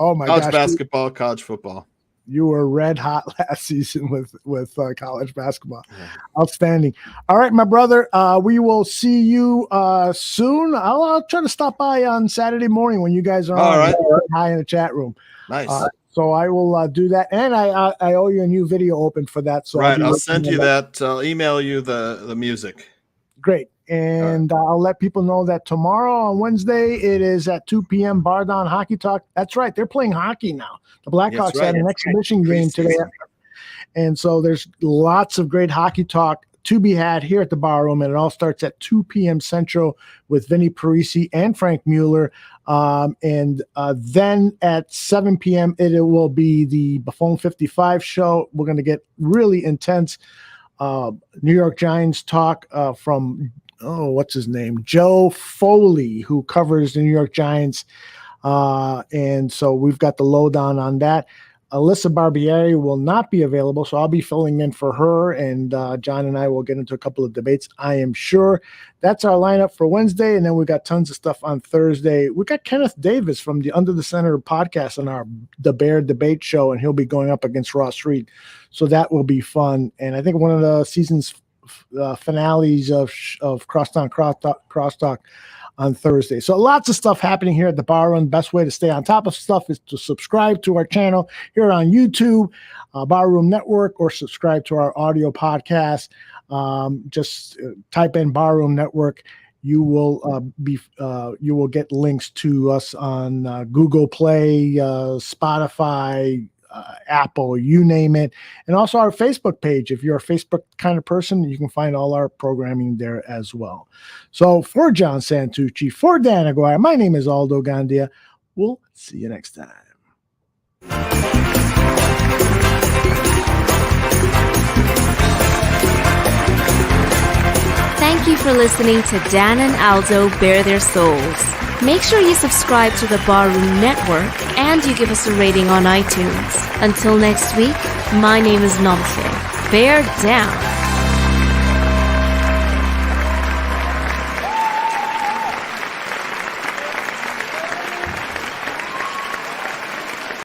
C: oh my
D: college
C: gosh.
D: basketball, college football.
C: You were red hot last season with college basketball. Yeah. Outstanding. All right, my brother. We will see you soon. I'll try to stop by on Saturday morning when you guys are on high in the chat room.
D: Nice.
C: So I will do that, and I owe you a new video open for that. So
D: I'll send you that. I'll email you the music.
C: Great, and I'll let people know that tomorrow on Wednesday it is at 2 p.m. Bar Down Hockey Talk. That's right, they're playing hockey now. The Blackhawks had an exhibition game today, and so there's lots of great hockey talk to be had here at the Barroom, and it all starts at 2 p.m. Central with Vinny Parisi and Frank Mueller. And then at 7 p.m. it will be the Buffon 55 show. We're going to get really intense New York Giants talk from, what's his name? Joe Foley, who covers the New York Giants. And so we've got the lowdown on that. Alyssa Barbieri will not be available, so I'll be filling in for her, and John and I will get into a couple of debates, I am sure. That's our lineup for Wednesday, and then we got tons of stuff on Thursday. We got Kenneth Davis from the Under the Center podcast on the Bear Debate Show, and he'll be going up against Ross Reed, so that will be fun. And I think one of the season's finales of Crosstalk on Thursday. So lots of stuff happening here at the Bar Room. Best way to stay on top of stuff is to subscribe to our channel here on YouTube, Bar Room Network, or subscribe to our audio podcast. Just type in Bar Room Network. You will you will get links to us on Google Play, Spotify, Apple, you name it, and also our Facebook page. If you're a Facebook kind of person, you can find all our programming there as well. So for John Santucci, for Dan Aguirre, my name is Aldo Gandia. We'll see you next time.
A: Thank you for listening to Dan and Aldo Bare Their Souls. Make sure you subscribe to the Barroom Network and you give us a rating on iTunes. Until next week, my name is Nomse. Bear down.